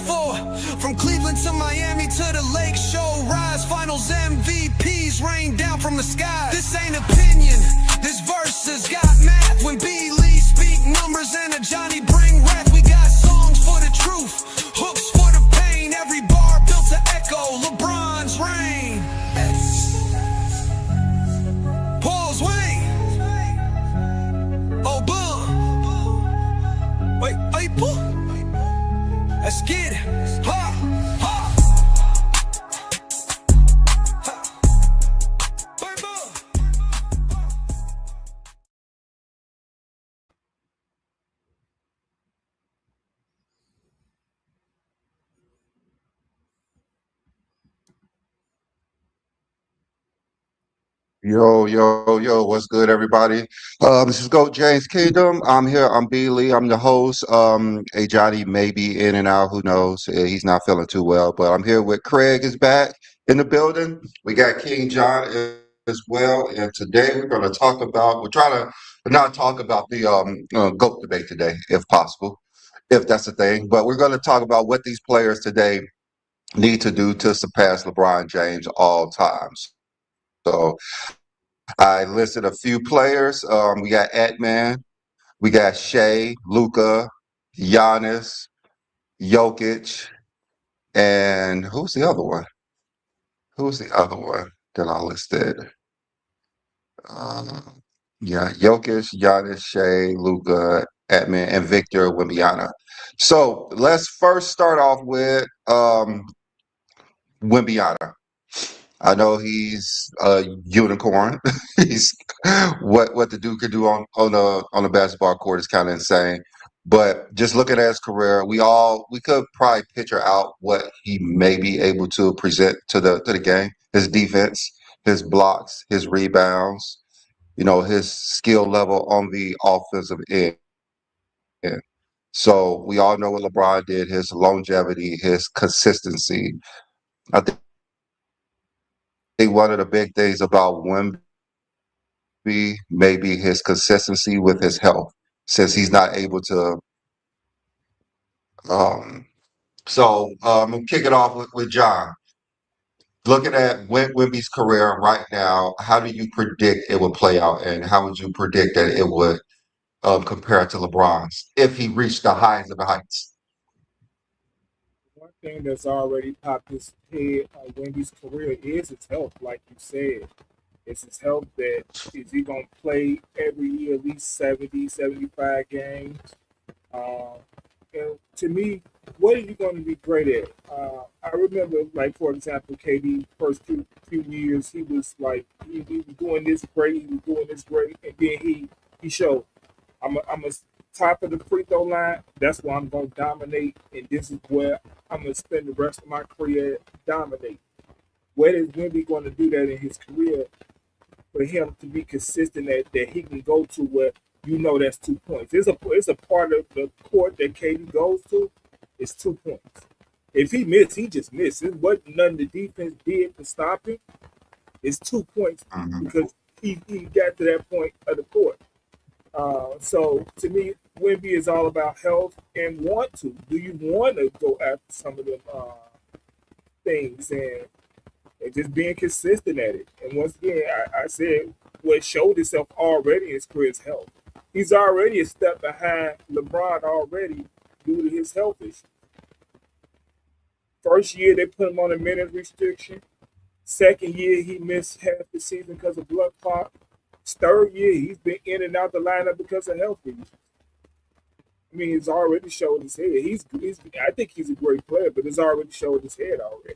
for. From Cleveland to Miami to the Lake Show Rise, finals MVPs rain down from the sky. This ain't opinion, this verse has got math. When B. Lee speak numbers and a Johnny bring wrath, we got songs for the truth, hooks for the pain. Every bar built to echo LeBron's reign. Paul's way. Oh, boom. Wait, pull. Let's get it. Ha, ha. Yo, what's good, everybody? This is Goat James Kingdom. I'm here. I'm B. Lee. I'm the host. A Johnny may be in and out. Who knows? He's not feeling too well, but I'm here with Craig is back in the building. We got King John as well. And today we're going to talk about, we're trying to not talk about the GOAT debate today, if possible, if that's the thing. But we're going to talk about what these players today need to do to surpass LeBron James all times. So I listed a few players. We got Atman, we got Shea, Luka, Giannis, Jokic, and who's the other one? Who's the other one that I listed? Yeah, Jokic, Giannis, Shea, Luka, Atman, and Victor Wembanyama. So let's first start off with Wembanyama. I know he's a unicorn. He's what the dude could do on the basketball court is kind of insane. But just looking at his career, we could probably picture out what he may be able to present to the game. His defense, his blocks, his rebounds, his skill level on the offensive end. So we all know what LeBron did, his longevity, his consistency. I think one of the big things about Wemby maybe his consistency with his health, since he's not able to. Um, I'm gonna kick it off with John. Looking at Wemby's career right now, how do you predict it would play out, and how would you predict that it would compare to LeBron's if he reached the highs of the heights? One thing that's already popped his head on Wendy's career is his health, like you said. It's his health that is he going to play every year at least 70, 75 games. Um, and to me, what are you going to be great at? I remember, like, for example, KD, first few years, he was like, he was doing this great, he was doing this great, and then he showed, I'm a top of the free throw line. That's where I'm going to dominate, and this is where I'm going to spend the rest of my career dominating. Where is Wemby going to do that in his career for him to be consistent that he can go to where that's 2 points? It's a part of the court that KD goes to. It's 2 points. If he missed, he just missed. It wasn't nothing the defense did to stop him. It's 2 points because he got to that point of the court. So to me, Wemby is all about health and want to. Do you want to go after some of them things and just being consistent at it? And once again, I said what showed itself already in his career is health. He's already a step behind LeBron already due to his health issues. First year, they put him on a minute restriction. Second year, he missed half the season because of blood clot. Third year, he's been in and out the lineup because of health issues. I mean, he's already showed his head. I think he's a great player, but he's already showed his head already.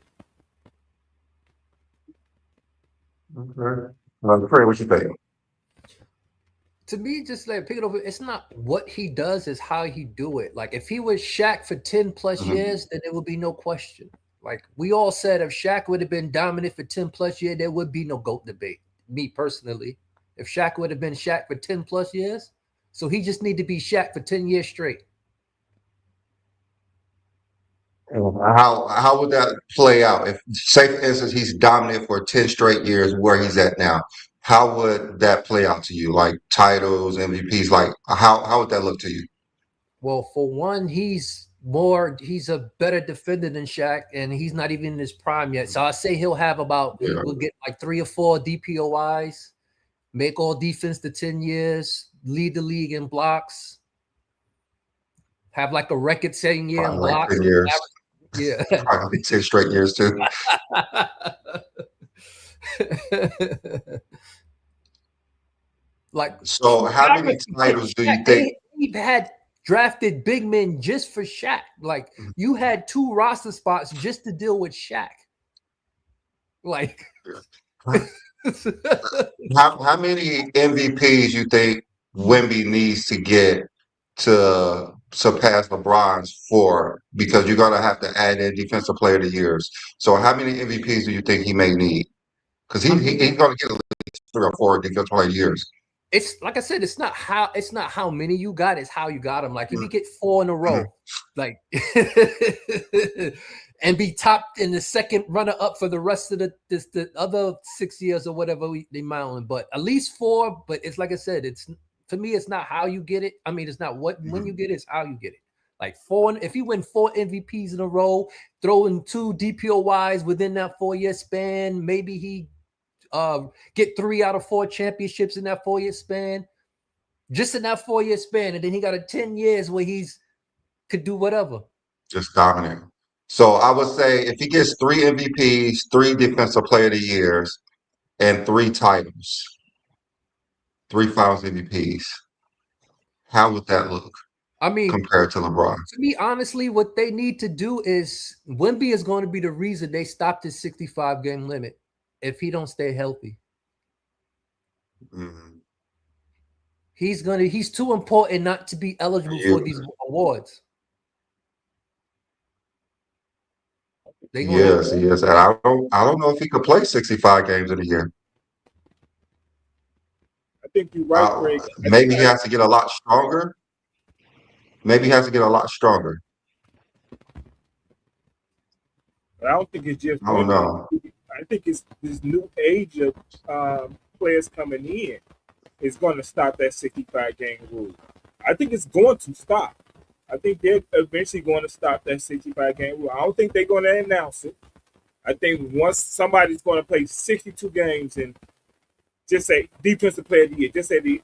Okay. Craig, what you think? To me, just like pick it over, it's not what he does, it's how he do it. Like if he was Shaq for 10 plus years, then there would be no question. Like we all said, if Shaq would have been dominant for 10 plus years, there would be no GOAT debate. Me personally, if Shaq would have been Shaq for 10 plus years, so he just need to be Shaq for 10 years straight. How would that play out? If, say, for instance, he's dominant for 10 straight years where he's at now, how would that play out to you? Like titles, MVPs, like how would that look to you? Well, for one, he's he's a better defender than Shaq, and he's not even in his prime yet. So I say he'll have he will get like 3 or 4 DPOIs, make all defense to 10 years, lead the league in blocks, have like a record-setting year in Like blocks. 10 years. Yeah. Probably 10 straight years too. Like, so how many titles do you think they've had drafted big men just for Shaq? Like, you had 2 roster spots just to deal with Shaq. Like, how many MVPs you think Wemby needs to get to surpass LeBron's for? Because you're gonna have to add in defensive player of the years. So how many MVPs do you think he may need? Because he's gonna get at least 3 or 4 defensive player of the years. It's like I said, it's not how many you got, it's how you got them. Like, if you get 4 in a row, like and be topped in the second runner up for the rest of the other 6 years or whatever they mountain, but at least 4. But it's like I said, it's, to me, it's not how you get it. I mean, it's not when you get it, it's how you get it. Like, 4, if you win 4 MVPs in a row, throw in 2 DPOYs within that 4-year span, maybe he get 3 out of 4 championships in that 4-year span, just in that 4-year span, and then he got a 10 years where he's could do whatever. Just dominant. So I would say if he gets 3 MVPs, 3 defensive player of the years, and 3 titles, 3 finals MVPs, how would that look? I mean, compared to LeBron? To me, honestly, what they need to do is Wemby is going to be the reason they stopped his 65-game limit if he don't stay healthy. He's too important not to be eligible for these awards. Yes, he is. And I don't know if he could play 65 games in a year. I think you're right, Greg. Maybe he has to get a lot stronger. Maybe he has to get a lot stronger. But I don't think it's just. I don't know. I think it's this new age of players coming in is going to stop that 65-game rule. I think it's going to stop. I think they're eventually going to stop that 65-game rule. I don't think they're going to announce it. I think once somebody's going to play 62 games and just say defensive player of the year, just say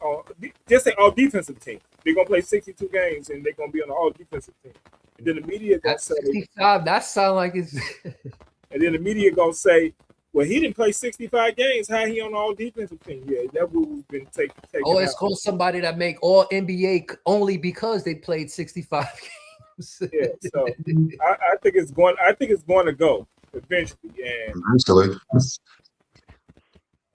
all defensive team. They're going to play 62 games and they're going to be on the all defensive team. And then the media going to say 65. That sounds like it's. And then the media going to say, well, he didn't play 65 games. How he on the all defensive team? Yeah, that rule's been taken it's out. called somebody that make all NBA only because they played 65 games. Yeah, so I think it's going. I think it's going to go eventually. And absolutely.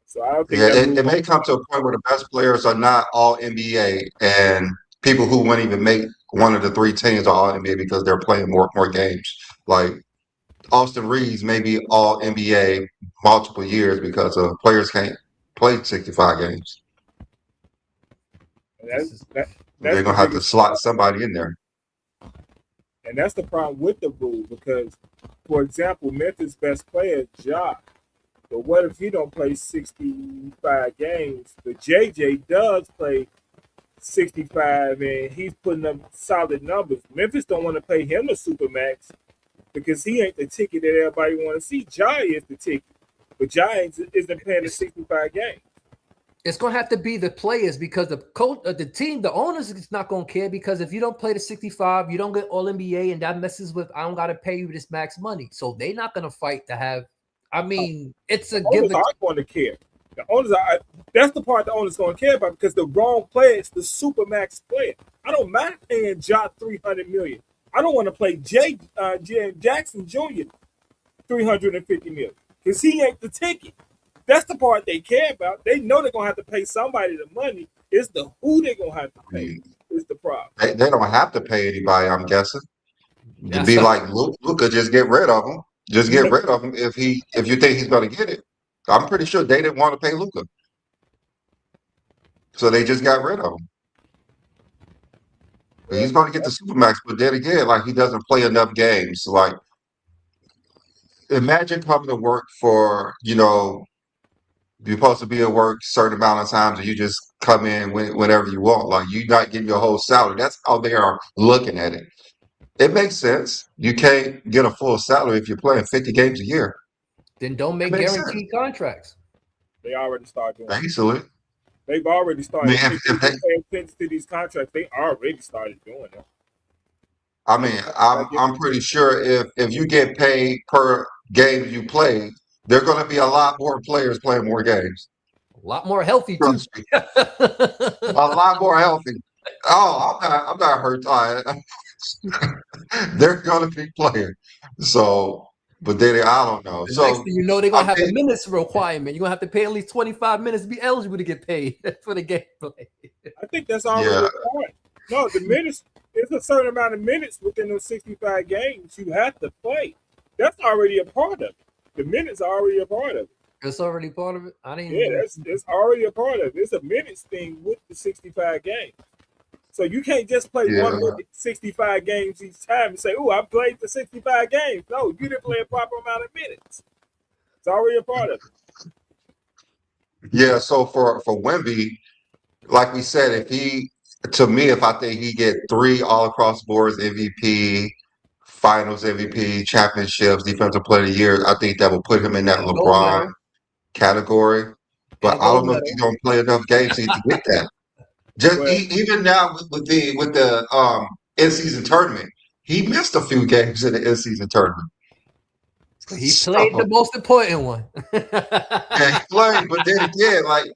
So I don't think. It may come to a point where the best players are not all NBA, and people who wouldn't even make one of the 3 teams are all NBA because they're playing more games. Like Austin Reeves may be all NBA multiple years because players can't play 65 games. They're gonna have to slot somebody in there. And that's the problem with the rule because, for example, Memphis' best player is Ja. But what if he don't play 65 games? But JJ does play 65 and he's putting up solid numbers. Memphis don't want to pay him a supermax because he ain't the ticket that everybody want to see. Ja is the ticket, but Ja isn't playing the 65 games. It's going to have to be the players because the coach, the team, the owners is not going to care because if you don't play the 65, you don't get all NBA, and that messes with I don't got to pay you this max money. So they're not going to fight to have. I mean, it's a given. The owners are going to care. The owners are. That's the part the owners going to care about because the wrong player is the super max player. I don't mind paying Ja $300 million. I don't want to play Jay Jackson Jr. $350 million because he ain't the ticket. That's the part they care about. They know they're gonna have to pay somebody the money. It's the who they're gonna have to pay. Is the problem. They don't have to pay anybody. I'm guessing. To be like Luka, just get rid of him. Just get rid of him if you think he's gonna get it. I'm pretty sure they didn't want to pay Luka, so they just got rid of him. He's going to get the supermax, but then again, like he doesn't play enough games. Like, imagine coming to work for you're supposed to be at work a certain amount of times, and you just come in whenever you want. Like, you're not getting your whole salary. That's how they are looking at it. It makes sense. You can't get a full salary if you're playing 50 games a year. Then don't It make makes sense. guaranteed contracts. They already started doing it. Basically. They've already I mean, started. If you if they, pay attention to these contracts, they already started doing it. I mean, I'm pretty sure if you get paid per game you play, there are going to be a lot more players playing more games. A lot more healthy too. Trust me, a lot more healthy. Oh, I'm not hurt. They're going to be playing. So, but then I don't know. The next So thing you know, they're I gonna have a think, minutes requirement. You're gonna have to pay at least 25 minutes to be eligible to get paid for the gameplay. I think that's already yeah, a part. No, the minutes. There's a certain amount of minutes within those 65 games you have to play. That's already a part of it. The minutes are already a part of it. It's already part of it. I didn't. Yeah, that's already a part of it. It's a minutes thing with the 65 games. So you can't just play yeah, 1 minute 65 games each time and say, "Oh, I played the 65 games." No, you didn't play a proper amount of minutes. It's already a part of it. yeah. So for Wemby, like we said, if I think he get 3 all across the boards MVP, Finals MVP, championships, Defensive Player of the Year, I think that will put him in that Gold LeBron medal category. and But a I gold don't know if medal. he's gonna play enough games to get that. Just Well, even now with the in season tournament, he missed a few games in the in season tournament. But he played the So most important one. yeah, he played, but then again, like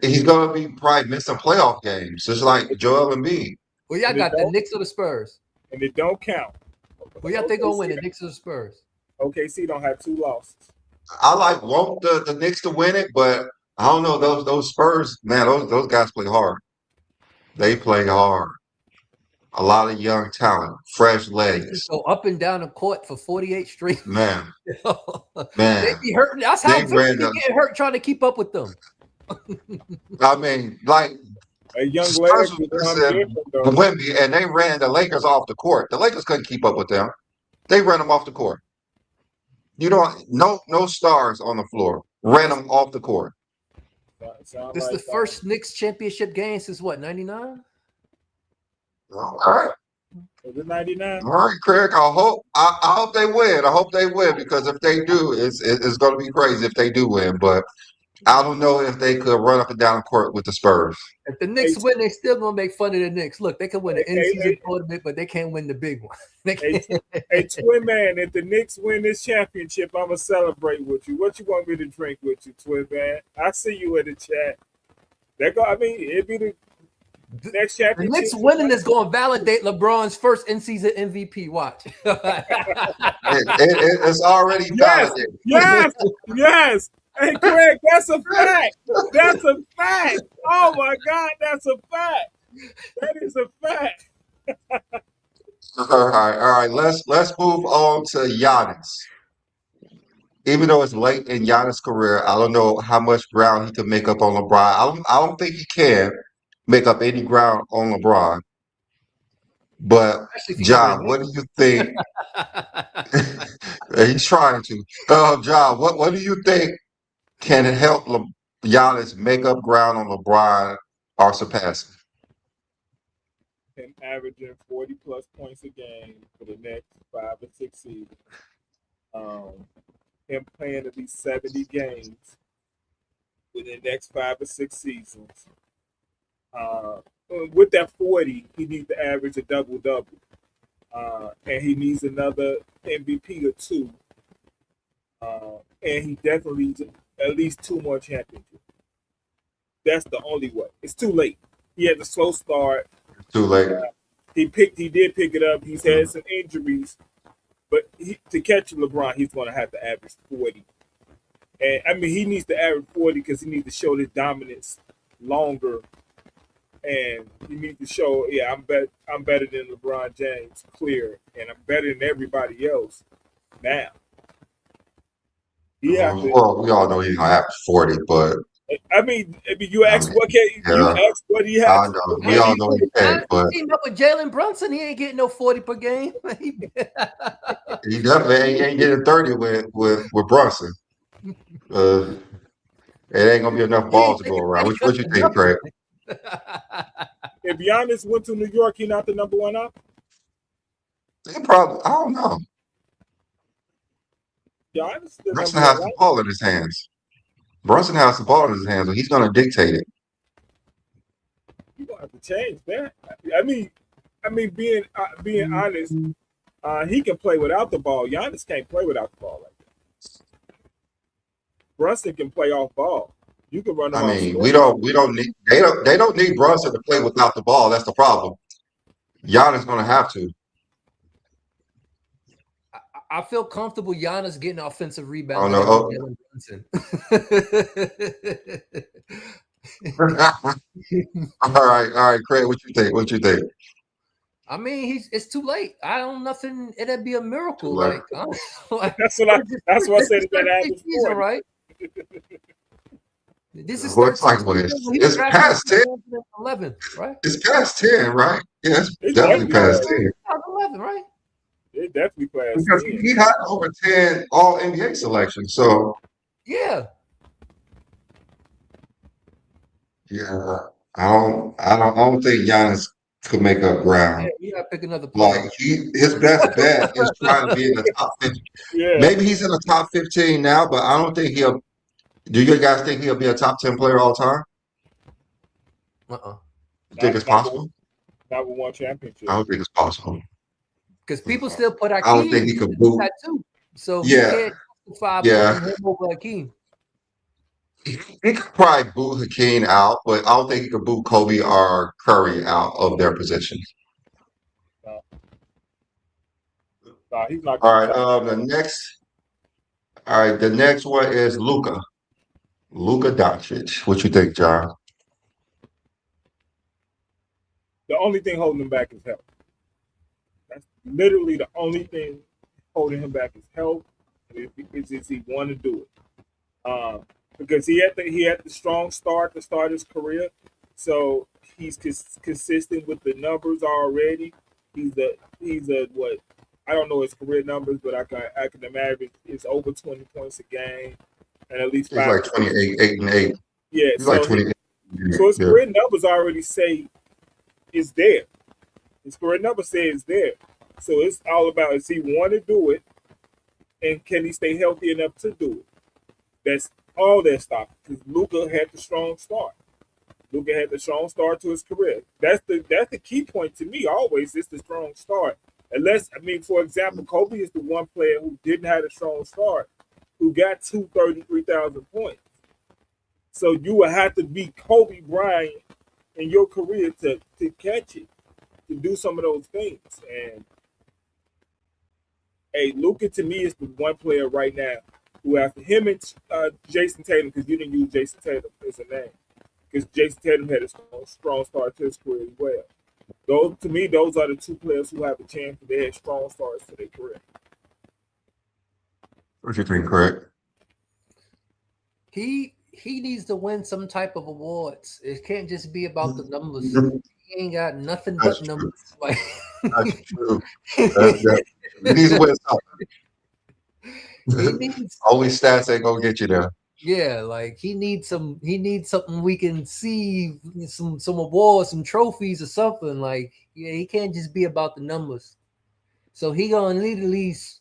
he's gonna be probably missing playoff games, just like Joel Embiid. Well, y'all and it got the don't Knicks or the Spurs. and it don't count. Well, y'all think gonna win OKC, the Knicks or the Spurs? OKC don't have 2 losses. I want the Knicks to win it, but I don't know those Spurs, man. Those guys play hard. They play hard. A lot of young talent, fresh They just legs, go up and down the court for 48 straight. man. They Man, be hurting. That's how they Victor ran be the. getting hurt trying to keep up with them. I mean, like A young Spurs leg was is missing different though. Wemby, and they ran the Lakers off the court. The Lakers couldn't keep up with them. They ran them off the court. You don't no stars on the floor. Ran them off the court. Sound This is like the first Knicks championship game since what, 99? All right. Was it 99? All right, Craig. I hope they win. I hope they win because if they do, it's going to be crazy if they do win. But I don't know if they could run up and down the court with the Spurs. If the Knicks Hey, win, they still gonna make fun of the Knicks. Look, they can win the Hey, in-season tournament, but they can't win the big one. They Hey, can't. hey, Twin Man, if the Knicks win this championship, I'm gonna celebrate with you. What you want me to drink with you, Twin Man? I see you in the chat. It'd be the next The championship. Knicks winning is going to validate LeBron's first in-season MVP. Watch. It's already Yes, validated. yes. Hey, Craig, that's a fact. That's a fact. Oh my God, that's a fact. That is a fact. All right. Let's move on to Giannis. Even though it's late in Giannis' career, I don't know how much ground he can make up on LeBron. I don't think he can make up any ground on LeBron. But Especially if he get John, what do you think? He's trying to. John, what do you think can help Giannis make up ground on LeBron or surpass him? Him averaging 40 plus points a game for the next 5 or 6 seasons. Him playing at least 70 games in the next 5 or 6 seasons. With that 40, he needs to average a double-double. And he needs another MVP or 2. And he definitely needs at least 2 more championships. That's the only way. It's too late. He had a slow start. Too late. He did pick it up. He's had some injuries, but to catch LeBron, he's going to have to average 40. And he needs to average 40 because he needs to show his dominance longer, and he needs to show, I'm better than LeBron James, clear, and I'm better than everybody else now. Well, we all know he's gonna have 40, but you ask what he has. I know. We all know he can, but Team up with Jalen Brunson, he ain't getting no 40 per game. he definitely ain't getting 30 with Brunson. It ain't gonna be enough balls to go around. What you think, Craig? If Giannis went to New York, he not the number 1 up. They probably, I don't know. Giannis is still gonna Brunson be all has the right. ball in his hands. Brunson has the ball in his hands, and he's going to dictate it. You gonna have to change that. Being honest, he can play without the ball. Giannis can't play without the ball like that. Brunson can play off ball. You can run them I off mean, screen. we don't need, they don't need Brunson to play without the ball. That's the problem. Giannis going to have to. I feel comfortable Giannis getting offensive I rebounds don't ahead of know. Jalen Brunson. All right, Craig. What you think? What you think? I mean, it's too late. I don't nothing. It'd be a Too miracle. late. Like That's what I said this at that is average season, 40. right? This is Well, it's 13 like season what? when he was It's drafted in past 10. 2011, right? It's past 10, right? Yeah, it's It's definitely definitely past past. 10. 2011, right? It definitely past Because 10. he had over 10 all NBA selections. So Yeah. yeah, I don't think Giannis could make up Yeah, ground. we gotta pick another Like player. his best bet is trying to be in the top 50. Yeah. Maybe he's in the top 15 now, but I don't think he'll. Do you guys think he'll be a top 10 player all time? Uh-uh. You think it's possible? Not with one I championship. don't think it's possible. Because people still put I don't think Hakeem he could in boot. that too. So you Yeah, can't justify yeah. putting him over Hakeem. He could probably boot Hakeem out, but I don't think he could boot Kobe or Curry out of their position. No, no, he's not All gonna be right. top. The next one is Luka. Luka Doncic. What you think, John? The only thing holding him back is health. That's literally the only thing holding him back is health. Is he want to do it? Because he had the strong start to start his career, so he's consistent with the numbers already. He's a what, I don't know his career numbers, but I can imagine it's over 20 points a game and at least He's five. like 28, 8 and 8. Yeah, He's like so 28. his Yeah. career numbers already say it's there. His career number says it's there. So it's all about, is he want to do it, and can he stay healthy enough to do it? That's all that stuff. Because Luka had the strong start. Luka had the strong start to his career. That's the key point to me always, is the strong start. Unless, I mean, for example, Kobe is the one player who didn't have a strong start, who got 233,000 points. So you would have to be Kobe Bryant in your career to catch it, to do some of those things. And hey, Luka to me is the one player right now who, after him and Jason Tatum, because you didn't use Jason Tatum as a name, because Jason Tatum had a strong start to his career as well. Those, to me, those are the two players who have a chance to they had strong starts to their career. What you think, Craig? He needs to win some type of awards. It can't just be about the numbers. Mhm. He ain't got nothing That's but true. numbers. Like That's true. He needs to win something. he needs, Only stats ain't gonna get you there. yeah, like he needs something we can see, some awards, some trophies or something. Like, yeah, he can't just be about the numbers. So he gonna need at least,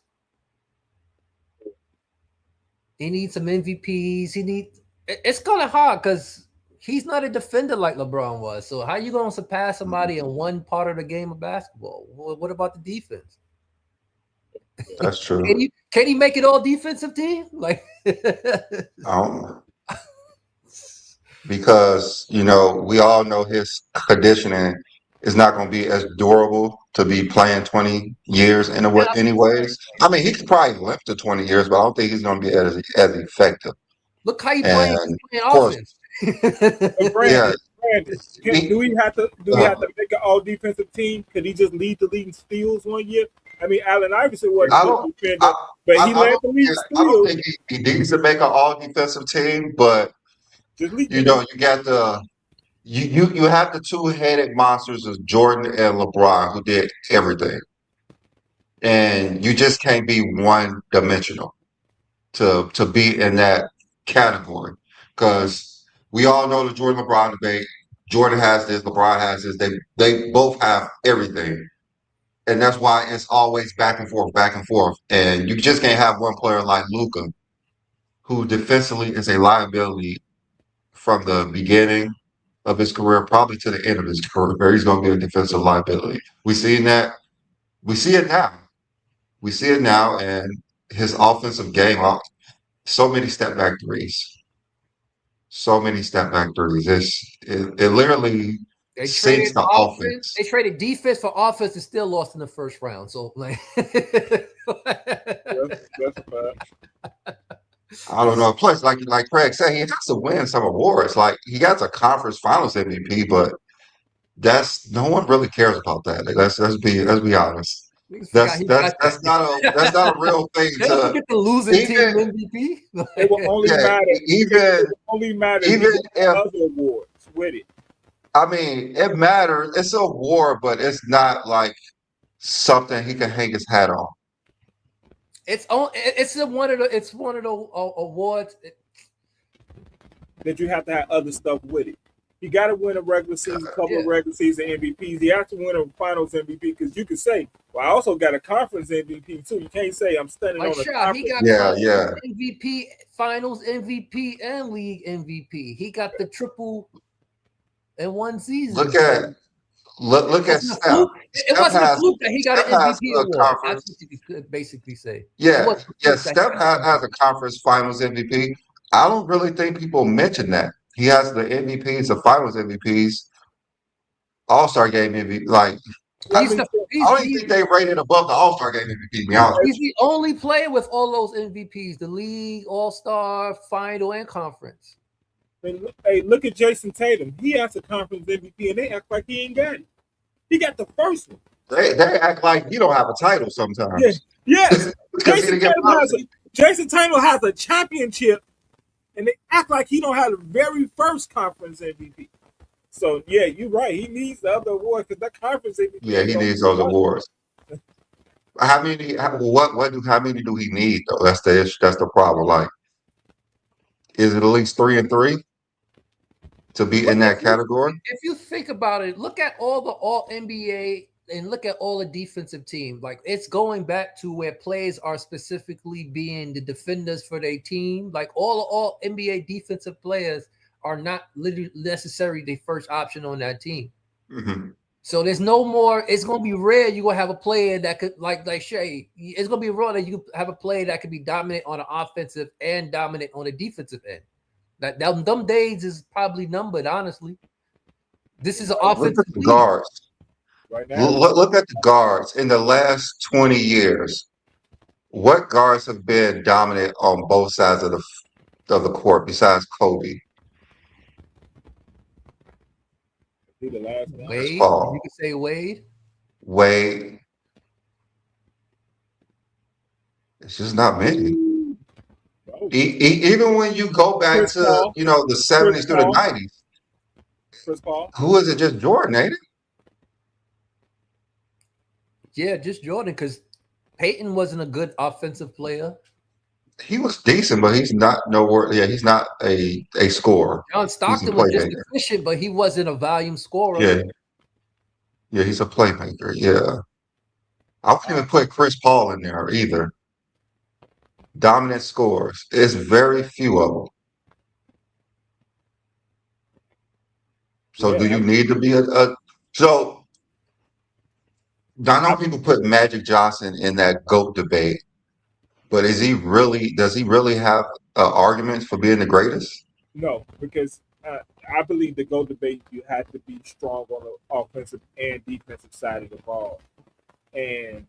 he needs some MVPs. It's kind of hard because he's not a defender like LeBron was. So how you gonna surpass somebody in one part of the game of basketball? What about the defense? That's true. Can he make it all defensive team? Like, Because we all know his conditioning is not going to be as durable to be playing 20 years in anyways. I mean, he could probably live to 20 years, but I don't think he's going to be as effective. look how he And playing of course, offense. But yeah, Brandon, he- do we have to make an all defensive team? Could he just lead the league in steals one year? I mean, Allen Iverson wasn't I a don't, good defender, but he led the league in I don't steals. think he needs to make an all defensive team, but Just lead the you got you have the two-headed monsters of Jordan and LeBron who did everything. And you just can't be one dimensional to be in that category. Because we all know the Jordan LeBron debate. Jordan has this, LeBron has this. They both have everything. and that's why it's always back and forth. And you just can't have one player like Luca, who defensively is a liability from the beginning of his career, probably to the end of his career. He's going to be a defensive liability. We see that. We see it now. We see it now, and his offensive game. So many step back threes. So many step back threes. It literally They sinks traded the offense. offense. They traded defense for offense and still lost in the first round. So like, That's a fact. I don't know. Plus, like Craig said, he has to win some awards. Like he got a conference finals MVP, but that's no one really cares about that. Let's be honest. niggas forgot he got that. That's not a real thing They don't to forget the losing team even MVP. It will only yeah, matter. even It will only matter if even he if won other awards with it. I mean it matters. It's a award, but it's not like something he can hang his hat on. It's one of the awards. That you have to have other stuff with it. You got to win a regular season, couple of regular season MVPs. You have to win a finals MVP because you can say, "Well, I also got a conference MVP too." You can't say I'm standing Like on a Shaq, conference. he got MVP, finals MVP, and league MVP. He got the triple in one season. Look at Steph. It wasn't a fluke that he got an MVP award. Conference. That's what you could basically say. Yeah. Steph has a conference finals MVP. I don't really think people mention that. He has the MVPs, the finals MVPs, All-Star game MVP. Like, I don't even think they rated above the All-Star game MVP, to be honest. He's the only player with all those MVPs, the league, All-Star, final, and conference. Hey, look at Jason Tatum. He has a conference MVP, and they act like he ain't got it. He got the first one. They act like he don't have a title sometimes. Yeah. Yes. Jason Tatum has a championship, and they act like he don't have the very first conference MVP. So yeah, you're right. He needs the other awards because that conference MVP. Yeah, he needs those awards. How many do he need though? That's the issue. That's the problem. Like, is it at least 3 and 3 to be in that category? If you think about it, look at all NBA and look at all the defensive team. Like it's going back to where players are specifically being the defenders for their team. Like all NBA defensive players are not literally necessarily the first option on that team. Mm-hmm. So there's no more. It's gonna be rare you're gonna have a player that could like Shay. It's gonna be rare that you have a player that could be dominant on the offensive and dominant on the defensive end. That them days is probably numbered, honestly. This is an offensive look at the guards. Right now, look at the guards in the last 20 years. What guards have been dominant on both sides of the court besides Kobe? the last one. Wade, you can say Wade. Wade. It's just not many. No. Even when you go back Chris to Paul. the 70s through the 90s, Chris Paul. who is it? Just Jordan, ain't it? Yeah, just Jordan, because Peyton wasn't a good offensive player. He was decent, but he's not nowhere. Yeah, he's not a scorer. John Stockton was just efficient, but he wasn't a volume scorer. Yeah, he's a playmaker. Yeah, I wouldn't even put Chris Paul in there either. Dominant scores. It's very few of them. So do you need to be a so? I know people put Magic Johnson in that GOAT debate, but does he really have arguments for being the greatest? No, because I believe the GOAT debate, you have to be strong on the offensive and defensive side of the ball. And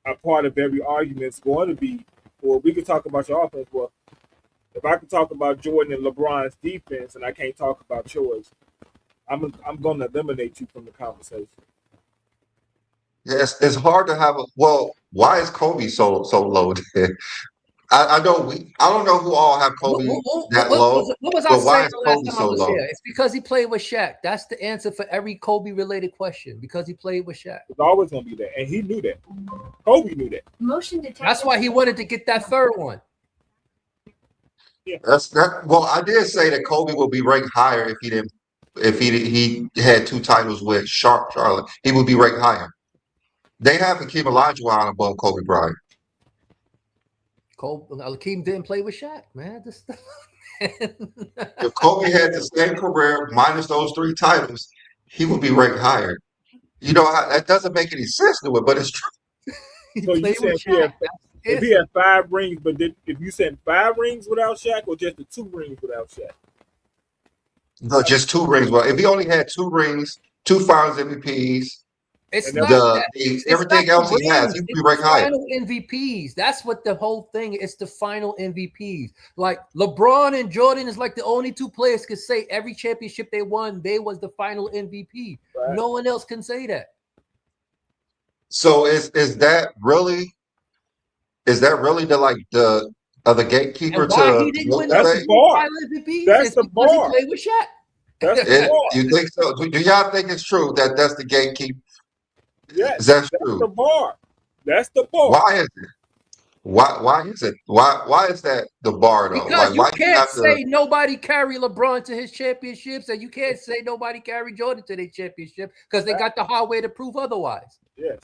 a part of every argument is going to be, well, we can talk about your offense. Well, if I can talk about Jordan and LeBron's defense and I can't talk about yours, I'm going to eliminate you from the conversation. Yes, it's hard to have why is Kobe so low? I don't know who all have Kobe that low. What was I saying the last time I was here? It's because he played with Shaq. That's the answer for every Kobe related question. Because he played with Shaq. It's always gonna be that, and he knew that. Kobe knew that. Motion detected. That's why he wanted to get that third one. Yeah. Well, I did say that Kobe would be ranked higher if he had 2 titles with Charlotte. He would be ranked higher. They have Hakeem Olajuwon above Kobe Bryant. Akeem didn't play with Shaq, man. This stuff. If Kobe had the same career minus those 3 titles, he would be ranked higher. You know, that doesn't make any sense to it, but it's true. So you said if he had 5 rings, but if you said 5 rings without Shaq, or just the 2 rings without Shaq? No, just 2 rings. Well, if he only had 2 rings, 2 Finals MVPs, it's not that. Everything not else he has, he would be ranked higher. Final MVPs. That's what the whole thing is. The final MVPs. Like LeBron and Jordan is like the only 2 players could say every championship they won, they was the final MVP. Right. No one else can say that. So is that really the gatekeeper and why to he didn't win that's the bar. That's the bar. He played with Shaq. That's the bar. You think so? Do y'all think it's true that that's the gatekeeper? Yes, that's true. The bar. That's the bar. Why is it? Why is it? Why is that the bar though? Because like, you can't say nobody carry LeBron to his championships, and you can't say nobody carry Jordan to their championship because they got the hard way to prove otherwise. Yes.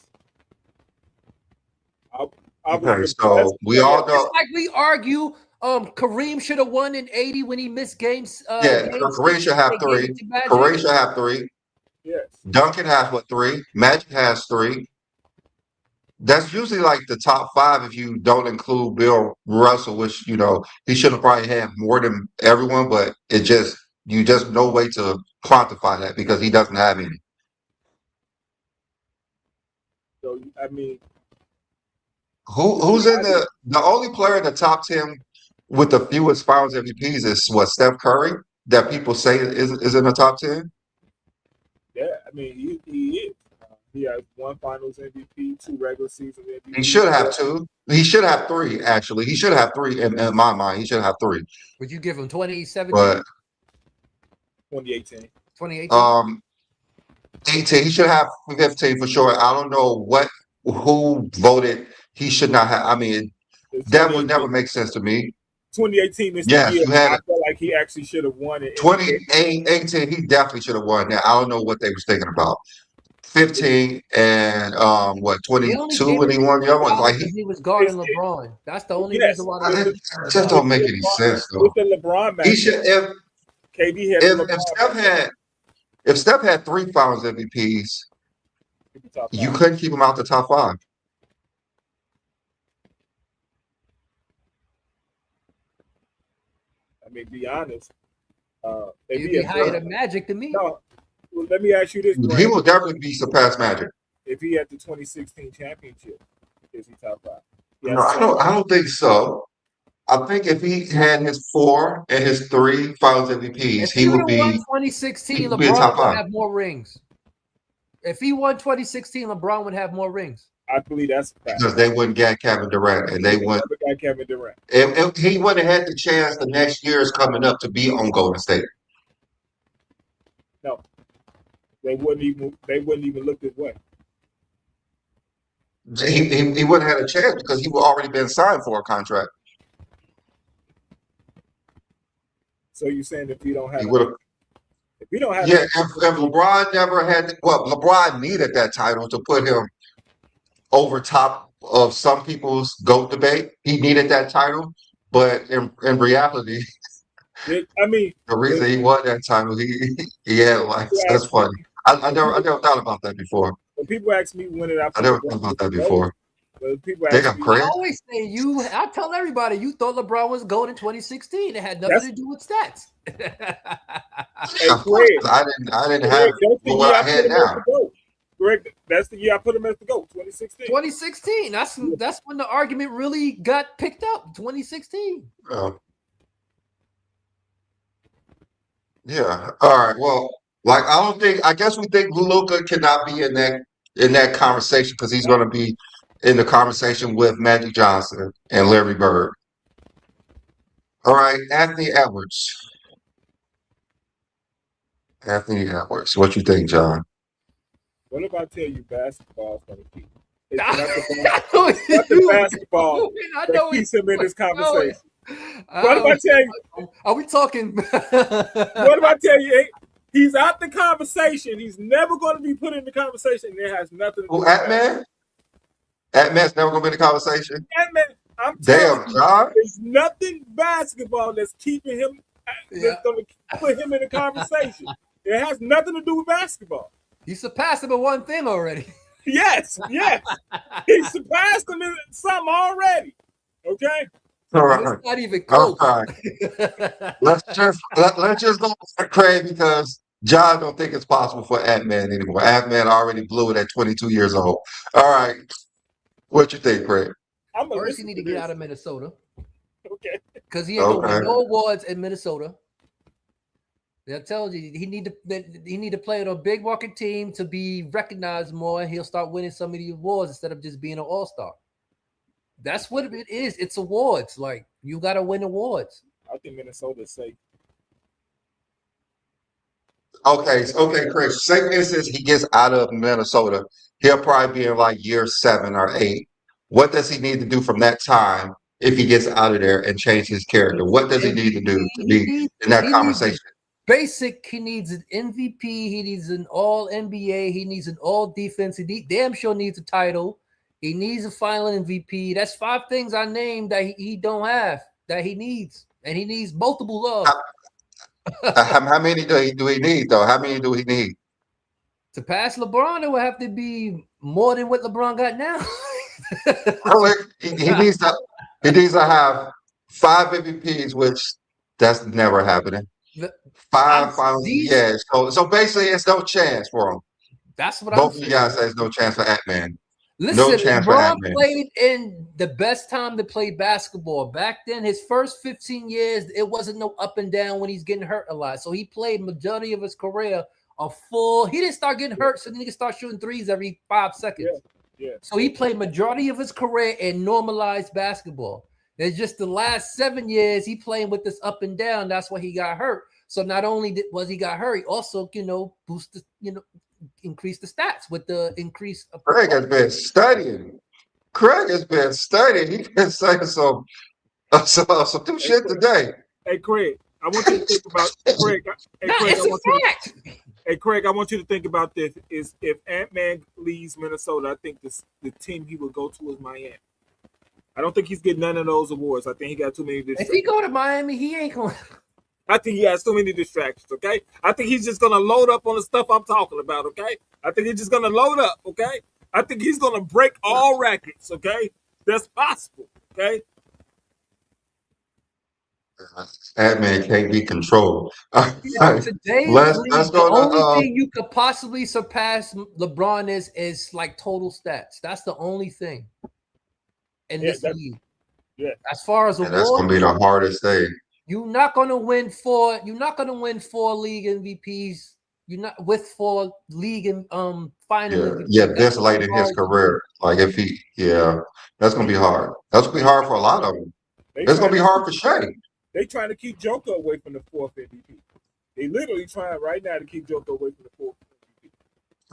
Okay, so we all know. It's like we argue Kareem should have won in 80 when he missed games. Kareem should have 3. Kareem should have 3. Yes. Duncan has 3. Magic has 3. That's usually like the top 5 if you don't include Bill Russell, which he should have probably had more than everyone, but you just no way to quantify that because he doesn't have any. So I mean, who's in the only player in the top 10 with the fewest Finals MVPs is Steph Curry that people say is in the top 10? Yeah, I mean he is. He has 1 Finals MVP, 2 regular season MVP. He should have 2. He should have 3. Actually, he should have 3 in my mind. He should have 3. Would you give him 2017? But 2018. 2018. 18. He should have 15 for sure. I don't know who voted he should not have. I mean, that would never make sense to me. 2018 is the year I feel like he actually should have won it. 2018, he definitely should have won that. I don't know what they was thinking about. 15 and 22 when he won the other one. Like he was guarding LeBron. That's the only reason why. It just don't make any sense though. With the LeBron match, he should KD had if Steph had 3 Finals MVPs, you couldn't keep him out the top 5. I mean, be honest. He'd be higher than Magic to me. No. Well, let me ask you this. He will definitely be surpassed Magic. If he had the 2016 championship, is he top 5? No, I don't think so. I think if he had his 4 and his 3 Finals MVPs, he would be. 2016, LeBron would have more rings. If he won 2016, LeBron would have more rings. I believe that's a fact. Because they wouldn't get Kevin Durant, and they wouldn't. Got Kevin Durant. If he wouldn't have had the chance the next years coming up to be on Golden State. No, they wouldn't even look his way. He wouldn't have had a chance because he would already been signed for a contract. So you're saying if you don't have, if LeBron never had, LeBron needed that title to put him over top of some people's GOAT debate. He needed that title, but in reality, the reason he won that title, he had like that's funny. I never thought about that before. When people ask me when did I never thought about that before. People they got crazy. I always say I tell everybody you thought LeBron was GOAT in 2016. It had nothing to do with stats. I didn't have what I had now. Greg, that's the year I put him as the GOAT, 2016. 2016. That's when the argument really got picked up. 2016. Yeah. All right. Well, I guess we think Luka cannot be in that conversation because he's going to be in the conversation with Magic Johnson and Larry Bird. All right, Anthony Edwards. What you think, John? What if I tell you basketball is going to keep? It's not the basketball that keeps him in this conversation. What if I tell you? Are we talking? What if I tell you? He's out the conversation. He's never going to be put in the conversation. It has nothing to do with Ant-Man? Ant-Man's never gonna be in the conversation. Ant-Man, I'm telling Damn, you, John. there's nothing basketball that's keeping him, Yeah. that's going to put him in the conversation. It has nothing to do with basketball. He surpassed him in one thing already. Yes, he surpassed him in something already. Okay, All And right. it's not even All close. right. Let's just go for Craig because John don't think it's possible for Ant-Man anymore. Ant-Man already blew it at 22 years old. All right. What you think, Craig? I'm gonna First, he listen need to to get this. out of Minnesota Okay, because he ain't gonna win Okay. no awards in Minnesota. I tell you, he need to play on a big market team to be recognized more, and he'll start winning some of the awards instead of just being an all-star. That's what it is. It's awards. Like, you got to win awards. I think Minnesota's safe. Okay, Craig. Say for instance he gets out of Minnesota, he'll probably be in like year 7 or 8. What does he need to do from that time if he gets out of there and change his character? What does he need to do to be in that He needs conversation? basic. He needs an MVP. He needs an All NBA. He needs an All Defense. Damn sure needs a title. He needs a Final MVP. That's 5 things I named that he don't have that he needs, and he needs multiple love. How many do he need though? How many do he need? To pass LeBron, it would have to be more than what LeBron got now. He needs to have 5 MVPs, which that's never happening. 5 finals, yeah. So basically, it's no chance for him. That's what Both I'm of you saying. guys say there's no chance for Ant-Man. Listen, No chance for LeBron Ant-Man. played in the best time to play basketball. Back then, his first 15 years, it wasn't no up and down when he's getting hurt a lot. So he played majority of his career a full. He didn't start getting hurt, so then he could start shooting threes every 5 seconds. Yeah. So he played majority of his career in normalized basketball. It's just the last 7 years he playing with this up and down. That's why he got hurt. So not only was he got hurt, he also boosted increase the stats with the increase of Craig has been studying. He's been saying some new shit today. Hey, Craig, I want you to think about Craig. Hey, Craig, I want you to think about this: is if Ant-Man leaves Minnesota, I think the team he would go to is Miami. I don't think he's getting none of those awards. I think he got too many distractions. If he go to Miami, he ain't going. I think he has too many distractions. Okay, I think he's just gonna load up on the stuff I'm talking about. Okay, I think he's just gonna load up. Okay, I think he's gonna break all records. Okay, that's possible. Okay. Ant-Man can't be controlled. Today's Let's league, go the only to thing you could possibly surpass LeBron is like total stats. That's the only thing in this league. Yeah. As far as that's gonna be the hardest thing. You're not gonna win 4. You're not gonna win 4 league MVPs. You're not with 4 league and final MVPs. Yeah, this late in his career. Like if that's gonna be hard. That's gonna be hard for a lot of them. It's gonna be hard for Shea. They trying to keep Joker away from the 4th MVP. They literally trying right now to keep Joker away from the 4th MVP.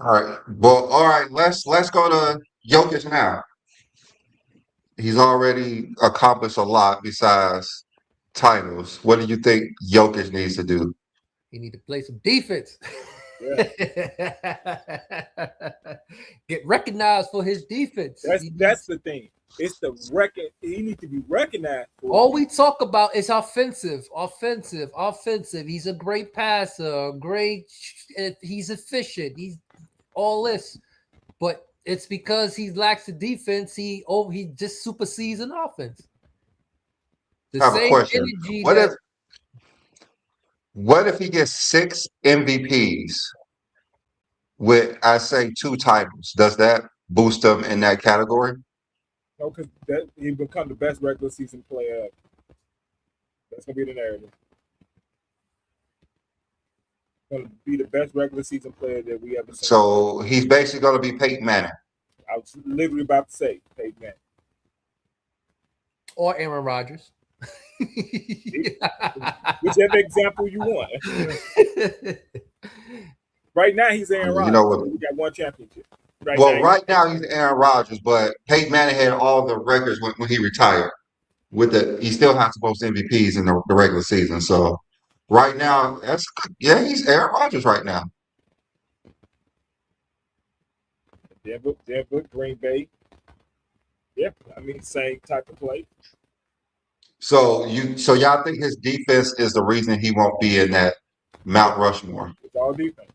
All right. Well, all right. Let's go to Jokic now. He's already accomplished a lot besides titles. What do you think Jokic needs to do? He need to play some defense. Yeah. Get recognized for his defense. That's the thing. It's the record. He needs to be recognized for. All we talk about is offensive. He's a great passer, he's efficient. He's all this, but it's because he lacks the defense. He just supersedes an offense. I have a question. What if he gets 6 MVPs with, I say, 2 titles? Does that boost him in that category? No, because he become the best regular season player ever. That's gonna be the narrative. Gonna be the best regular season player that we ever seen. So he's basically gonna be Peyton Manning. I was literally about to say Peyton Manning. Or Aaron Rodgers. Whichever example you want. Right now he's Aaron Rodgers. He got 1 championship. Right now he's Aaron Rodgers, but Peyton Manning had all the records when he retired. He still has most MVPs in the regular season. So right now, he's Aaron Rodgers right now. Denver, Green Bay. Yeah, I mean, same type of play. So y'all think his defense is the reason he won't be in that Yeah, Mount Rushmore, it's all defense.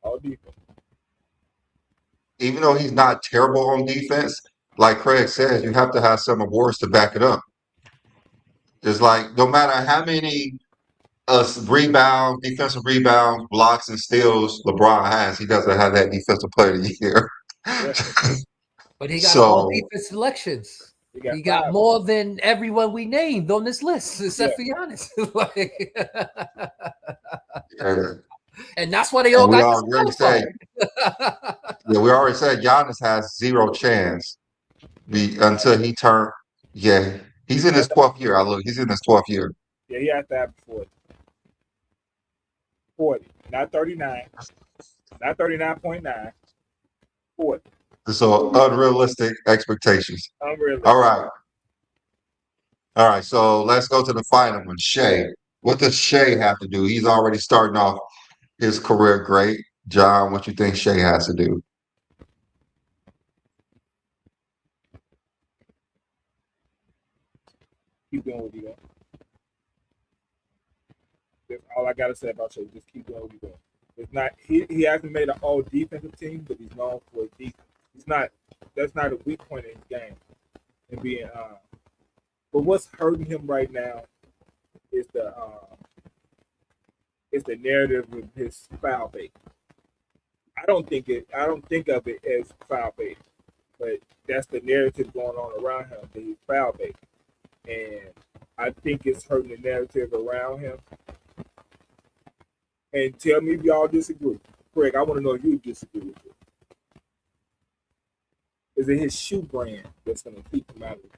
All defense. even though he's not terrible on defense. Like Craig says, you have to have some awards to back it up. It's like no matter how many rebounds, defensive rebounds, blocks, and steals LeBron has, he doesn't have that defensive player of the year. Yeah, But he got all So defense selections. he got He got 5. more than everyone we named on this list, Yeah, except for Giannis. Like, yeah. and that's why they all And we got already said, disqualified. yeah, we already said Giannis has zero chance until he turned. Yeah, he's in he his has to, 12th year. He's in his 12th year. yeah, he has to have 40. 40, not 39, not 39.9. 40. So unrealistic expectations. All Unrealistic. right, all right. So let's go to the final one. Shea. What does Shea have to do? He's already starting off his career great. John, what you think Shea has to do? Keep doing what you're doing. That's all I gotta say about Shea. Just keep doing what you're doing. It's not he hasn't made an all defensive team, but he's known for his defense. He's not that's not a weak point in his game. And being but what's hurting him right now is the narrative of his foul bait. I don't think of it as foul bait, but that's the narrative going on around him that he's foul bait. And I think it's hurting the narrative around him. And tell me if y'all disagree. Craig, I want to know if you disagree with it. Is it his shoe brand that's going to keep him out of it?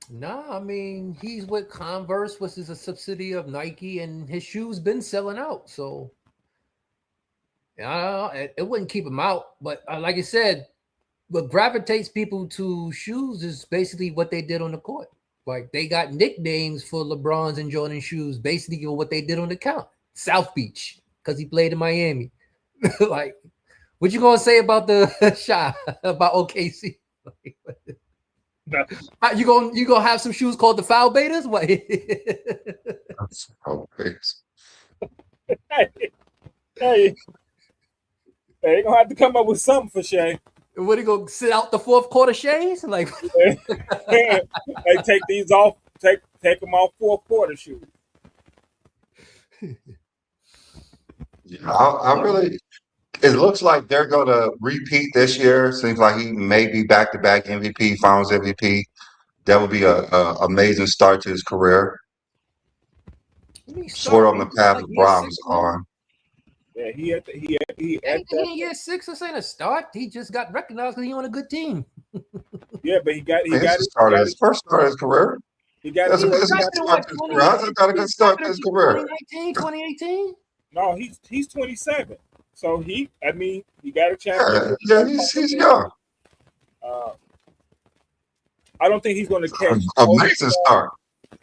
No, I mean he's with Converse, which is a subsidiary of Nike, and his shoes been selling out. So yeah, it wouldn't keep him out. But like I said, what gravitates people to shoes is basically what they did on the court. Like they got nicknames for LeBron's and Jordan shoes, basically what they did on the count. South Beach, because he played in Miami. Like, what you gonna say about the shot about OKC? No. You gonna have some shoes called the foul betas? What? Okay. Hey, they gonna have to come up with something for Shea. What, he gonna sit out the fourth quarter shades? Like, They take these off, take them off fourth quarter shoes. Yeah, I really. It looks like they're gonna repeat this year. Seems like he may be back-to-back MVP, Finals MVP. That would be a amazing start to his career. Sort of on the path like year LeBron 6 was now. on. Yeah, he at Anything that. in year 6, this ain't a start. He just got recognized because he on a good team. Yeah, but he got His first start of his career. he got That's his a good first start to his career. How's that not a good start to his career? 2019, 2018. No, he's 27. So he got a Yeah, championship. yeah, he's young. Uh, I don't think he's going to catch. Amazing start.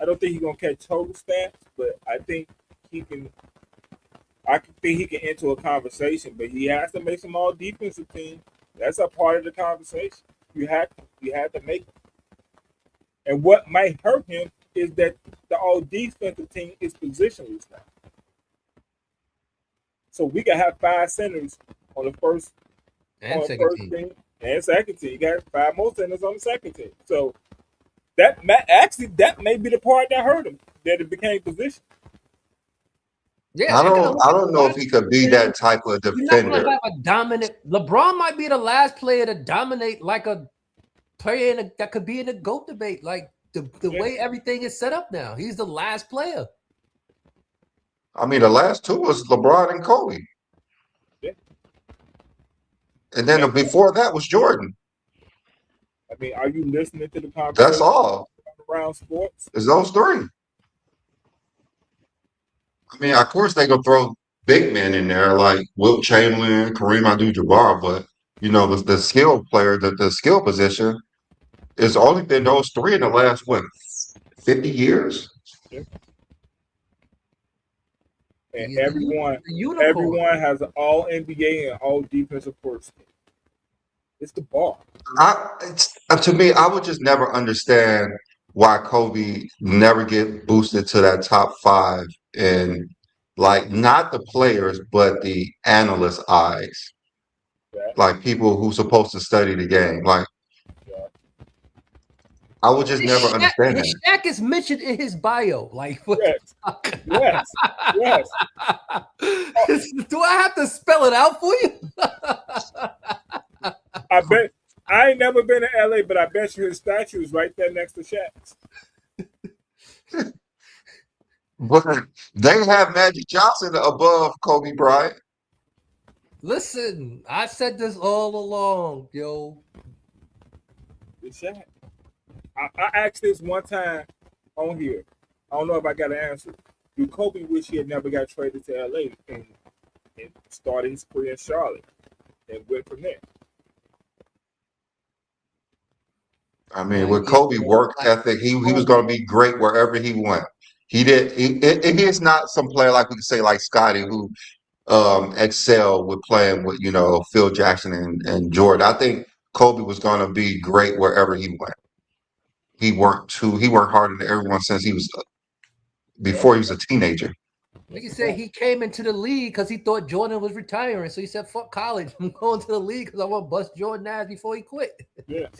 I don't think he's going to catch total stats, but I think he can. I think he can enter a conversation, but he has to make some all defensive team. That's a part of the conversation. You have to make it. And what might hurt him is that the all defensive team is positionless now. So we can have 5 centers on the first And second team. team and second team. You got 5 more centers on the second team. So that may be the part that hurt him, that it became position. Yeah, I don't know if he could be that type of You're not gonna defender. have a dominant. LeBron might be the last player to dominate like a player that could be in a GOAT debate. Like the way everything is set up now, he's the last player. I mean, the last two was LeBron and Kobe. Yeah. And then before that was Jordan. I mean, are you listening to the conversation? That's all. Around sports? It's those three. I mean, of course they gonna throw big men in there like Wilt Chamberlain, Kareem Abdul-Jabbar, but you know the skill player, the skill position, it's only been those three in the last 50 years. Yeah. And everyone has an all NBA and all defensive first team. It's the bar. To me, I would just never understand why Kobe never get boosted to that top five in like not the players, but the analysts' eyes, Yeah, like people who supposed to study the game. Like yeah. I would just never understand His that. Shaq is mentioned in his bio. Like what the Yes, fuck? yes, yes. Do I have to spell it out for you? I bet. I ain't never been to LA, but I bet you his statue is right there next to Shaq's. But they have Magic Johnson above Kobe Bryant. Listen, I said this all along, yo. It's Shaq. I asked this one time on here. I don't know if I got an answer. Do Kobe wish he had never got traded to LA and started his career in Charlotte and went from there? I mean, with Kobe work ethic, he was going to be great wherever he went. He did. He is not some player like we could say like Scotty who excel with playing with Phil Jackson and Jordan. I think Kobe was going to be great wherever he went. He worked harder than everyone since he was before he was a teenager. Like you said, he came into the league because he thought Jordan was retiring. So he said, fuck college. I'm going to the league because I want to bust Jordan ass before he quit. Yes.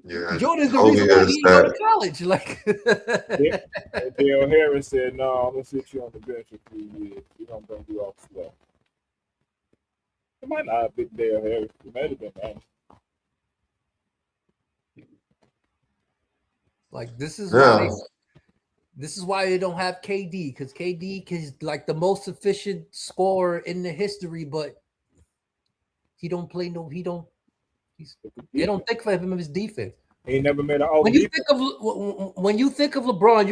Yeah, Jordan's the Kobe reason why is he didn't go that. to college. Like, Yeah. And Dale Harris said, "No, I'm gonna sit you on the bench for 3 years. We're gonna bring you off slow." It might not have been Dale Harris. It might have been man. like this is Yeah. why they don't have KD, because KD is like the most efficient scorer in the history, but he don't play no. He don't. They don't think for him of his defense. He never made an all When you think of LeBron,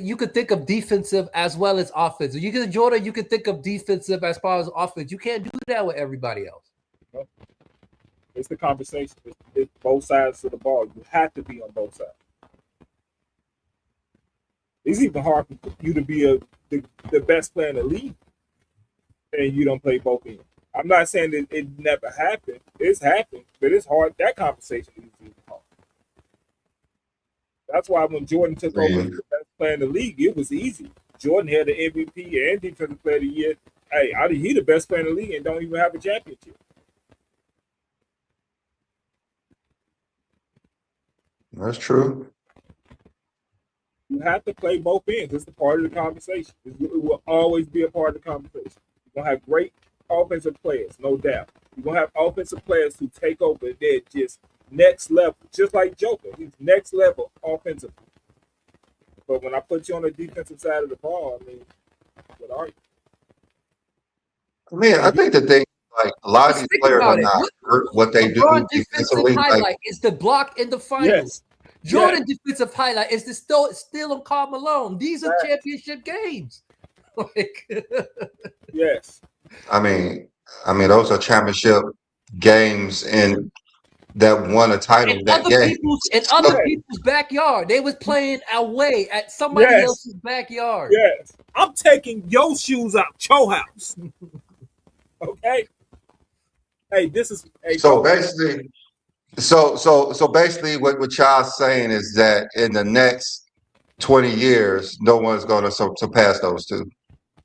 you could think of defensive as well as offensive. You get Jordan, you could think of defensive as far as offense. You can't do that with everybody else. It's the conversation. It's both sides of the ball. You have to be on both sides. It's even hard for you to be the best player in the league, and you don't play both ends. I'm not saying that it never happened. It's happened, but it's hard. That conversation is even hard. That's why when Jordan took over as the best player in the league, it was easy. Jordan had the MVP and Defensive Player of the Year. Hey, he the best player in the league and don't even have a championship. That's true. You have to play both ends. It's a part of the conversation. It will always be a part of the conversation. You're going to have great offensive players, no doubt. You're going to have offensive players who take over. They're just next level, just like Joker. He's next level offensively. But when I put you on the defensive side of the ball, I mean, what are you? I mean, I think the thing, like a lot of these players are not hurt what they do LeBron defensively. defensive highlight is the block in the finals. Yes. Jordan defensive highlight is the still on Karl Malone. These are championship games. Like, yes. I mean, those are championship games and that won a title in that other game. people's backyard. They was playing away at somebody else's backyard. Yes. I'm taking your shoes out your house. Okay. Hey, this is so basically. So basically, what y'all's saying is that in the next 20 years, no one's going to surpass those two.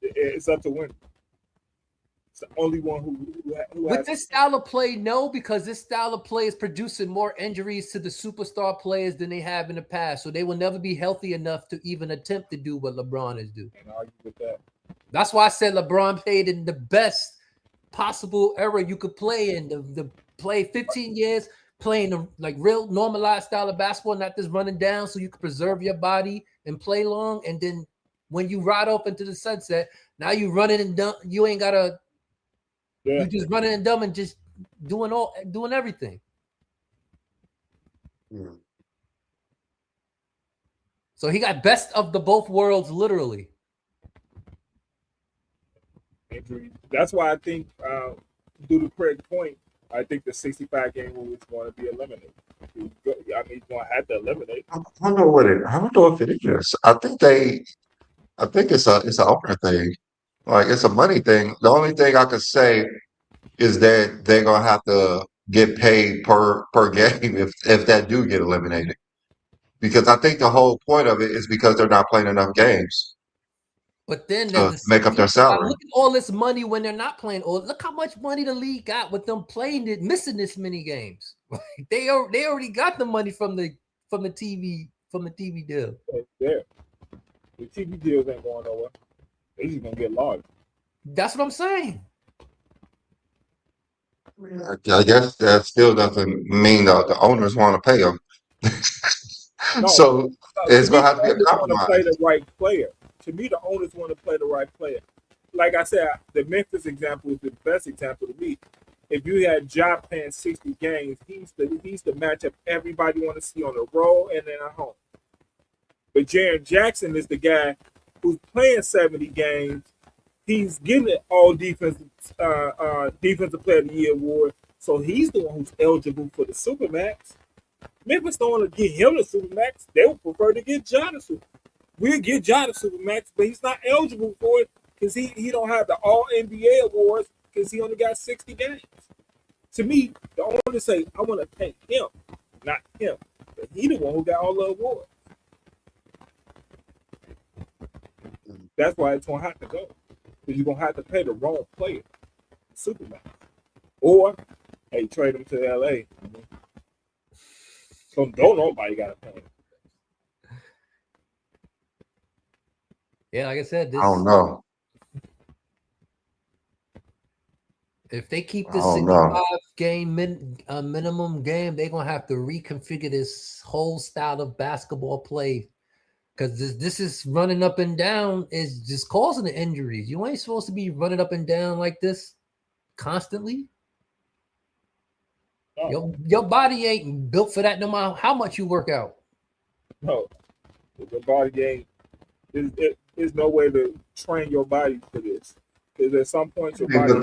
It's up to win. It's the only one who With this style of play, no, because this style of play is producing more injuries to the superstar players than they have in the past. So they will never be healthy enough to even attempt to do what LeBron is doing. Can't argue with that. That's why I said LeBron played in the best possible era you could play in. The play 15 years. Playing a like real normalized style of basketball, not just running down, so you can preserve your body and play long. And then when you ride off into the sunset, now you running and dumb. You ain't gotta. Yeah. You just running and dumb and just doing everything. Yeah. So he got best of the both worlds, literally. That's why I think, due to Craig's point, I think the 65 game rule is going to be eliminated. I mean, he's going to have to eliminate. I don't know if it is. I think it's a owner thing. Like it's a money thing. The only thing I could say is that they're gonna have to get paid per game if that do get eliminated. Because I think the whole point of it is because they're not playing enough games But then there's to the make same up their flip side. salary. Look at all this money when they're not playing. Or look how much money the league got with them playing it, missing this many games. They already got the money from the TV deal. It's there. The TV deals ain't going nowhere. They just gonna get larger. That's what I'm saying. I guess that still doesn't mean the owners want to pay them. No, So to it's me, gonna have the to be a owners want to play compromise. the right player. To me, the owners want to play the right player. Like I said, the Memphis example is the best example to me. If you had Ja playing 60 games, he's the matchup everybody want to see on the road and then at home. But Jaren Jackson is the guy who's playing 70 games. He's getting an all defensive player of the year award. So he's the one who's eligible for the Supermax. Memphis don't want to get him the Supermax. They would prefer to get Ja the Supermax. We'll get Ja the Supermax, but he's not eligible for it because he don't have the All NBA awards because he only got 60 games. To me, the owner say, I want to pay him, not him. But he the one who got all the awards. That's why it's gonna have to go. Because you're gonna have to pay the wrong player, Supermax. Or hey, trade him to LA. So don't nobody gotta pay him. Yeah, like I said, I don't know. if they keep I this don't 65 know. game minimum game, they're gonna have to reconfigure this whole style of basketball play. Because this is running up and down is just causing the injuries. You ain't supposed to be running up and down like this constantly. No, Your body ain't built for that no matter how much you work out. no. The body game is no way to train your body for this. Because at some point your body But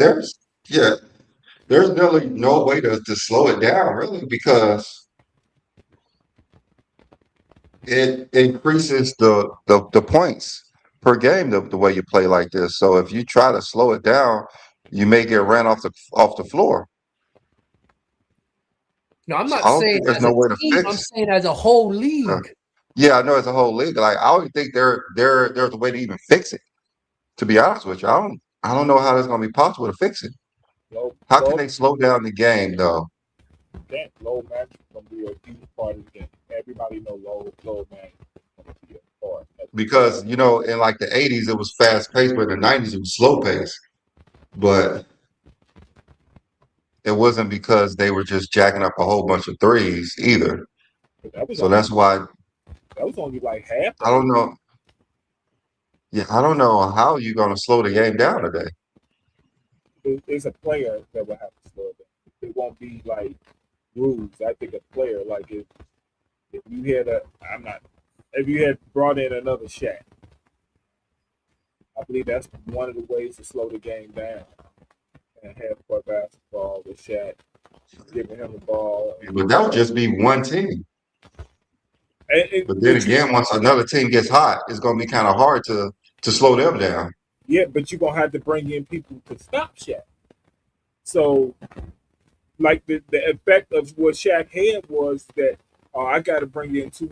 there's really no way to slow it down, really, because it increases the points per game the way you play like this. So if you try to slow it down, you may get ran off the floor. No, I'm So not I don't saying think there's as a no way to team. I'm fix. saying as a whole Uh, league. yeah, I know it's a whole league. Like I don't think there's a way to even fix it. To be honest with you, I don't know how it's gonna be possible to fix it. low How can low they slow down the game though? low match is gonna be a huge part of the game. Everybody know low match is gonna be a part. Because in like the '80s it was fast paced, but in the '90s it was slow paced. But it wasn't because they were just jacking up a whole bunch of threes either. But that was So only that's why like half I of it. don't know. Yeah, I don't know how you're gonna slow the game down today. It's a player that will have to slow it down. It won't be like rules. I think a player like if you had if you had brought in another Shaq, I believe that's one of the ways to slow the game down and have court basketball with Shaq, giving him the ball. But that would just be one team. But then But you, again, once another team gets hot, it's gonna be kind of hard to slow them down. yeah, but you're gonna have to bring in people to stop Shaq. So, like the effect of what Shaq had was that I got to bring in 2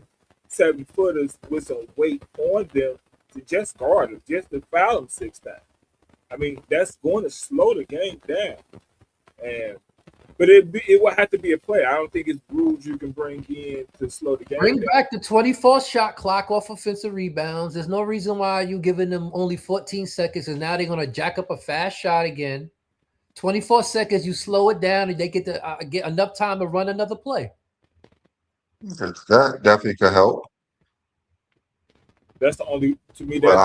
7-footers with some weight on them to just guard him, just to foul him 6 times. I mean, that's going to slow the game down. But it will have to be a play. I don't think it's rules you can bring in to slow the game Bring down. back the 24 shot clock off offensive rebounds. There's no reason why you're giving them only 14 seconds, and now they're going to jack up a fast shot again. 24 seconds, you slow it down, and they get to get enough time to run another play. That definitely could help. That's the only to me. But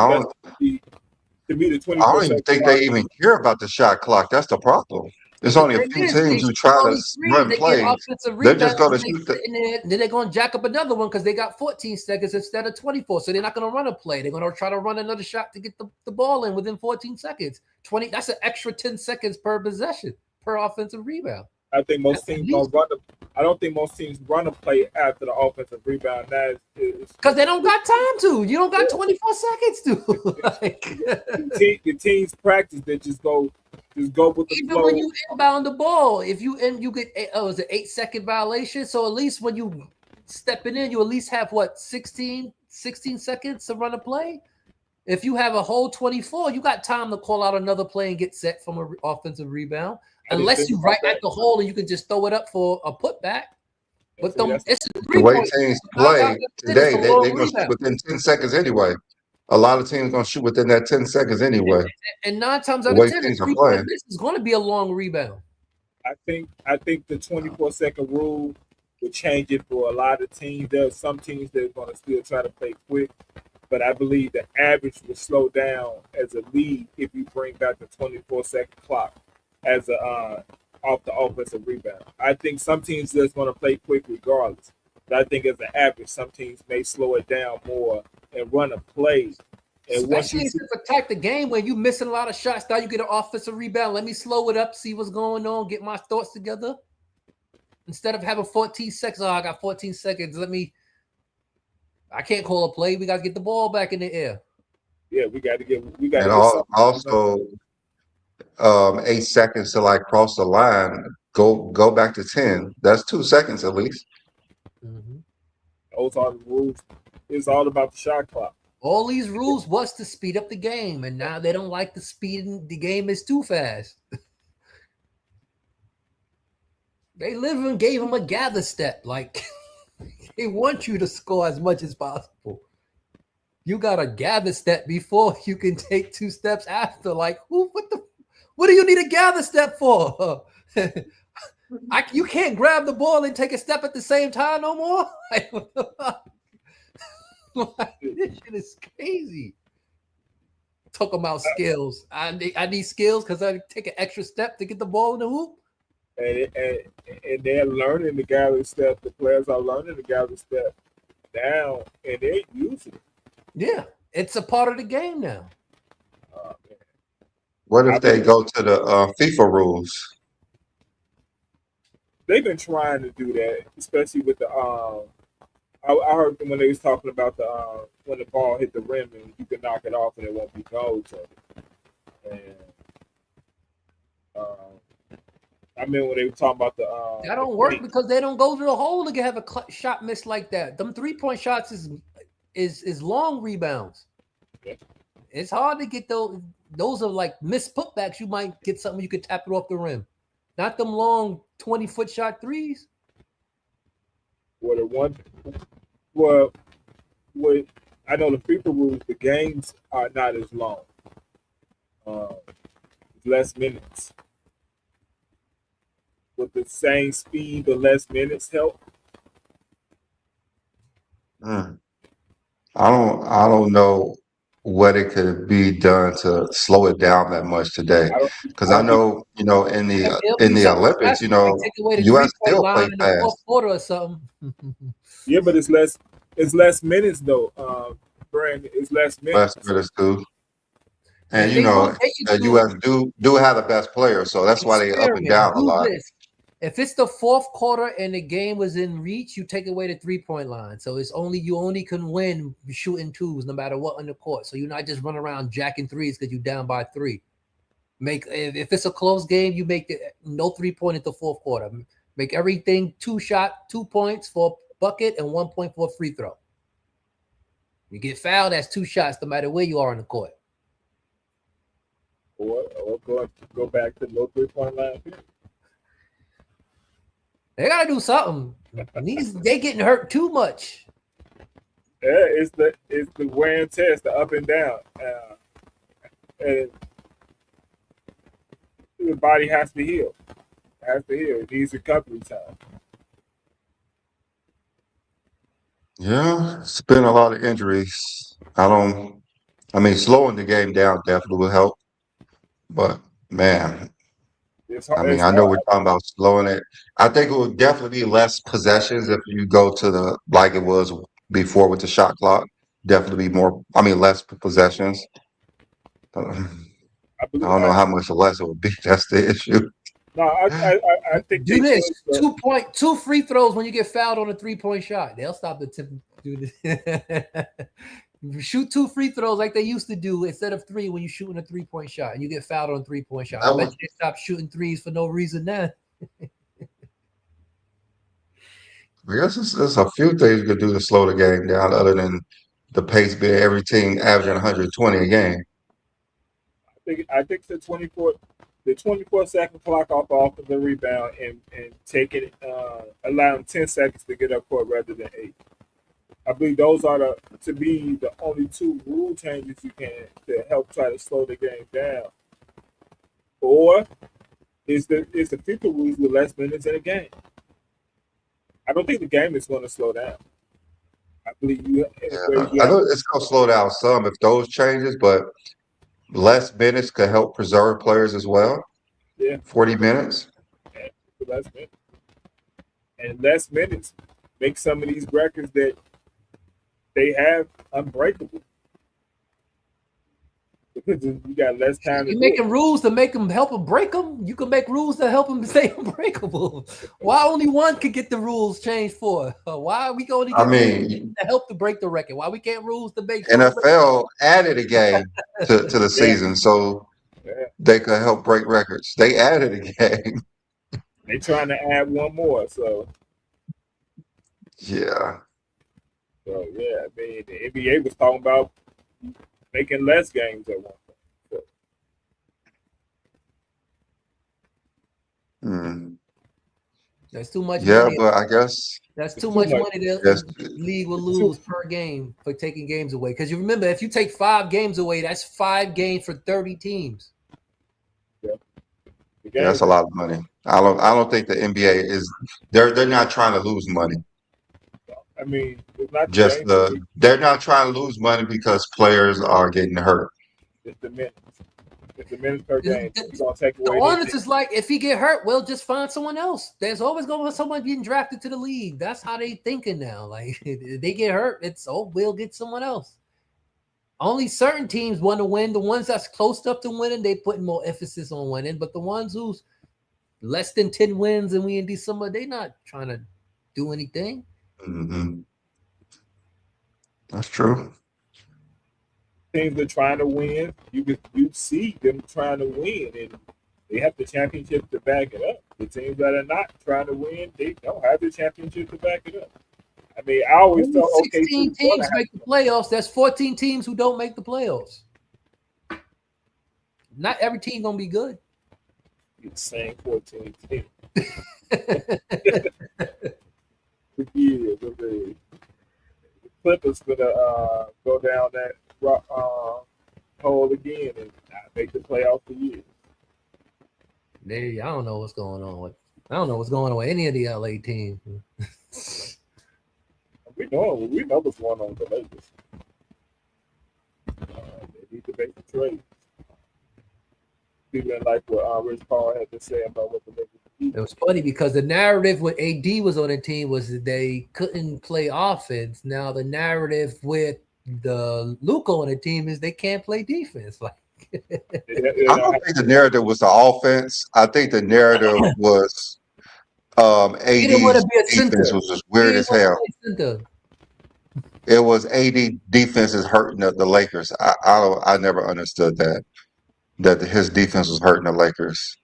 To me the I 24 don't even second think clock. they even care about the shot clock. That's the problem. There's The only a thing few is, they teams who shoot try all to these threes, run they get plays. offensive They're rebounds, just going and to they shoot the. sitting there, then they're going to jack up another one because they got 14 seconds instead of 24. So they're not going to run a play. They're going to try to run another shot to get the ball in within 14 seconds. 20. That's an extra 10 seconds per possession per offensive rebound. I think most teams don't run I don't think most teams run a play after the offensive rebound. Because they don't got time to. You don't got 24 seconds to. The teams practice. They just go Just go with the Even flow. when you inbound the ball, if you get was it 8-second violation? So at least when you stepping in, you at least have what 16 seconds to run a play. If you have a whole 24, you got time to call out another play and get set from an offensive rebound. Unless you right at the hole and you can just throw it up for a putback. But it's a The way 3-point. teams play today, they're going to shoot rebound. within 10 seconds anyway. A lot of teams going to shoot within that 10 seconds anyway. And 9 times The out way of 10, teams a are 3-point playing. miss is going to be a long rebound. I think the 24-second rule would change it for a lot of teams. There are some teams that are going to still try to play quick, but I believe the average will slow down as a league if you bring back the 24-second clock as a off the offensive rebound. I think some teams just going to play quick regardless, but I think as an average, some teams may slow it down more and run a play. And especially if you attack the game when you missing a lot of shots, now you get an offensive rebound. Let me slow it up, see what's going on, get my thoughts together. Instead of having 14 seconds, I got 14 seconds. I can't call a play. We got to get the ball back in the air. Yeah, we got to get. And also 8 seconds to like cross the line. Go back to 10. That's 2 seconds at least. Mm-hmm. Those are the rules. It's all about the shot clock. All these rules was to speed up the game, and now they don't like the speed. The game is too fast. They literally gave him a gather step. Like they want you to score as much as possible. You got to gather step before you can take 2 steps after. Like, what do you need a gather step for? You can't grab the ball and take a step at the same time no more. This shit is crazy. Talk about skills. I need skills because I take an extra step to get the ball in the hoop. And they're learning the gather step. The players are learning the gather step now, and they're using it. Yeah, it's a part of the game now. What if they go to the FIFA rules? They've been trying to do that, especially with the. I heard them when they was talking about the when the ball hit the rim and you can knock it off and it won't be goal to it. And I mean when they were talking about the that don't work because they don't go to the hole to have a shot miss like that. Them 3-point shots is long rebounds. Yeah. It's hard to get those. Those are like missed putbacks. You might get something you could tap it off the rim. Not them long 20-foot shot threes. What I know the FIFA rules, the games are not as long. Less minutes. With the same speed, but less minutes help. I don't know what it could be done to slow it down that much today. Because I know, in the Olympics, US still play fast. Quarter or something. Yeah, but it's less minutes though. Brandon, it's less minutes. Less minutes too. And the US do have the best players, so that's why they're up and down a lot. If it's the 4th quarter and the game was in reach, you take away the 3-point line. So you only can win shooting 2s no matter what on the court. So you're not just running around jacking 3s because you're down by 3. If it's a close game, you make no 3-point at the 4th quarter. Make everything 2 points for bucket and 1 point for a free throw. You get fouled, that's 2 shots no matter where you are on the court. Or go back to no 3-point line. They gotta do something. They getting hurt too much. Yeah, it's the wear and tear, the up and down, and the body has to heal. It needs recovery time. Yeah, it's been a lot of injuries. Slowing the game down definitely will help. But man, I know we're talking about slowing it. I think it will definitely be less possessions if you go to like it was before with the shot clock. Definitely be less possessions. I don't know how much less it would be. That's the issue. No, I think do this 2 free throws when you get fouled on a 3-point shot. They'll stop the tip. Do this. You shoot 2 free throws like they used to do instead of 3 when you're shooting a 3-point shot and you get fouled on a 3-point shot. I That bet was, you they stopped shooting threes for no reason now. I guess there's a few things you could do to slow the game down other than the pace being every team averaging 120 a game. I think the 24-second clock off of the rebound and taking allowing 10 seconds to get up court rather than 8. I believe those are to be the only 2 rule changes you can to help try to slow the game down. Or is the FIFA rules with less minutes in a game? I don't think the game is going to slow down. I believe you. Yeah, I know it's gonna slow down some if those changes, but less minutes could help preserve players as well. Yeah, 40 minutes. and less minutes. And less minutes make some of these records that they have unbreakable because you got less time to You're do it. making rules to make them help them break them. You can make rules to help them stay unbreakable. Why only one could get the rules changed for? Why are we going to I get rules mean, to help to break the record? Why we can't rules to make sure NFL added a game to the Yeah, season so yeah. they could help break records. They added a game. They trying to add one more. Yeah. So yeah, I mean the NBA was talking about making less games at one point. So, Mm. There's too much Yeah, money. but I guess That's it's too too much much. money the yes, league will It's too, lose per game for taking games away. Because you remember, if you take 5 games away, that's 5 games for 30 teams. yeah, the yeah, that's games. a lot of money. I don't think the NBA is they're not trying to lose money. I mean, it's not the Just games that we. they're not trying to lose money because players are getting hurt. It's the minutes. It's the minutes per game. The You're gonna take the away honest this. is like, if he get hurt, we'll just find someone else. There's always going to be someone getting drafted to the league. That's how they thinking now. Like, if they get hurt, we'll get someone else. Only certain teams want to win. The ones that's close up to winning, they put more emphasis on winning. But the ones who's less than 10 wins and we in December, they not trying to do anything. Hmm. That's true. Teams that are trying to win, you see them trying to win, and they have the championship to back it up. The teams that are not trying to win, they don't have the championship to back it up. I mean, I always Only thought, okay, 16 teams make the playoffs. That's 14 teams who don't make the playoffs. Not every team gonna be good. you're saying 14 teams. Yeah, the Clippers gonna go down that hole again and not make the playoffs for years. I don't know what's going on with. I don't know what's going on with any of the LA teams. We know what's going on with the Lakers. They need to make the trade. People didn't like what Rich Paul had to say about what the Lakers do. It was funny because the narrative when AD was on the team was that they couldn't play offense. Now the narrative with the Luka on the team is they can't play defense. Like, I don't think the narrative was the offense. I think the narrative was he didn't want AD's to be a defense center. was just He weird didn't as want to hell. play center. It was AD defense is hurting the Lakers. I never understood that his defense was hurting the Lakers.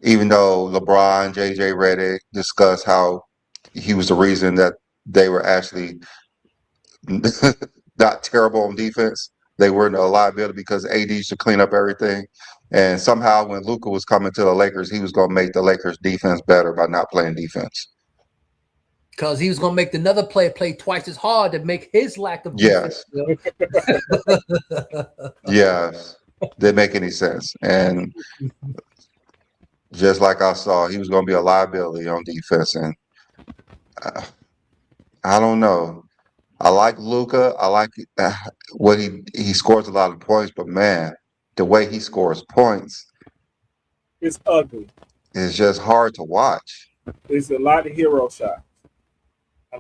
Even though LeBron, JJ Redick discussed how he was the reason that they were actually not terrible on defense. They weren't a liability because AD should clean up everything. And somehow when Luka was coming to the Lakers, he was going to make the Lakers defense better by not playing defense. Because he was going to make another player play twice as hard to make his lack of defense. Yes. Yes. Didn't make any sense. And just like I saw, he was going to be a liability on defense. And I don't know. I like Luka. I like what he scores a lot of points, but man, the way he scores points It's ugly. is just hard to watch. It's a lot of hero shots.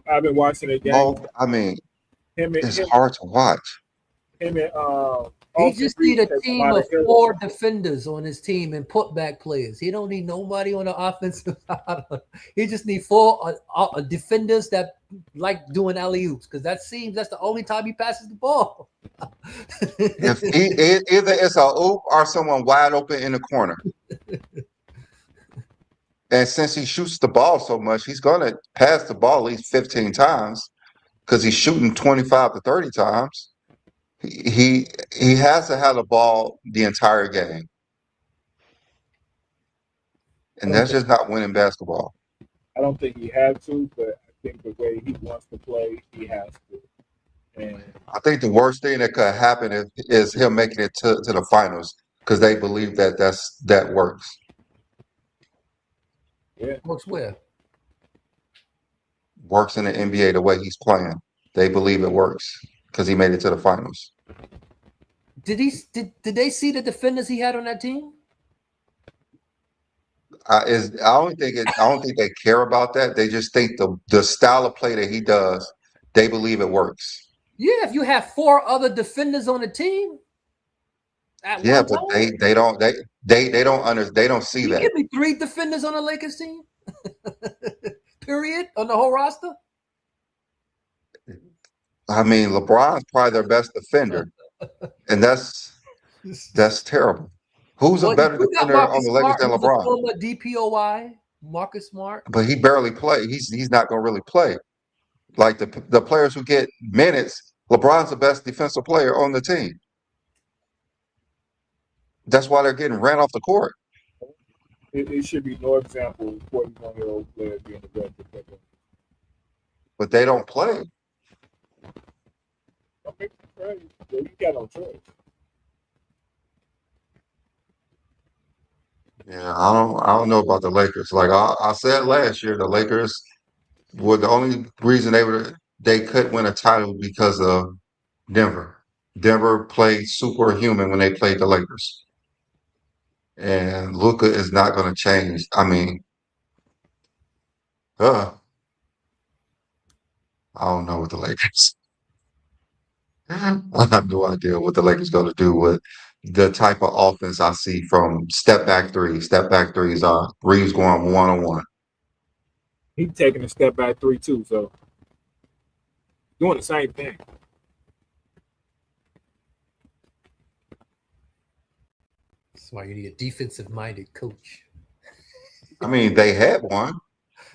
I've been watching the game. I mean, Him it's hard to watch. and He just need a Take a team lot of errors. 4 defenders on his team and putback players. He don't need nobody on the offensive side. He just need 4 defenders that like doing alley-oops because that's the only time he passes the ball. If either it's a oop or someone wide open in the corner. And since he shoots the ball so much, he's gonna pass the ball at least 15 times because he's shooting 25 to 30 times. He has to have the ball the entire game. And that's just not winning basketball. I don't think he had to, but I think the way he wants to play, he has to. And I think the worst thing that could happen is him making it to the finals because they believe that works. yeah, Works where? Works in the NBA the way he's playing. They believe it works because he made it to the finals. Did they see the defenders he had on that team? I don't think they care about that. They just think the style of play that he does, they believe it works. Yeah, if you have 4 other defenders on the team at Yeah, one but time, they don't see you that. give me 3 defenders on the Lakers team. Period on the whole roster. I mean, LeBron's probably their best defender, and that's terrible. Who's a Well, better you got defender on Marcus the Lakers Smart, than who's a LeBron? former DPOY. Marcus Smart. But he barely play. He's not going to really play. Like the players who get minutes, LeBron's the best defensive player on the team. That's why they're getting ran off the court. it should be no example of 41-year-old player being the best defender. But they don't play. Don't make me crazy. Well, you got no choice. Yeah, I don't know about the Lakers. Like I said last year, the Lakers were the only reason they could win a title because of Denver. Denver played superhuman when they played the Lakers. And Luka is not going to change. I mean, I don't know what the Lakers. I have no idea what the Lakers going to do with the type of offense I see from step back threes. Step back threes are Reeves going 1-on-1. He's taking a step back 3 too, so doing the same thing. That's why you need a defensive-minded coach. I mean, they had one.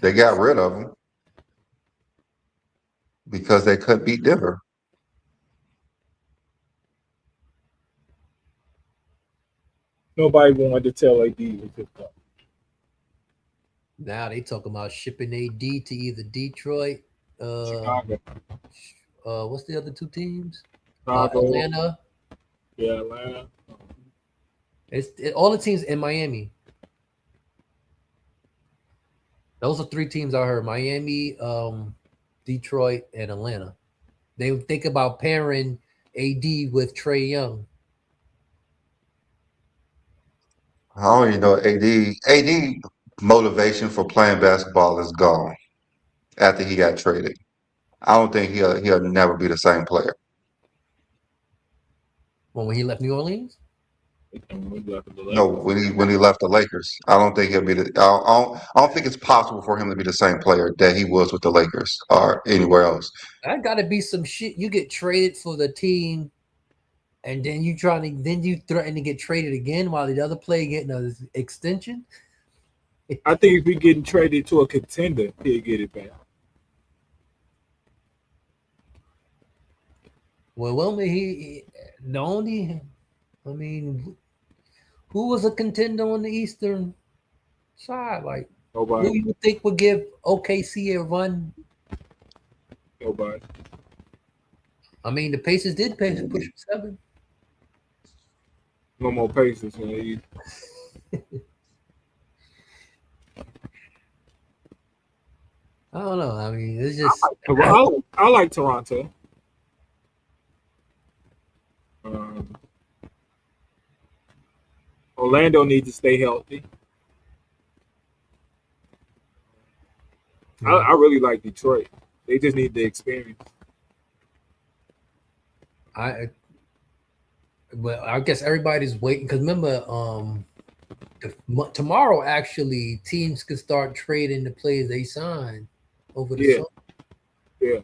They got rid of him because they couldn't beat Denver. Nobody wanted to tell AD was his fault. Now they talking about shipping AD to either Detroit, Chicago. what's the other 2 teams? Chicago. Atlanta. Yeah, Atlanta. All the teams in Miami. Those are 3 teams I heard: Miami, Detroit, and Atlanta. They think about pairing AD with Trae Young. I don't even know AD motivation for playing basketball is gone after he got traded. I don't think he'll never be the same player. When he left New Orleans? No, when he left the Lakers, I don't think he'll be I don't think it's possible for him to be the same player that he was with the Lakers or anywhere else. That got to be some shit. You get traded for the team, and then you threaten to get traded again while the other player getting an extension. I think if we getting traded to a contender, he'll get it back. Well, he the only. I mean, who was a contender on the Eastern side? Like, Nobody. who you think would give OKC a run? Nobody. I mean, the Pacers did push 7. No more Pacers. Man. I don't know. I mean, it's just. I like Toronto. Orlando needs to stay healthy. Yeah. I really like Detroit. They just need the experience. I Well, I guess everybody's waiting because remember, tomorrow actually teams can start trading the players they signed over the Yeah, summer. yeah.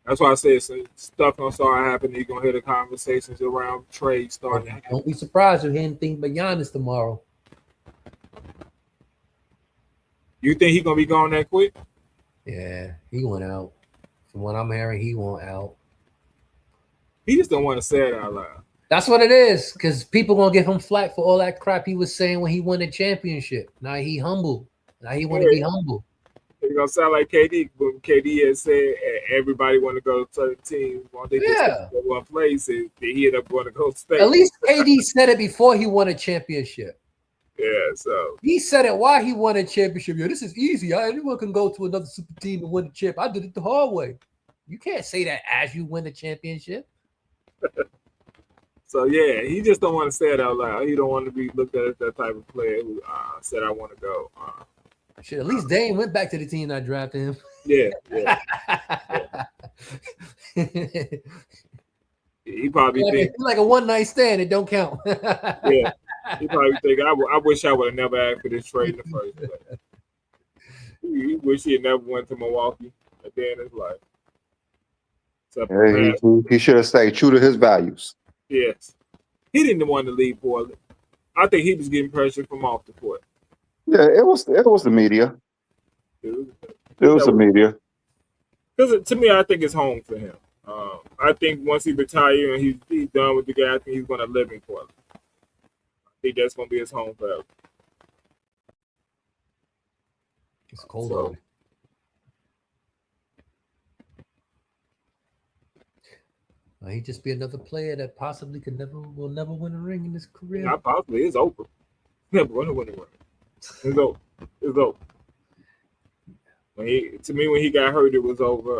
That's why I said some stuff gonna start happening. You're gonna hear the conversations around trade starting to happen. Don't be surprised if you hear anything but Giannis tomorrow. You think he's gonna be gone that quick? Yeah, he went out. From what I'm hearing, he went out. He just don't want to say it out loud. That's what it is, because people gonna give him flack for all that crap he was saying when he won the championship. Now he humble. Now he want to be humble. It's gonna sound like KD, but KD has said everybody want to go to the team. Why they just go one place and he ended up going to go stay. At least KD said it before he won a championship. Yeah, so he said it while he won a championship. Yo, this is easy. Anyone can go to another super team and win the chip. I did it the hard way. You can't say that as you win the championship. So yeah, he just don't want to say it out loud. He don't want to be looked at as that type of player who said I want to go. Shit, at least Dame went back to the team that drafted him. Yeah. He probably think like a one night stand. It don't count. Yeah, he probably think I wish I would have never asked for this trade in the first place. He wish he had never went to Milwaukee a day in his life. Hey, he should have stayed true to his values. Yes, he didn't want to leave Portland. I think he was getting pressure from off the court. Yeah, it was the media. It was the media. Because to me, I think it's home for him. I think once he retires and he's done with the game, I think he's going to live in Portland. I think that's going to be his home forever. It's cold out. He'd just be another player that possibly will never win a ring in his career. Not possibly. It's over. Never going to win a ring. It's over. It's over. When he got hurt, it was over.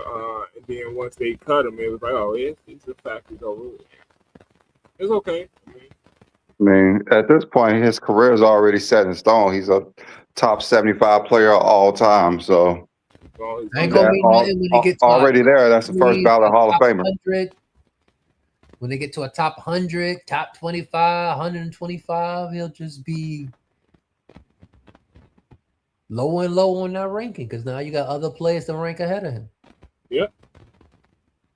And then once they cut him, it was like, oh, it's a fact. It's over. It's okay. I mean, at this point, his career is already set in stone. He's a top 75 player of all time. So ain't gonna mean nothing when he gets already there. That's the first ballot Hall of Famer. When they get to a top 100, top 25, 125, he'll just be lower and lower on that ranking because now you got other players to rank ahead of him. Yeah.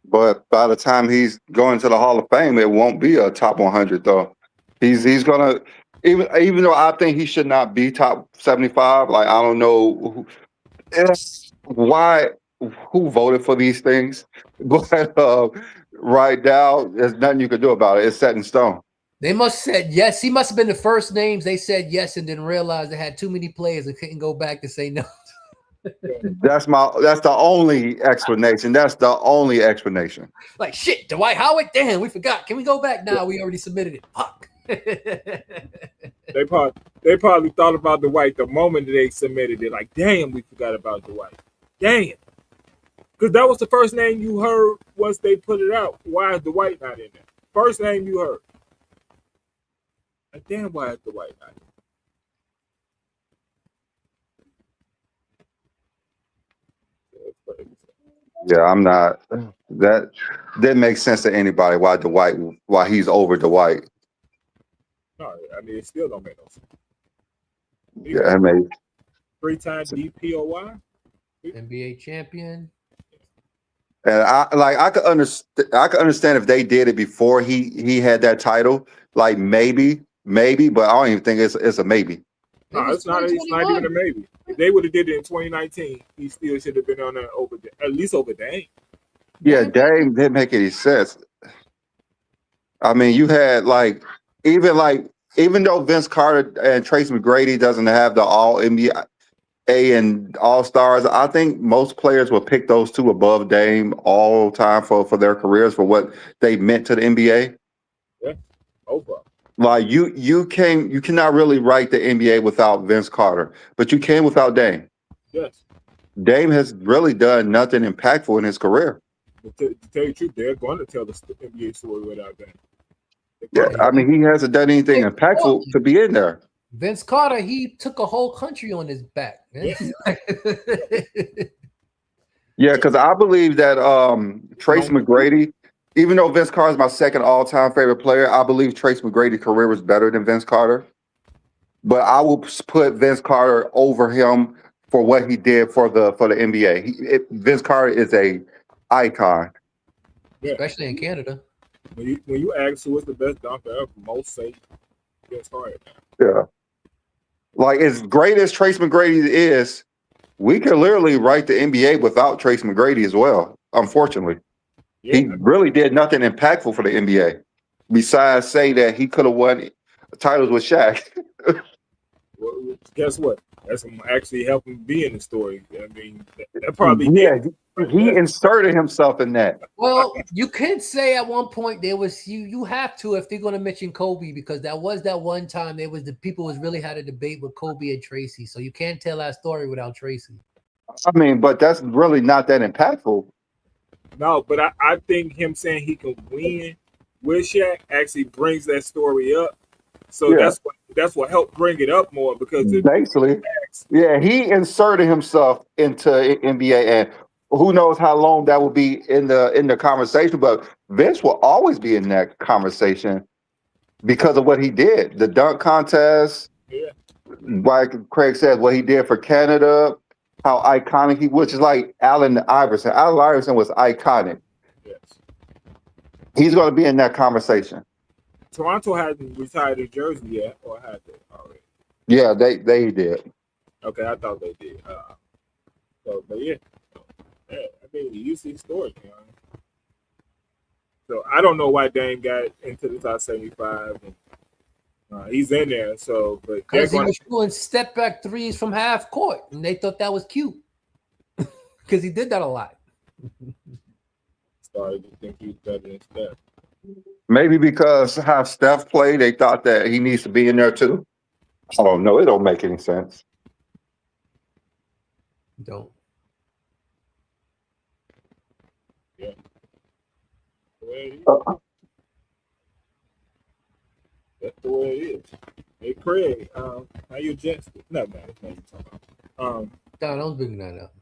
But by the time he's going to the Hall of Fame, it won't be a top 100 though. He's gonna even though I think he should not be top 75. Like I don't know who voted for these things, but right now there's nothing you can do about it. It's set in stone. They must have said yes. He must have been the first names. They said yes and didn't realize they had too many players and couldn't go back to say no. That's the only explanation. That's the only explanation. Like shit, Dwight Howard. Damn, we forgot. Can we go back now? We already submitted it. Fuck. They probably thought about Dwight the moment that they submitted it. Like, damn, we forgot about Dwight. Damn, because that was the first name you heard once they put it out. Why is Dwight not in there? First name you heard. Like, damn, why is Dwight not in there? Yeah, I'm not. That didn't make sense to anybody. Why he's over Dwight? No, I mean it still don't make no sense. Yeah, I mean 3-time DPOY, NBA champion. And I could understand if they did it before he had that title. Like maybe, but I don't even think it's a maybe. No, it's not even a maybe. If they would have did it in 2019, he still should have been on there at least over Dame. Yeah, Dame didn't make any sense. I mean, you had even though Vince Carter and Tracy McGrady doesn't have the All NBA and All Stars, I think most players will pick those two above Dame all time for their careers for what they meant to the NBA. Yeah, over. Like you cannot really write the NBA without Vince Carter, but you can without Dame. Yes. Dame has really done nothing impactful in his career. To tell you the truth, they're going to tell the NBA story without Dame. Yeah, I mean, he hasn't done anything impactful to be in there. Vince Carter, he took a whole country on his back. Man. Yeah, because I believe that Tracy McGrady Even though Vince Carter is my second all-time favorite player, I believe Trace McGrady's career was better than Vince Carter. But I will put Vince Carter over him for what he did for the NBA. Vince Carter is a icon. Yeah. Especially in Canada. When you ask who is the best dunker ever, most say Vince Carter. Yeah. Like, as great as Trace McGrady is, we could literally write the NBA without Trace McGrady as well, unfortunately. Yeah. He really did nothing impactful for the NBA besides say that he could have won titles with Shaq. Well, guess what? That's actually helping be in the story. I mean, that probably did. He inserted himself in that. Well, you could say at one point there was you have to if they're going to mention Kobe, because that one time there was the people was really had a debate with Kobe and Tracy, so you can't tell that story without Tracy. I mean, but that's really not that impactful. No, but I think him saying he can win with Shaq actually brings that story up. So Yeah. that's what helped bring it up more, because Basically, yeah, he inserted himself into NBA, and who knows how long that will be in the conversation. But Vince will always be in that conversation because of what he did, the dunk contest. Yeah. Like Craig said, what he did for Canada, how iconic he was, just like Allen Iverson. Allen Iverson was iconic. Yes. He's going to be in that conversation. Toronto hasn't retired his jersey yet, or had they already? Yeah, they did. Okay, I thought they did. But yeah, I mean, you see stories, you know. So I don't know why Dame got into the top 75. And, he's in there, so but because he was doing step back threes from half court, and they thought that was cute because he did that a lot. Started to think he's better than Steph. Maybe because how Steph played, they thought that he needs to be in there too. I don't know. It don't make any sense. Don't. Yeah. That's the way it is. Hey Craig, how you Jets? No, man, it's not what you're talking about. No, don't bring that up.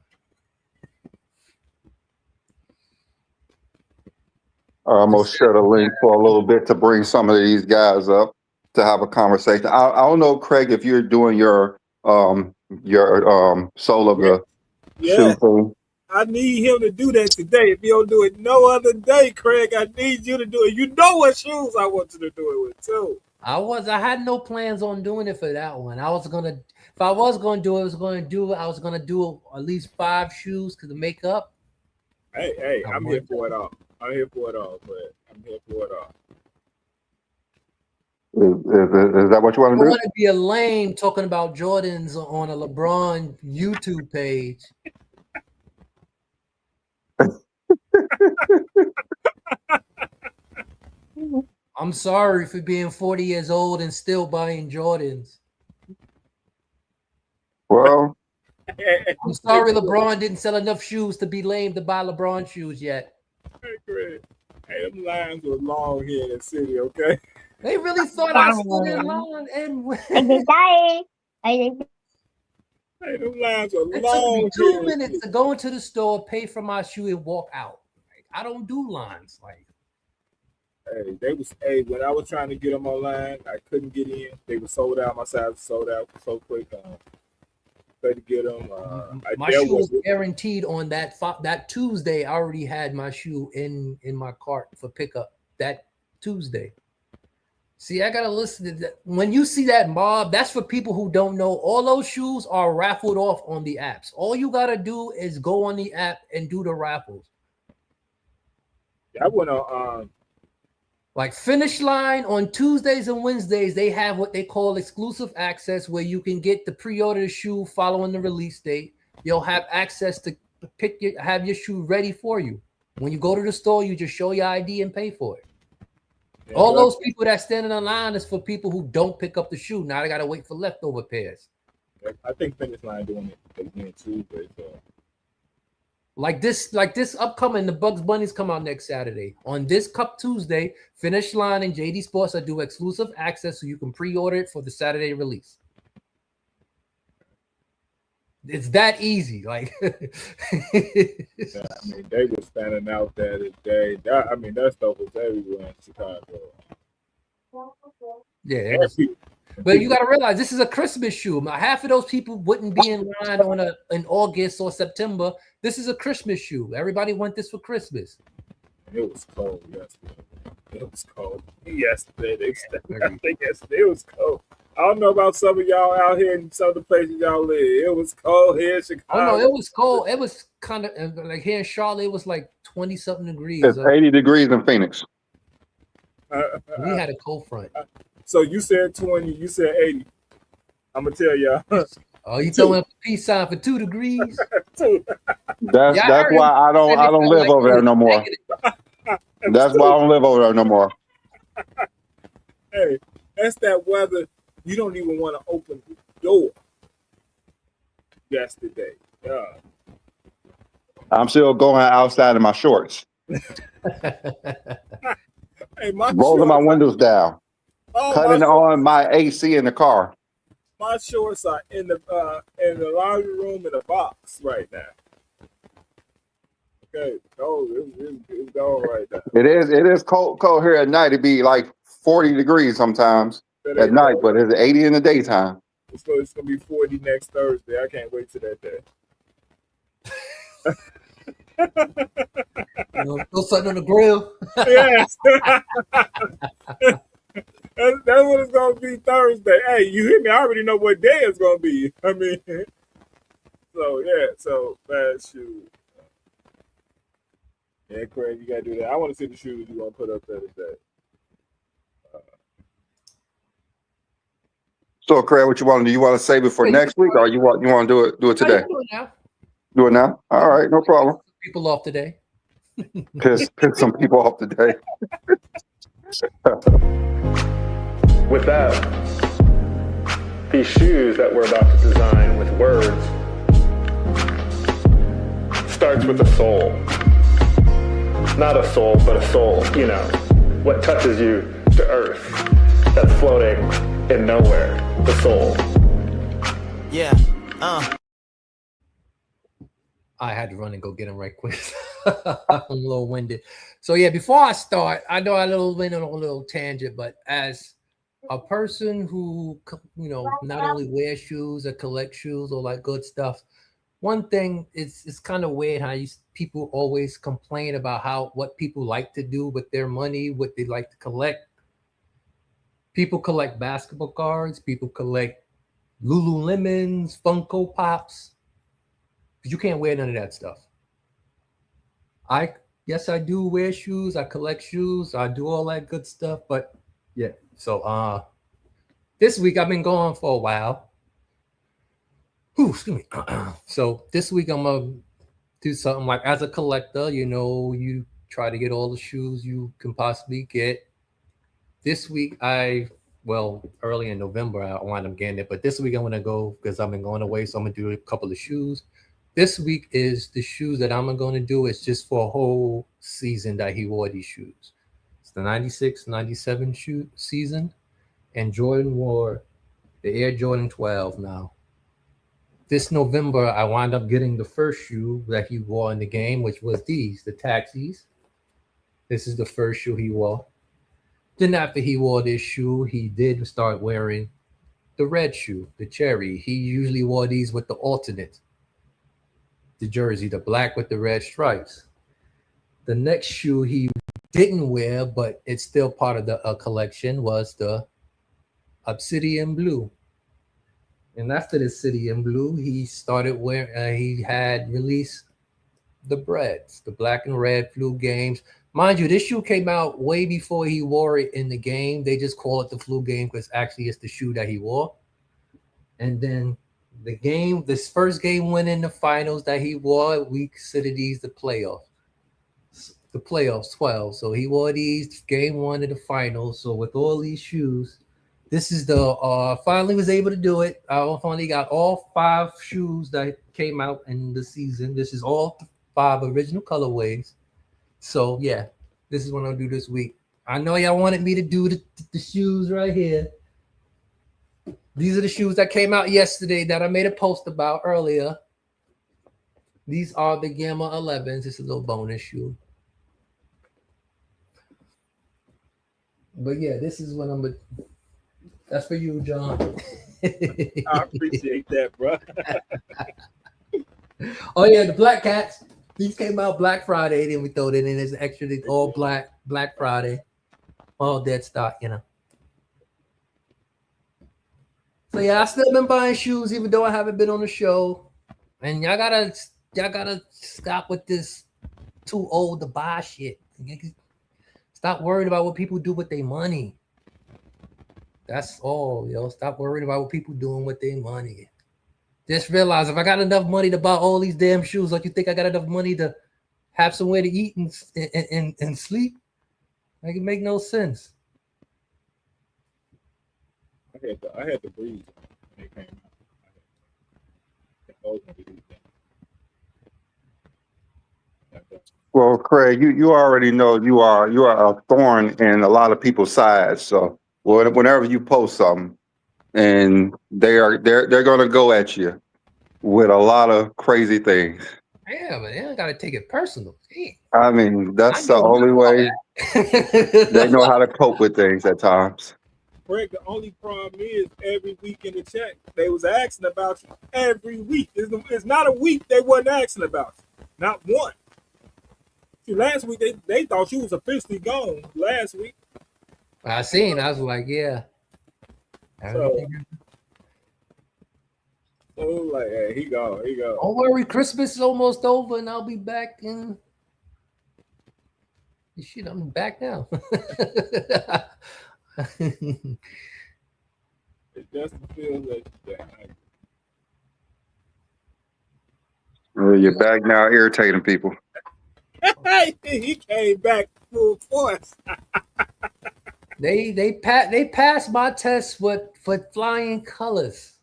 I'm gonna share the link for a little bit to bring some of these guys up to have a conversation. I don't know, Craig, if you're doing your soul of the shoe thing. I need him to do that today. If you don't do it no other day, Craig, I need you to do it. You know what shoes I want you to do it with too. I had no plans on doing it for that one. If I was gonna do it, I was gonna do at least 5 shoes because the makeup. Hey, I'm here for it all. I'm here for it all, but I'm here for it all. Is that what you want to do? I want to be a lame talking about Jordans on a LeBron YouTube page. I'm sorry for being 40 years old and still buying Jordans. Well, I'm sorry LeBron didn't sell enough shoes to be lame to buy LeBron shoes yet. Hey, Craig. Hey, them lines were long here in the city, okay? They really thought I stood in line and Hey, them lines were it long. took me 2 minutes to go into the store, pay for my shoe, and walk out. Like, I don't do lines. Like, when I was trying to get them online, I couldn't get in. They were sold out. My size was sold out so quick. To get them. My shoe was guaranteed on that Tuesday. I already had my shoe in my cart for pickup that Tuesday. See, I gotta listen to that. When you see that mob, that's for people who don't know. All those shoes are raffled off on the apps. All you gotta do is go on the app and do the raffles. I went on like Finish Line on Tuesdays and Wednesdays. They have what they call exclusive access, where you can get the pre-order shoe following the release date. You'll have access to have your shoe ready for you. When you go to the store, you just show your ID and pay for it. Yeah, all those people that standing in line is for people who don't pick up the shoe. Now they gotta wait for leftover pairs. I think Finish Line doing it again Tuesday. So. Like this upcoming, the Bugs Bunnies come out next Saturday. On this Cup Tuesday, Finish Line and JD Sports do exclusive access so you can pre-order it for the Saturday release. It's that easy. Like, Yeah, I mean, they were standing out there today. That stuff was everywhere in Chicago. yeah, it And was. people, But you got to realize this is a Christmas shoe. Half of those people wouldn't be in line in August or September. This is a Christmas shoe. Everybody want this for Christmas. it was cold yesterday. It was cold yesterday. I Very. think yesterday it was cold. I don't know about some of y'all out here in some of the places y'all live. It was cold here in Oh Chicago. no, it was cold. It was kind of like here in Charlotte. It was like 20 something degrees. It's 80 degrees in Phoenix. We had a cold front. So you said 20, you said 80. I'm gonna tell y'all. Oh, you throwing up a peace sign for 2 degrees? Two. That's Yeah, I that's heard why him I say don't they live felt over like there no more. negative. That's why I don't live over there no more. Hey, that's that weather. You don't even want to open the door. Yesterday. Yeah. I'm still going outside in my shorts, Hey, my rolling my shorts. windows down, cutting on my AC in the car. My shorts are in the laundry room in a box right now. Okay, it's gone right now. It is cold here at night. It'd be like 40 degrees sometimes That at ain't night, cold. but it's 80 in the daytime. It's gonna be 40 next Thursday. I can't wait till that day. Throw something on the grill. Yes. That's what it's gonna be Thursday. Hey, you hear me? I already know what day it's gonna be. I mean, so bad shoes. Yeah, Craig, you gotta do that. I want to see the shoes you want to put up there today. So, Craig, what you want to do? You want to save it for next week, or you want to do it Oh, you today? can do it now. Do it now. All right, no problem. People off today. Piss some people off today. With that, these shoes that we're about to design with words starts with a soul. Not a soul, but a soul, you know, what touches you to earth, that's floating in nowhere, the soul. Yeah, I had to run and go get him right quick. I'm a little winded. So yeah, before I start, I know I went on a little tangent, but as a person who, not only wears shoes or collect shoes or like good stuff, one thing it's kind of weird how people always complain about what people like to do with their money, what they like to collect. People collect basketball cards. People collect Lululemons, Funko Pops. But you can't wear none of that stuff. Yes, I do wear shoes. I collect shoes. I do all that good stuff. But yeah, so this week I've been gone for a while. Excuse me. So this week I'm gonna do something like, as a collector, you try to get all the shoes you can possibly get. This week early in November I wound up getting it, but this week I'm gonna go because I've been going away, so I'm gonna do a couple of shoes. This week is the shoes that I'm going to do. It's just for a whole season that he wore these shoes. It's the 96, 97 season. And Jordan wore the Air Jordan 12 now. This November, I wound up getting the first shoe that he wore in the game, which was the Taxis. This is the first shoe he wore. Then after he wore this shoe, he did start wearing the red shoe, the Cherry. He usually wore these with the alternate. The jersey, the black with the red stripes. The next shoe he didn't wear, but it's still part of the collection, was the Obsidian Blue. And after the Obsidian Blue, he started wearing, he had released the Breads, the black and red flu games. Mind you, this shoe came out way before he wore it in the game. They just call it the flu game because actually it's the shoe that he wore. And then this first game went in the finals that he wore. We consider these the playoffs 12. So he wore these game 1 of the finals. So with all these shoes, this is the finally was able to do it. I finally got all 5 shoes that came out in the season. This is all 5 original colorways. So yeah, this is what I'll do this week. I know y'all wanted me to do the shoes right here. These are the shoes that came out yesterday that I made a post about earlier. These are the Gamma 11s. This is a little bonus shoe. But yeah, this is what I'm. That's for you, John. I appreciate that, bro. Oh yeah, the Black Cats. These came out Black Friday. Then we throw it in as extra. All Black Friday. All dead stock, you know. So yeah, I still been buying shoes even though I haven't been on the show. And y'all gotta stop with this too old to buy shit. Stop worrying about what people do with their money. That's all, yo. Stop worrying about what people doing with their money. Just realize if I got enough money to buy all these damn shoes, like you think I got enough money to have somewhere to eat and sleep? Like it make no sense. I had the breeze when it came out. Well, Craig, you already know you are a thorn in a lot of people's sides. So whenever you post something, and they're going to go at you with a lot of crazy things. Yeah, but they don't gotta take it personal. Damn. I mean, that's the only way they know how to cope with things at times. Craig, the only problem is every week in the chat they was asking about you every week. It's not a week they wasn't asking about you. Not one. See, last week they thought you was officially gone. Last week. I was like, yeah. So like, hey, he gone. Don't worry, Christmas is almost over and I'll be back in. Shit, I'm back now. It just feels like You're back now, irritating people. he came back full force. They passed my test for flying colors.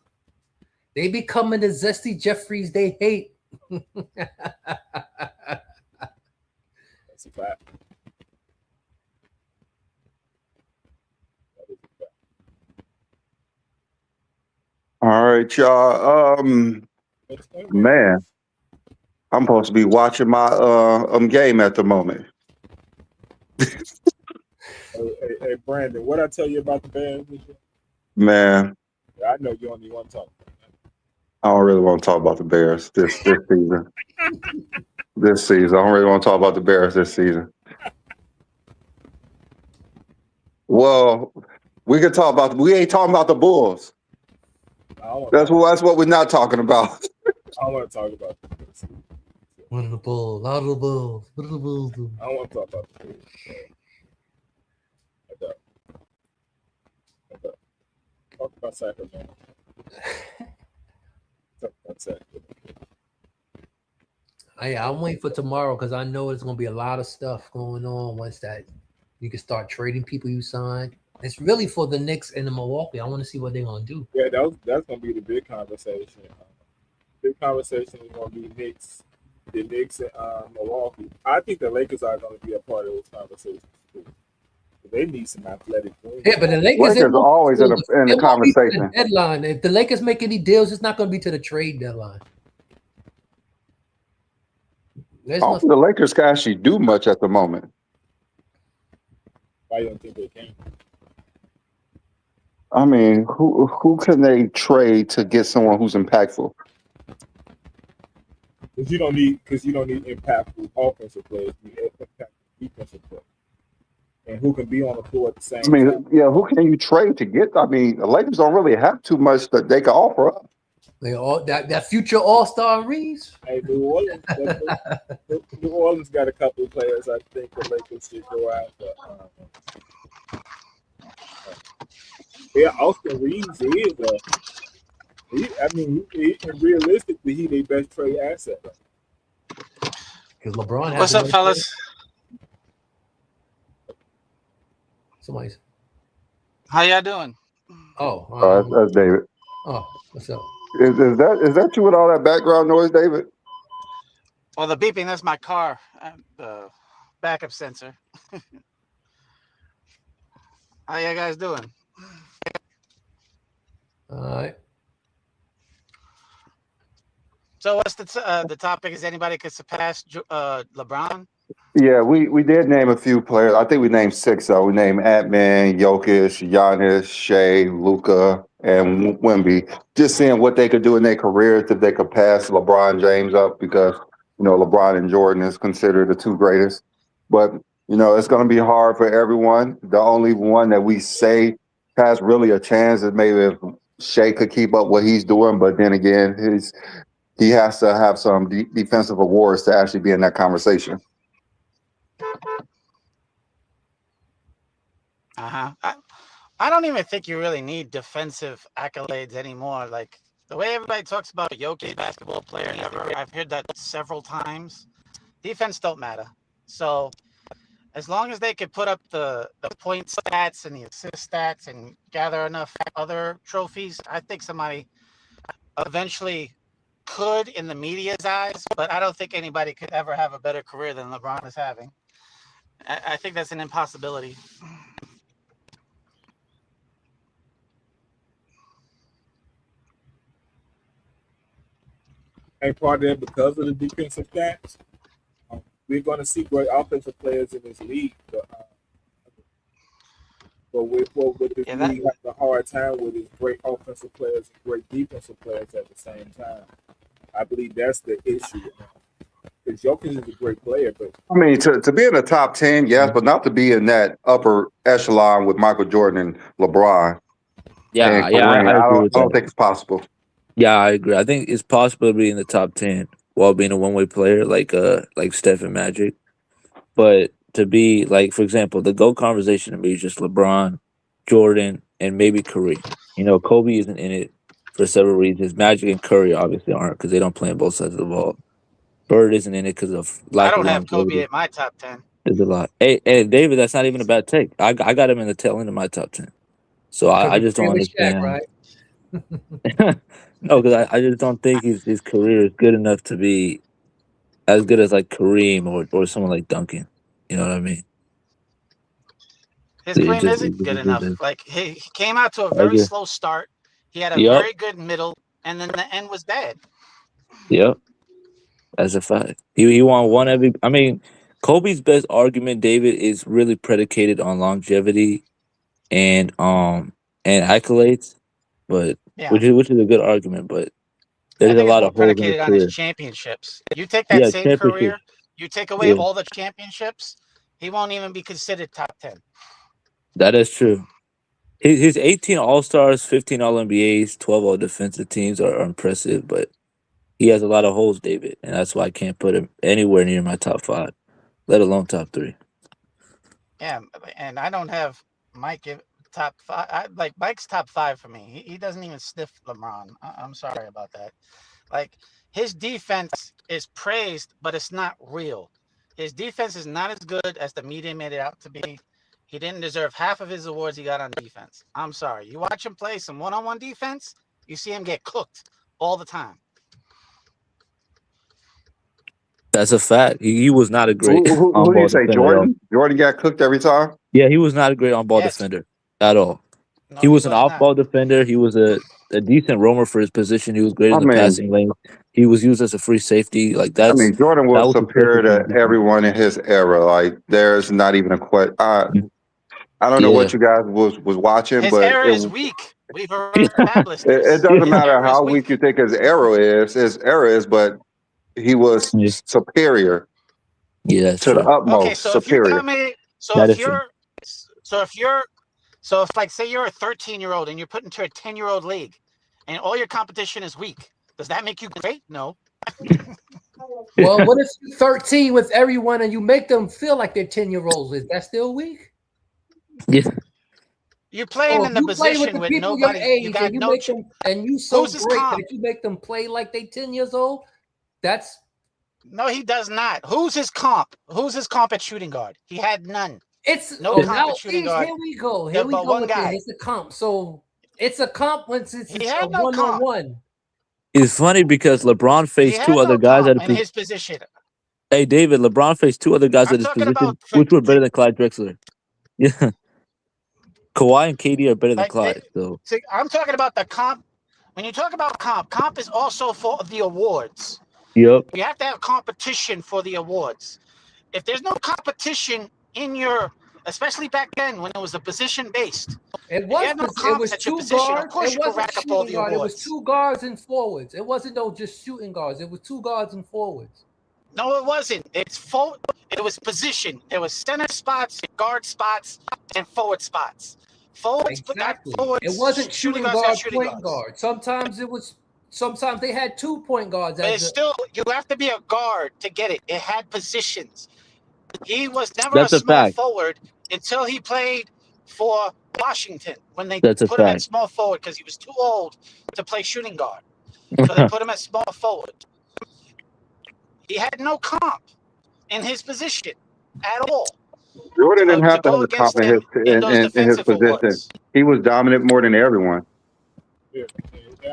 They becoming the Zesty Jeffries they hate. That's a fact. All right, y'all. Man, I'm supposed to be watching my game at the moment. Hey, Brandon, what I tell you about the Bears this year? Man, I know you only want to talk about that. I don't really want to talk about the Bears this season. This season, I don't really want to talk about the Bears this season. Well, we ain't talking about the Bulls. That's what we're not talking about. I don't want to talk about this. What are the Bulls? How do the Bulls? What do the Bulls do? I don't want to talk about this. Talk about Sacramento. Talk about Sacramento. I'm waiting for tomorrow because I know there's gonna be a lot of stuff going on once that you can start trading people you signed. It's really for the Knicks and the Milwaukee. I want to see what they're gonna do. Yeah, that's gonna be the big conversation. Big conversation is gonna be the Knicks and Milwaukee. I think the Lakers are gonna be a part of those conversations too. They need some athletic wings. Yeah, but the Lakers are always in the conversation. Deadline. If the Lakers make any deals, it's not going to be to the trade deadline. The Lakers can actually do much at the moment. Why don't think they can? I mean, who can they trade to get someone who's impactful? Because you don't need impactful offensive players. You need impactful defensive players. And who can be on the floor at the same time. Yeah, who can you trade to get? I mean, the Lakers don't really have too much that they can offer up. They all that future All-Star Reeves. Hey, New Orleans got a couple of players I think the Lakers should go after. Yeah, Austin Reeves is realistically, he's their best trade asset. Because LeBron. What's up, fellas? Somebody's. How y'all doing? That's David. Oh, what's up? Is that you with all that background noise, David? Well, the beeping, that's my car. The backup sensor. How you guys doing? All right. So what's the topic? Is anybody could surpass LeBron? Yeah, we did name a few players. I think we named six. So we named Ant-Man, Jokic, Giannis, Shea, Luca, and Wemby. Just seeing what they could do in their careers if they could pass LeBron James up because LeBron and Jordan is considered the two greatest. But it's going to be hard for everyone. The only one that we say has really a chance is maybe if Shea could keep up what he's doing. But then again, he has to have some defensive awards to actually be in that conversation. I don't even think you really need defensive accolades anymore. Like the way everybody talks about Jokic, basketball player, I've heard that several times. Defense don't matter. So as long as they could put up the point stats and the assist stats and gather enough other trophies, I think somebody eventually could in the media's eyes, but I don't think anybody could ever have a better career than LeBron is having. I think that's an impossibility. And part of that because of the defensive stats. We're going to see great offensive players in this league, but with this league having a hard time with its great offensive players and great defensive players at the same time. I believe that's the issue. Because Jokic is a great player, but I mean, to be in the top 10, yes, but not to be in that upper echelon with Michael Jordan and LeBron. Yeah, and I Kareem. agree with I don't that. think it's possible. Yeah, I agree. I think it's possible to be in the top 10 while being a one-way player like Steph and Magic. But to be like, for example, the GOAT conversation to me is just LeBron, Jordan, and maybe Kareem. Kobe isn't in it for several reasons. Magic and Curry obviously aren't because they don't play on both sides of the ball. Bird isn't in it because of I lack don't of have Kobe longevity. at my top 10. There's a lot. Hey, David, that's not even a bad take. I got him in the tail end of my top 10. So I just don't understand. Shaq, right? No, because I just don't think his career is good enough to be as good as like Kareem or someone like Duncan. You know what I mean? His Kareem isn't good enough. Like he came out to a very slow start. He had a very good middle, and then the end was bad. Yep, that's a fact. He won one every. I mean, Kobe's best argument, David, is really predicated on longevity and accolades, but which is a good argument, but there's a lot of holes in his predicated on career. his championships. You take that same career, you take away all the championships, he won't even be considered top 10. That is true. His 18 All-Stars, 15 All-NBAs, 12 All-Defensive teams are impressive, but he has a lot of holes, David, and that's why I can't put him anywhere near my top 5, let alone top 3. Yeah, and I don't have Mike top 5. Like Mike's top 5 for me. He doesn't even sniff LeBron. I'm sorry about that. Like his defense is praised, but it's not real. His defense is not as good as the media made it out to be. He didn't deserve half of his awards he got on defense. I'm sorry. You watch him play some one-on-one defense, you see him get cooked all the time. That's a fact. He was not a great Who do you say, Jordan? Jordan got cooked every time? Yeah, he was not a great on-ball defender at all. No, he was an off-ball defender. He was a decent roamer for his position. He was great in the passing lane. He was used as a free safety. Like that's. I mean, Jordan was superior to everyone in his era. Like there's not even a question. I don't know what you guys was watching, his but era is weak. We've already established this. It doesn't matter how weak you think his era is, but he was superior. Yeah, to the utmost. Okay, so superior. if like say you're a 13-year-old and you're put into a 10-year-old league, and all your competition is weak, does that make you great? No. Well, what if you're 13 with everyone and you make them feel like they're 10-year-olds? Is that still weak? Yeah. You're playing in the position with nobody. You got no. And you so great that you make them play like they 10 years old. That's no, he does not. Who's his comp? Who's his comp at shooting guard? He had none. It's no comp at shooting guard. Here we go. Here we go. One guy. It's a comp. So it's a comp when it's a one-on-one. It's funny because LeBron faced two other guys at his position. Hey, David, LeBron faced two other guys at his position, which were better than Clyde Drexler. Yeah. Kawhi and KD are better than Like, Clyde. So see, I'm talking about the comp. When you talk about comp is also for the awards. yep, You have to have competition for the awards. If there's no competition in your, especially back then when it was a position based, It if you was have no it comps was at your two position, of guards. course It you can wasn't rack up all shooting the guard. It was awards. two guards and forwards. It wasn't no just shooting guards. It was two guards and forwards. No, it wasn't. It was position. There was center spots, guard spots, and forward spots. Forwards got Exactly. forwards. It wasn't Shooting shooting guards got guard, shooting point guards. guard. Sometimes they had 2 point guards But as it's the still, you have to be a guard to get it. It had positions. He was never a that's a small fact. forward until he played for Washington when they That's a put him at fact. small forward because he was too old to play shooting guard. So they put him at small forward. He had no comp in his position at all Jordan didn't to have to have go a comp against him in those in his defensive position. awards. He was dominant more than everyone. Yeah,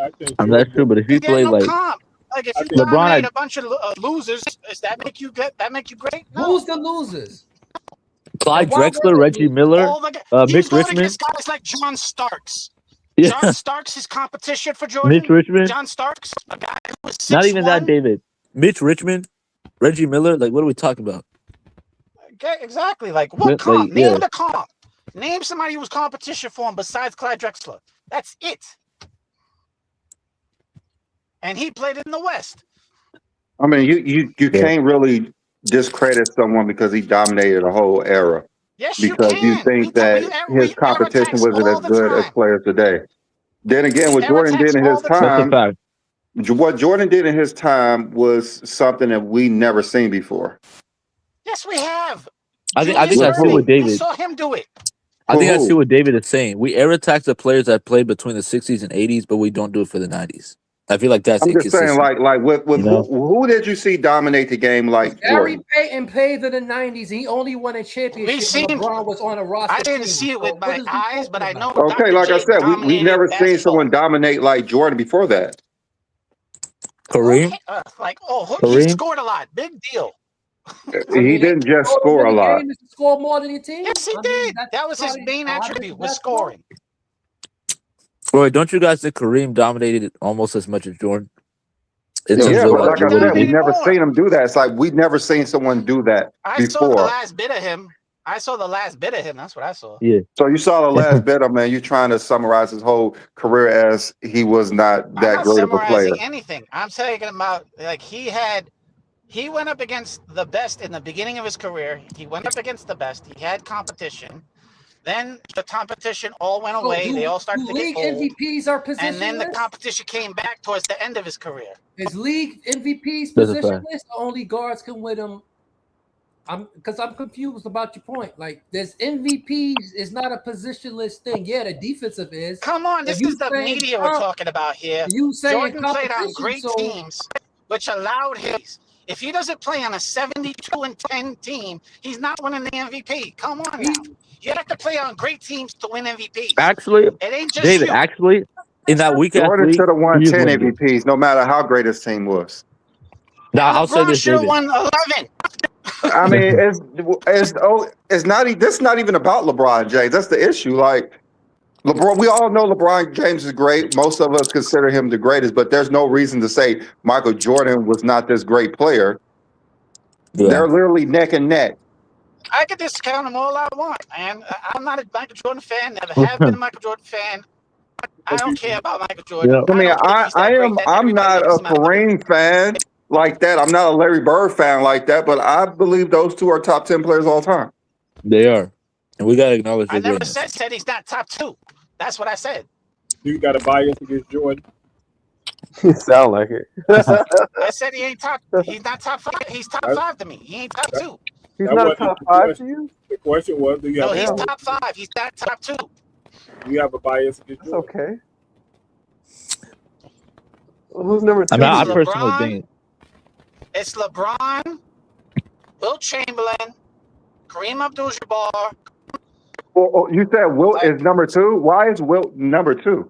I think And that's Jordan true. was. But if you Because he had play no like comp. Like if I you think LeBron, dominate had a bunch of losers, does that make you good? That make you great? No. who's the losers? Clyde And why were Drexler, they Reggie losers? Miller, All the he was Mitch going Richmond, against guys like John Starks. yeah, John Starks, his competition for Mitch Jordan. Richmond. John Starks, a guy who was 6'1". Not even that, David. Mitch Richmond, Reggie Miller. Like, what are we talking about? Okay, exactly. Like what comp? Like, Name yeah, the comp. Name somebody who was competition for him besides Clyde Drexler. That's it. And he played in the West. I mean, you yeah. can't really discredit someone because he dominated a whole era Yes, you because you can. think that his We air competition attacks wasn't as all the good as time. players today. Then again, We what air Jordan attacks did in all his the That's a time. time, fact. what Jordan did in his time was something that we never seen before. Yes, we have. I think I Julius see Erving. what We David. saw him do it. I think I see Who? what David is saying. We air attack the players that played between the 60s and 80s, but we don't do it for the 90s. I feel like that's I'm just saying, inconsistent. like with You know? who did you see dominate the game like Gary Jordan? Payton played in the 90s. He only won a We championship seen. when LeBron was on a roster. I didn't team. see it with So what my is we eyes, but talking I know about? Okay, Dr. like I J said, we've dominated never seen someone basketball. dominate like Jordan before that. Kareem, He Kareem. scored a lot. Big deal. I He mean, didn't just to score win a the lot. game is to score more than your team. Yes, he I mean, did. that's That was his probably main how it is attribute, in was basketball. scoring. Wait, don't you guys think Kareem dominated almost as much as Jordan in terms Yeah, of but like like I what he said, we've did? never more. seen him do that. It's like we've never seen someone do that I saw the before. last bit of him. That's what I saw. Yeah, So you saw the last bit of man. You trying to summarize his whole career as he was not I'm that not great of a summarizing player. anything. I'm talking about like he went up against the best in the beginning of his career. He went up against the best. He had competition. Then the competition all went So away. They all do started to get league old. MVPs are And then the positionless? competition came back towards the end of his career. Is league MVPs that's a fact. positionless? Only guards can win them. I'm confused about your point. Like, there's MVPs is not a positionless thing. Yeah, the defensive is. Come on, But this you is the saying media we're talking about here. you saying Jordan played on competition, great so teams, which allowed him. If he doesn't play on a 72-10 team, he's not winning the MVP. Come on now. You have to play on great teams to win MVPs. Actually, It ain't just David, you. actually, in that weak ass Jordan league, should have won he just 10 won games. MVPs, no matter how great his team was. Now I'll say LeBron this, should have David. won 11. I mean, it's not. This is not even about LeBron James. That's the issue. Like LeBron, we all know LeBron James is great. Most of us consider him the greatest, but there's no reason to say Michael Jordan was not this great player. Yeah, They're literally neck and neck. I could discount them all I want, man. I'm not a Michael Jordan fan. Never have been a Michael Jordan fan. I don't care about Michael Jordan. yeah. I mean, don't think he's that great that I'm everybody not leaves a him out of the league. Kareem fan like that. I'm not a Larry Bird fan like that, but I believe those two are top 10 players all time. They are, and we gotta acknowledge I their never greatness. said he's not top 2. That's what I said. You got a bias against Jordan. You sound like it. I said he ain't top. He's not top 5. He's top 5 to me. He ain't top 2. He's That not wasn't top the 5 question. to you? The question was, do you No, have he's a bias? top 5. He's not top 2. Do you have a bias against That's Jordan? okay. Well, who's number 2? I mean, I It's personally LeBron. think It's LeBron, Will Chamberlain, Kareem Abdul-Jabbar. Well, you said Wilt Like- is number 2. Why is Wilt number 2?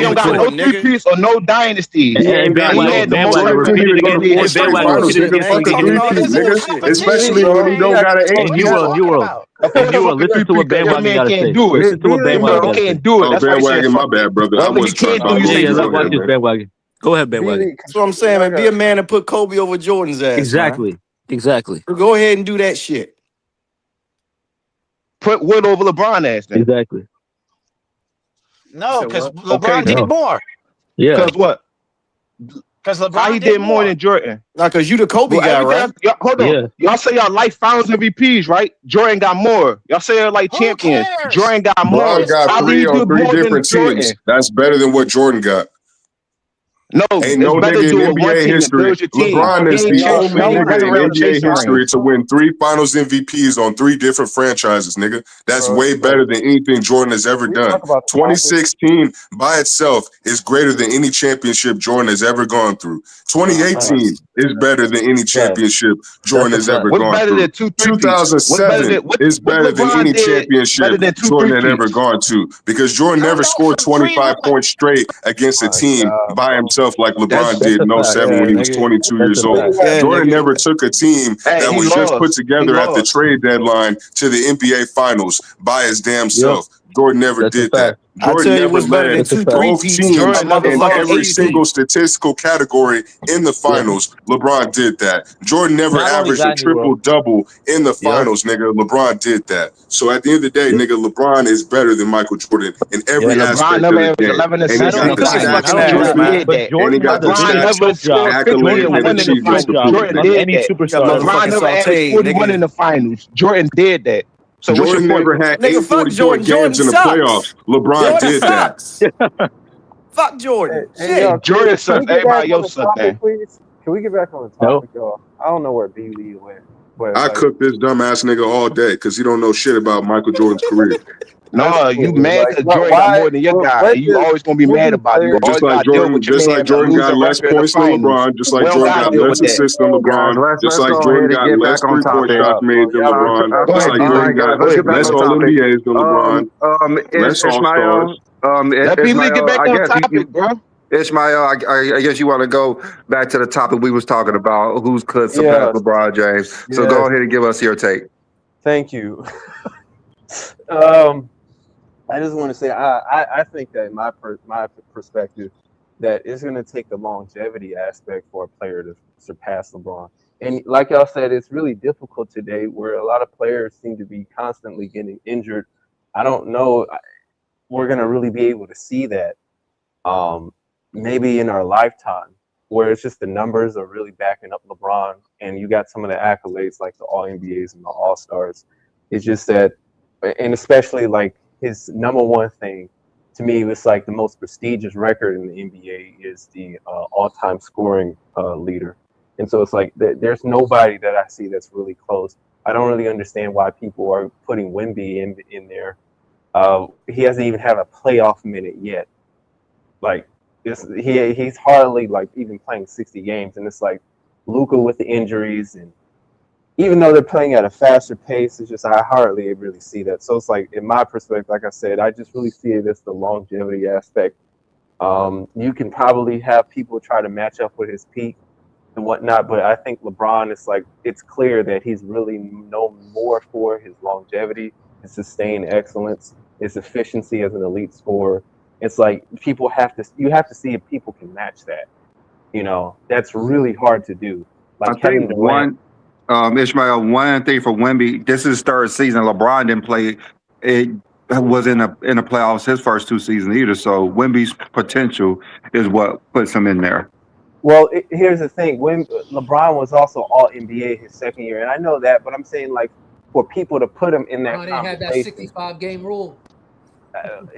he don't got Come no on, nigga. three-peats or no dynasties. He ain't got And he no. had the most Bandwagon, Jordan bro. couldn't Get even it, go get to it. four Hey, straight Bandwagon, finals, get it, nigga. get it, Fuck get a it, get it, three get peat, it. There's a nigga. competition, Especially when you man. don't got an Hey, eight New peat. world, new world. And you will listen to what that bandwagon man got to can't say. do it. Listen to what Billy, You know bandwagon he got to say. can't do it. Oh, That's why he said bandwagon, my fuck bad, it. brother. I Whether he was trying can't to do, you follow say Yeah, you. let's Go fuck watch it. ahead, this man. bandwagon. Go ahead, bandwagon. Billy, That's what I'm saying, man. Be a man and put Kobe over Jordan's ass, man. Exactly. Go ahead and do that shit. Put Wood over LeBron ass then. Exactly. You No, said because what? Okay LeBron then. did No. more. Yeah. Cause what? Because How LeBron he did did more more. than Jordan? Not because you the Kobe Well, guy, everything right? else, hold on. Yeah. Y'all say y'all like finals MVPs, right? Jordan got more. Y'all say y'all like Who champions. cares? Jordan got Bron more. His got How did three he teams. on do three more than different teams. Jordan? That's better than what Jordan got. No, Ain't it's no better to nigga in do it one NBA team and history. build your team. LeBron He is ain't the chase. only He ain't nigga running in around NBA chasing history rings. to win 3 Finals MVPs on 3 different franchises, nigga. That's way better than anything Jordan has ever we done. talk about the topic. 2016 by itself is greater than any championship Jordan has ever gone through. Nah, nah. 2018 is better than any Fact. championship Jordan That's a has ever fact. What's gone better through. than 2 3-peats? What's better 2007 than is what better than LeBron any did better championship than two Jordan had ever 3-peats? gone to because Jordan No, never no, scored from 25 3-1. points straight against a My team God, by bro. himself like LeBron That's That's did a in fact. '07 yeah, when he was nigga. 22 That's a years Billy old. fact. had Yeah, Jordan nigga. never took a team And that he was just put lost. He together at the lost. trade deadline to the NBA Finals by his damn Yep. self. Jordan never That's a did that. fact. I Jordan tell you never what's better than led That's a two fact. both three-peats, a teams Jordan never in motherfucking lost. every AP. single statistical category in the Yeah. finals. LeBron did that. Jordan never Not only averaged a that, Nero. triple double in the Yep. finals, nigga. LeBron did that. So at the end of the day, Yep. nigga, LeBron is better than Michael Jordan in Yep. every LeBron aspect never of the averaged game. 11 And he Not assists in only the got the Because that, he's not finals. fucking stats only to that, ass, Jordan prove it. man. did but that. And he Jordan got had the the LeBron biggest stats never choke job. scored to 50 accolade Jordan and had the that won in the biggest achievement. choke finals. job Jordan of did any that. Yeah, superstar ever. LeBron motherfucking never averaged saute, 41 nigga. in the finals. Jordan did that. So what's your Jordan point? never had Nigga, eight fuck 40-point Jordan. Jordan games in the playoffs. sucks. LeBron Jordan did that. sucks. Fuck Jordan. Hey, y'all, Shit. Jordan can we sucks. get back Everybody on the else sucked topic, then. please? Can we get back on the No. topic, y'all? I don't know where B Lee went, but I like, cook this dumbass nigga all day because he don't know shit about Michael Jordan's career. that's No, you cool. mad Like, because what? Jordan got Why? more than your guy, What and you does always gonna be mad NBA about it. You players? always gotta deal with your Just man like having a Jordan losing got less record in the points than finals. LeBron, just We like don't Jordan gotta got deal less with that. assists than Guys, LeBron, just let's like go Jordan ahead and got get less back on 3-point topic. shots Stop, made bro. than Y'all All need to LeBron, get back Go just on ahead, like topic. right, Jordan guys, got let's get back less on All topic. NBAs than LeBron. Less All Stars. Let Lee get Ishmael, back I on guess topic, bro. Ishmael, I guess you want to go back to the topic we was talking about, who's could surpass Yes, LeBron James. So go yes. ahead and give us your take. Thank you. um, I just want to say I think that in my perspective that it's going to take the longevity aspect for a player to surpass LeBron. And like y'all said, it's really difficult today where a lot of players seem to be constantly getting injured. I don't know. We're going to really be able to see that um, maybe in our lifetime, where it's just the numbers are really backing up LeBron, and you got some of the accolades like the All NBAs and the All Stars. It's just that, and especially like his number one thing to me was like the most prestigious record in the NBA is the all-time scoring leader, and so it's like there's nobody that I see that's really close. I don't really understand why people are putting Wemby in there. He hasn't even had a playoff minute yet. Like he's hardly like even playing 60 games, and it's like Luka with the injuries, and even though they're playing at a faster pace, it's just I hardly really see that. So it's like in my perspective, like I said, I just really see it as the longevity aspect. You can probably have people try to match up with his peak and whatnot, but I think LeBron is like it's clear that he's really known more for his longevity, his sustained excellence, his efficiency as an elite scorer. It's like you have to see if people can match that. That's really hard to do. I Like Kevin think Durant. Ishmael, one thing for Wemby, this is his third season. LeBron didn't play. It was in the playoffs his first 2 seasons either. So Wemby's potential is what puts him in there. Well, here's the thing: when LeBron was also All NBA his second year, and I know that, but I'm saying like for people to put him in that They had that conversation. 65-game rule.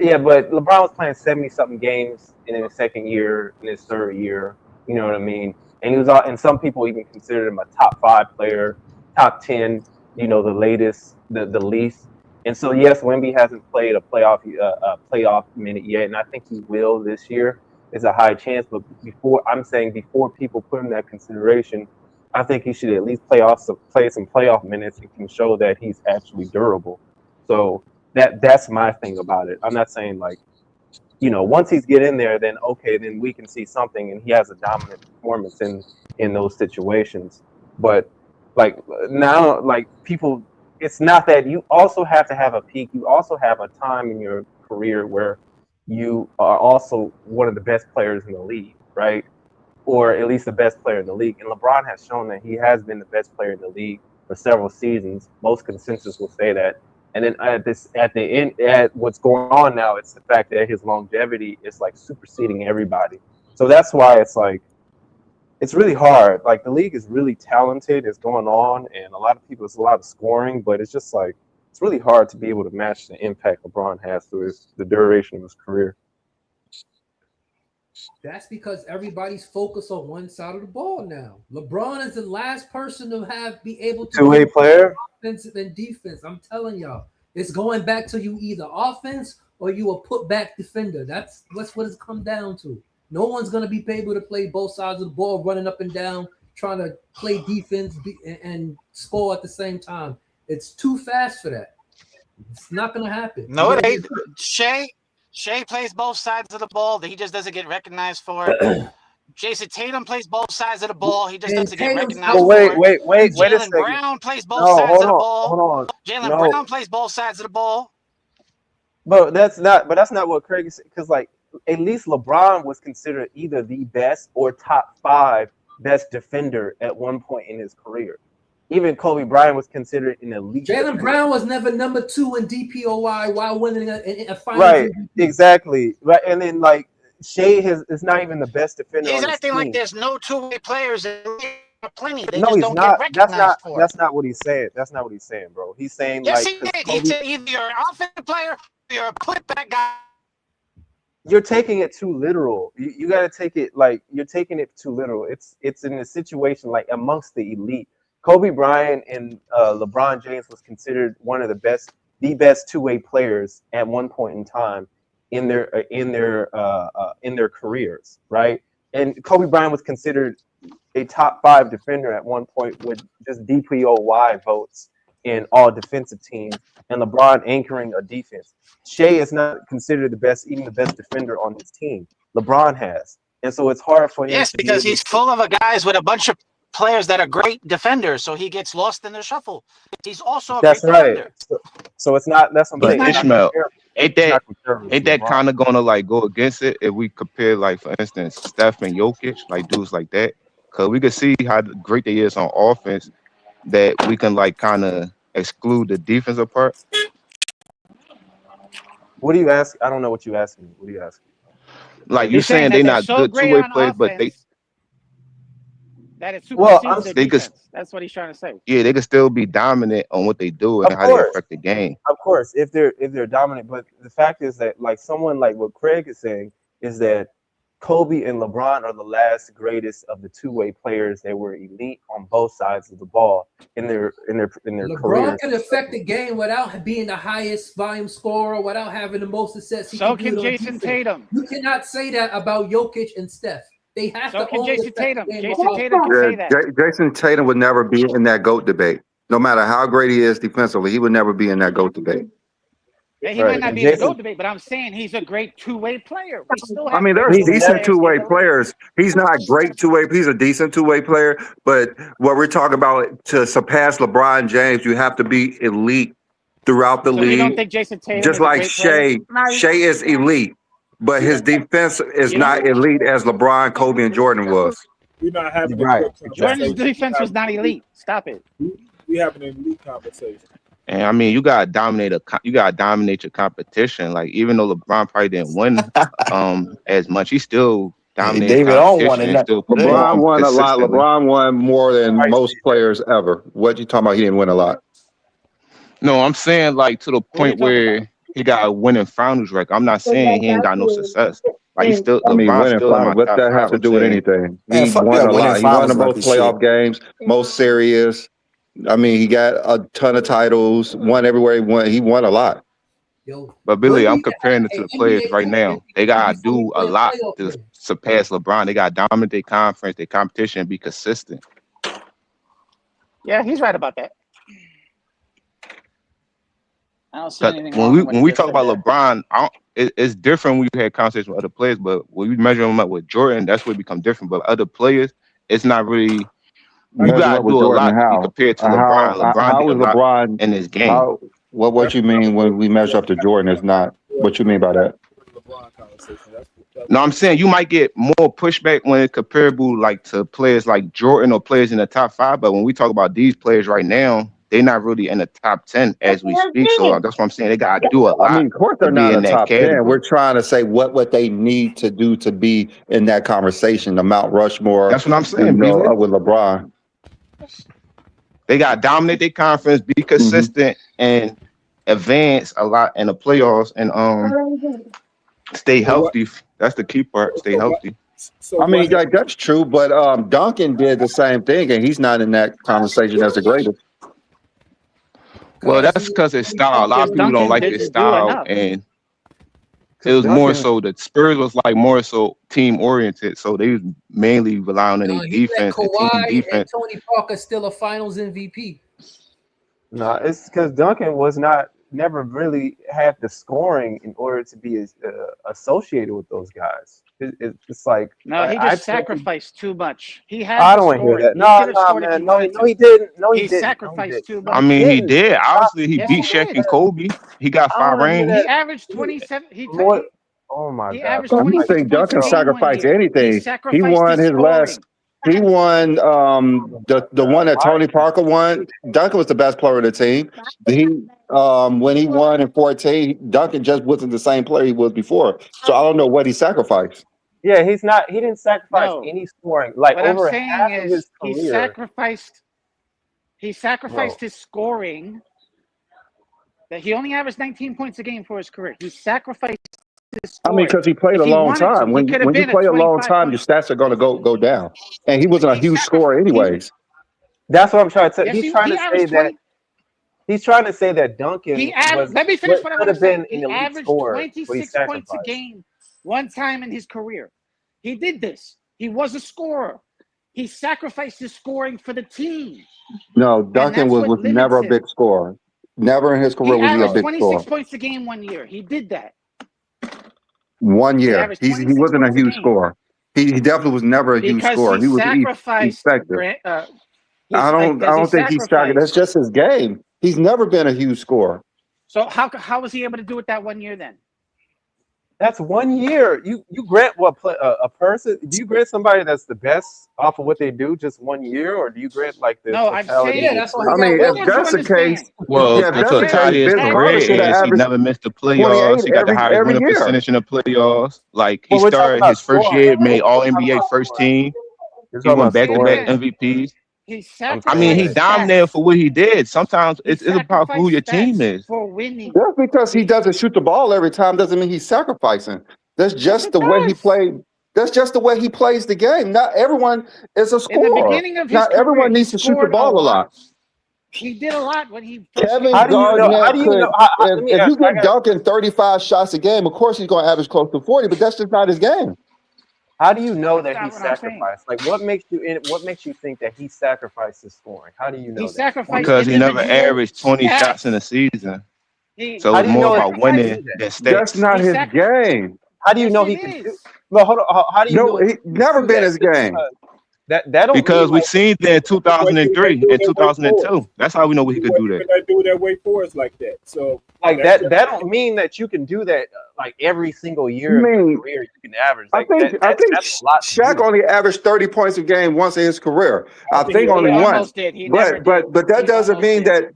Yeah, but LeBron was playing 70-something games in his second year, in his third year. You know what I mean? And he was all, and some people even considered him a top 5 player, top 10. The latest, the least. And so yes, Wemby hasn't played a playoff minute yet, and I think he will this year. It's a high chance, but before people put him in that consideration, I think he should at least play some playoff minutes and can show that he's actually durable. So that's my thing about it. I'm not saying like, once he's get in there, then okay, then we can see something, and he has a dominant performance in those situations. But like now, like people, it's not that. You also have to have a peak. You also have a time in your career where you are also one of the best players in the league, right? Or at least the best player in the league. And LeBron has shown that he has been the best player in the league for several seasons. Most consensus will say that. And then at the end, at what's going on now, it's the fact that his longevity is like superseding everybody. So that's why it's like, it's really hard. Like the league is really talented. It's going on, and a lot of people. It's a lot of scoring, but it's just like it's really hard to be able to match the impact LeBron has through the duration of his career. That's because everybody's focused on one side of the ball now. LeBron is the last person to be able to Two-way player, offensive and defense. I'm telling y'all, it's going back to you either offense or you a put back defender. That's what it's come down to. No one's gonna be able to play both sides of the ball, running up and down, trying to play defense and score at the same time. It's too fast for that. It's not gonna happen. No, it ain't. Shea plays both sides of the ball. He just doesn't get recognized for it. Jason Tatum plays both sides of the ball. He just doesn't get recognized for it. Wait a Jalen second. Brown plays both sides of the ball. Hold on. Jalen Brown plays both sides of the ball. But that's not what Craig is, because like at least LeBron was considered either the best or top 5 best defender at one point in his career. Even Kobe Bryant was considered an elite. Jalen Brown was never number 2 in DPOY while winning a final. Right, exactly. Right, and then like Shea is not even the best defender. He's on acting his team. like there's no two-way players. Plenty. They No, just he's don't not. get recognized for it. That's not what he's saying. That's not what he's saying, bro. He's saying Yes, like he did. Kobe, He said either you're an offensive player or you're a put-back guy. you're taking it too literal. You got to take it like you're taking it too literal. It's in a situation like amongst the elite. Kobe Bryant and LeBron James was considered one of the best two-way players at one point in time in their careers, right? And Kobe Bryant was considered a top 5 defender at one point with just DPOY votes in all defensive teams, and LeBron anchoring a defense. Shea is not considered even the best defender on his team. LeBron has, and so it's hard for him. Yes, because he's full of guys with a bunch of players that are great defenders, so he gets lost in the shuffle. He's also a great defender. So it's not. That's what I'm saying. But Ishmael, ain't that LeBron. kind of gonna like go against it if we compare, like for instance, Steph and Jokic, like dudes like that? Because we can see how great they is on offense, that we can like kind of exclude the defensive part. What do you ask? I don't know what you asking me. What are you asking? Like you saying they're not good two-way players, but they that it supersedes they could. That's what he's trying to say. Yeah, they can still be dominant on what they do and how they affect the game. Of course, if they're dominant, but the fact is that like someone like what Craig is saying is that Kobe and LeBron are the last greatest of the two-way players. They were elite on both sides of the ball in their LeBron careers. can affect the game without being the highest volume scorer, without having the most success. So can Jason Tatum. You cannot say that about Jokic and Steph. They have so to. Can Jason Tatum. Jason ball. Tatum can say that. Jason Tatum would never be in that GOAT debate. No matter how great he is defensively, he would never be in that GOAT debate. Yeah, he might not be in the GOAT debate, but I'm saying he's a great two-way player. We still have there's decent two-way players. He's not great two-way. He's a decent two-way player. But what we're talking about, to surpass LeBron James, you have to be elite throughout the league. You don't think Jason Tatum just is like a great Shea. player? Shea is elite, but his defense is not elite as LeBron, Kobe, and Jordan was. We're not having Jordan's defense was not elite. Stop it. We having an elite conversation. And I mean, you gotta dominate your competition. Like even though LeBron probably didn't win as much, he still dominated. David on one and LeBron won a lot. LeBron won more than most players ever. What you talking about? He didn't win a lot. No, I'm saying like to the point where he got a winning finals record. I'm not saying he ain't got no success. Like he still. I mean, LeBron's winning still in my finals. What top that have five, to do with anything? Man, He fuck won that a lot. winning He won the finals most record playoff games, most serious. I mean, he got a ton of titles, won everywhere he won. He won a lot. But Billy, I'm comparing it to the players right now. They gotta do a lot to surpass LeBron. They gotta dominate their conference, their competition, and be consistent. Yeah, he's right about that. I don't see anything When we talk about LeBron, it's different when we had conversations with other players. But when we measure him up with Jordan, that's where it becomes different. But other players, it's not really You Measure gotta up with do a Jordan lot to be how? compared to LeBron. LeBron How did a is lot LeBron? in his game. How what That's you mean when we measure up to Jordan is not what you mean by that? LeBron conversation. That's No, I'm saying you might get more pushback when it's comparable like to players like Jordan or players in the top 5. But when we talk about these players right now, they're not really in the top 10 as we speak. So that's what I'm saying. They gotta do a I mean, lot of course to they're be not in a that top 10. We're category. trying to say what they need to do to be in that conversation, the Mount Rushmore, That's what I'm saying, with LeBron. They got to dominate their conference, be Hmm. consistent, and advance a lot in the playoffs, and stay so what? healthy. That's the key part. Stay So what? healthy. So I what? mean, like that's true, but Duncan did the same thing, and he's not in that conversation as the greatest. Well, Cause that's because his style. A lot Because of people don't Duncan like his didn't do style, enough. and it Because was more Duncan, so the Spurs was like more so team oriented, so they was mainly relying on their he let defense, the team Kawhi and defense. Tony Parker still a Finals MVP. no, it's because Duncan was never really had the scoring in order to be associated with those guys. It's like No, he I just think sacrificed too much. He had I the don't want to hear scoring. that. He No, could have no, scored if he man. No, wanted no, he to. didn't. No, he He didn't. No, he sacrificed didn't. too No, I he much. mean, he didn't. did. Stop. Obviously, he Yes, beat he Shaq did. and Kobe. He got I don't 5 want to hear rings. He that. averaged Dude, 27. more. Oh my He God, averaged bro. I don't 26 think points a Duncan game one sacrificed year. He anything. He sacrificed won his his last. scoring. He won Oh my the one God. that Why are Tony you? Parker won. Duncan was the best player of the team. He when he won in 14, Duncan just wasn't the same player he was before. So I don't know what he sacrificed. Yeah, he's not. He didn't sacrifice No. any scoring. Like What I'm over saying half of is his career, he sacrificed bro. his scoring. That he only averaged 19 points a game for his career. He sacrificed his I mean, scoring. because he played If a he long wanted to, time. he When could have when you been a play a long 25 time, your point. stats are going to go down. And he wasn't a He huge scorer, sacrificed. anyways. That's what I'm trying to say. Yes, He's trying he to say averaged that 20. Duncan was Let me finish what what I could want to have say. been an He elite averaged scorer, but he 26 points a sacrificed. game one time in his career. He did this. He was a scorer. He sacrificed his scoring for the team. No, And Duncan that's what was never limits a big him. scorer. Never in his career He was he a averaged big 26 scorer. points a game one year. He did that. 1 year. Averaged He 26 wasn't a points a huge game scorer. He definitely was never a huge because scorer. he He was sacrificed. effective. He's like, I because he don't think he's sacrificed. That's sacrificed. just his game. He's never been a huge scorer. So how was he able to do it that 1 year then? That's 1 year. You grant a person? Do you grant somebody that's the best off of what they do just 1 year, or do you grant like the No, I'm totality saying of That's why their he I career? got mean, I if want you to that's Wemby. the case, understand. Well, if the that's the Averaged case, totality of his Vince Carter career should have is he averaged never missed the 28 playoffs. He got the highest every winning year. percentage in the playoffs. Like he Well, we're talking started about his first scoring. year, made All We're talking NBA about first scoring. team. You're He talking won about back to back scoring. again. MVPs. He I'm I mean, saying he that. sacrificed dominated stats. for what he did. Sometimes He it's about who sacrificed your team stats is. for winning. Just because he doesn't shoot the ball every time doesn't mean he's sacrificing. That's Yes, just it the way he does. played. That's just the way he plays the game. Not everyone is a In the scorer. beginning of his Not career, everyone he needs to shoot the scored a ball a lot. lot. He did a lot when he first came Kevin How to do the you know? league. How Garnett do you know? could, Let me if you ask. I give got. Duncan 35 shots a game, of course he's going to average close to 40, but that's just not his game. How do you know That's that he not what I'm saying. sacrificed? Like, what makes you think that he sacrificed his scoring? How do you He know that? sacrificed Because he never individual averaged 20 shots in a stats. season. He So How it's do you more know about that he can sacrificed. do winning that? than That's stats. not He his sacrificed. game. How do you Yes, know it he can do? is. Well, hold on. How do you No, know that he he can never do been that? his Just game. because that don't mean Because we like seen that in why didn't they 2003 do and it at Wake Forest? 2002. That's how we know he could do Why that. didn't they do it at Wake Forest like that? So that. that's That don't mean that you can do that like every single I year of your mean, career. You can average I like think that. I think That's a lot to Shaq do. only averaged 30 points a game once in his career. I I think he think He only once. almost did. He never did. But that He doesn't almost mean did. that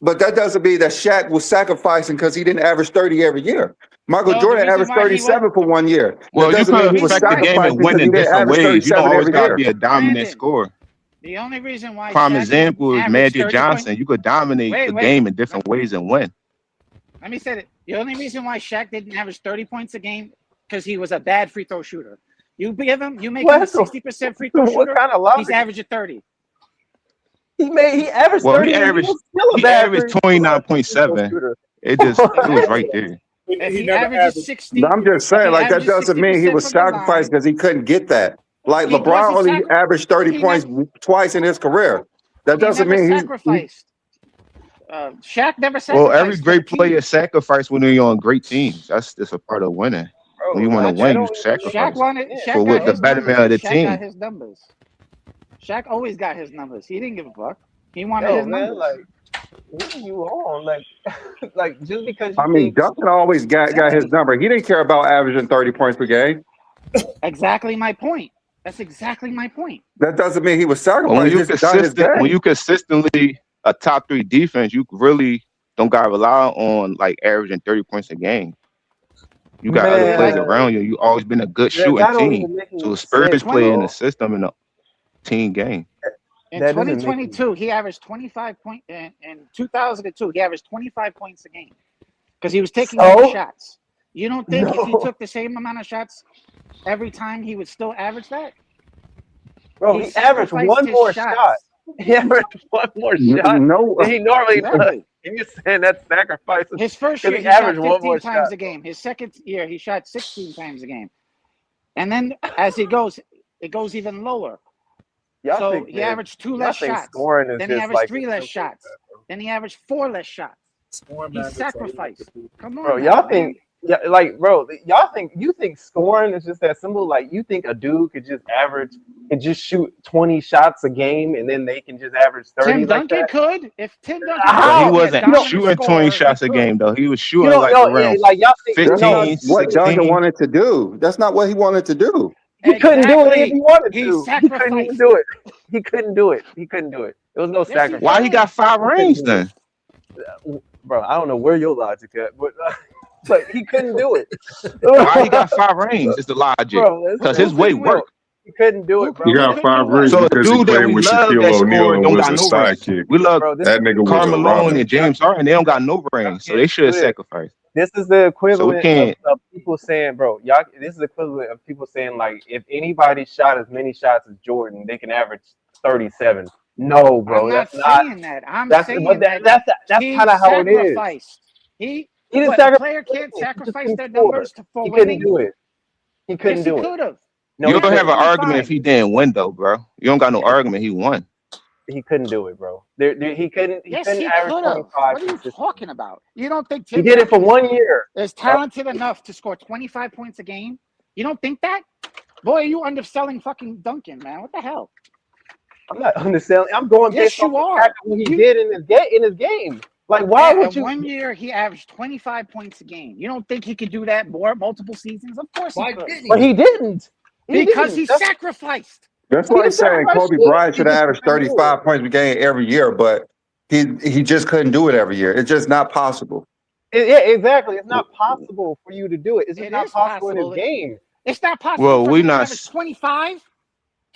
Shaq was sacrificing because he didn't average 30 every year. Michael No, the Jordan reason averaged why he was 37 for 1 year. That Well, you doesn't can mean he was reason affect the why game and sacrificing win because he in didn't different average ways. You don't 37 always every got to year. be a dominant Brandon. scorer. The only reason why Prime Shaq didn't example is average Magic 30 Johnson. points. You could dominate the Wait. game in different ways and win. Let me say it. The only reason why Shaq didn't average 30 points a game because he was a bad free throw shooter. You make him a 60% free throw What shooter, kind of he's logic? averaging 30. He averaged Well, 30 and he was still a he bad averaged free throw 29.7. shooter. It was right Exactly. there. If he he never averages averaged. 60, I'm just if saying, he like that averages doesn't mean he 60% was from the sacrificed line, because he couldn't get that. Like because LeBron only averaged 30 he points twice in his career. That he doesn't never mean he sacrificed. Shaq never Well, every sacrificed for the great player team. sacrifice when you're on great teams. That's just a part of winning. When Bro, you want to that win, you don't even make Shaq sacrifice any wanted. sense, Shaq for got what the bro. his betterment numbers. of the Shaq got team. his numbers. Shaq always got his numbers. He didn't give a fuck. He wanted his man, numbers. like, what are you on? Like just because I you mean, think Duncan always got his number. He didn't care about averaging 30 points per game. Exactly my point. That's exactly my point. That doesn't mean he was But when sacrificed. you Just done his when game. you consistently a top 3 defense, you really don't gotta rely on like averaging 30 points a game. You got other players man, around you. You always been a good that shooting don't team. even make So any Spurs sense, play in bro. the system in a team game. In That doesn't make any 2022, he averaged 25 points. In 2002, he averaged 25 points a game because he was taking more So shots. You don't think if he no, took the same amount of shots every time, he would still average that? bro, He he averaged sacrificed one his more shots. shot. He averaged one more shot No, than he normally does. Exactly. And you're saying that's sacrifices His first because year, he he shot averaged one 15 more times shot. a game. His second year, he shot 16 times a game. And then as it goes even lower. Y'all So think he man, averaged 2 y'all less think shots. scoring is Then he just averaged like 3 as less simple as shots. that, bro. Then he averaged 4 less shots. Scoring He matters are sacrificed. relative. Come on, Bro, now, y'all man. think yeah, like bro, you think scoring is just that simple? Like you think a dude could just shoot 20 shots a game and then they can just average 30 Tim like Duncan that? could. If Tim Duncan But wants he to How? be a wasn't You don't dominant shooting 20 scorer, he shots a could. game though. He was you shooting don't like know around like y'all think that's no, not 15, what Duncan 16. wanted to do. That's not what he wanted to do. he couldn't do it if Exactly. he wanted He to. He couldn't even sacrificed. do it. He couldn't do it. He couldn't do it. There was no Yes, he sacrifice. Why he could. got 5 He couldn't rings do then? it. Bro, I don't know where your logic at, but like he couldn't do it. Why he got 5 rings? It's the logic. Bro, Because Who his weight couldn't what? worked. he couldn't do it, He bro. Who got couldn't do 5 what? rings So a because he dude that played we with love Shaquille that O'Neal scored and don't was got a no rings. sidekick. We love Bro, this That nigga was a Karl Malone runner. and James Harden. They don't got no rings, so can't they should have do this. sacrificed. This is the So we equivalent can't. of people saying, bro, y'all. This is the equivalent of people saying, like, if anybody shot as many shots as Jordan, they can average 37. No, I'm bro, not that's not. saying that. I'm That's saying but that's he kind of how it is. sacrificed. He didn't What, a sacrifice player can't anything. He just sacrifice couldn't their score. numbers for He couldn't winning? do it. He couldn't Yes, he do it. could have. No, You he don't have couldn't. an argument fine. if he didn't win though, bro. You don't got no argument. He won. He couldn't do it, bro. He couldn't. He Yes, couldn't he average could have. 25 What are you consistently. talking about? You don't think He Tim did it for Duncan 1 year. is talented enough to score 25 points a game? You don't think that? Boy, are you underselling fucking Duncan, man. What the hell? I'm not underselling. I'm going Yes, based off you the are. fact of what he did in his game. Like, why would you? 1 year, he averaged 25 points a game. You don't think he could do that multiple seasons? Of course he Why could. didn't But he? he didn't. Because he That's, sacrificed. That's he why I'm didn't saying sacrifice Kobe shit. Bryant He should just average couldn't do it. 35 points per game every year, but he just couldn't do it every year. It's just not possible. Yeah, exactly. It's not possible for you to do it. It's just It not is possible in his possible. game. It's not possible Well, for we him to not. average 25.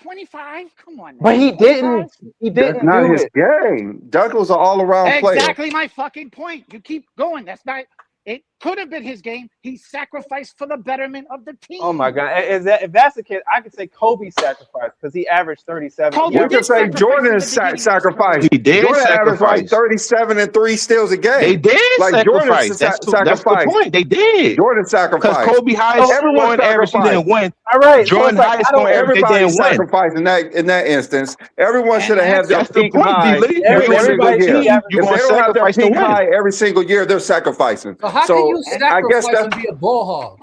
25? Come on, But man. he 25? didn't. He That's didn't not do his it. game. Duncan was an all-around player. Exactly my fucking point. You keep going. That's not. It could have been his game. He sacrificed for the betterment of the team. Oh my God! If that's the case, I could say Kobe sacrificed because he averaged 37. Kobe He We did can say averaged sacrifice Jordan in the beginning of his sacrificed. He did Jordan averaged like sacrifice. 37 and 3 steals a game. They did Like Jordan sacrifice. That's the sacrificed. point. They did. Jordan Because sacrificed. Kobe highest Everyone scoring average, he sacrificed. didn't win. All right, so Jordan it's like highest I don't. scoring average, they Everybody didn't win. sacrificed in that instance. Everyone And should have had their That's the peak point, high D-Lee. If every you're on a single good Everybody should year. be team, averaging. you're If going they to don't have their sacrifice to peak win. high every single year, they're sacrificing. So how So can you I guess sacrifice and be a ball hog?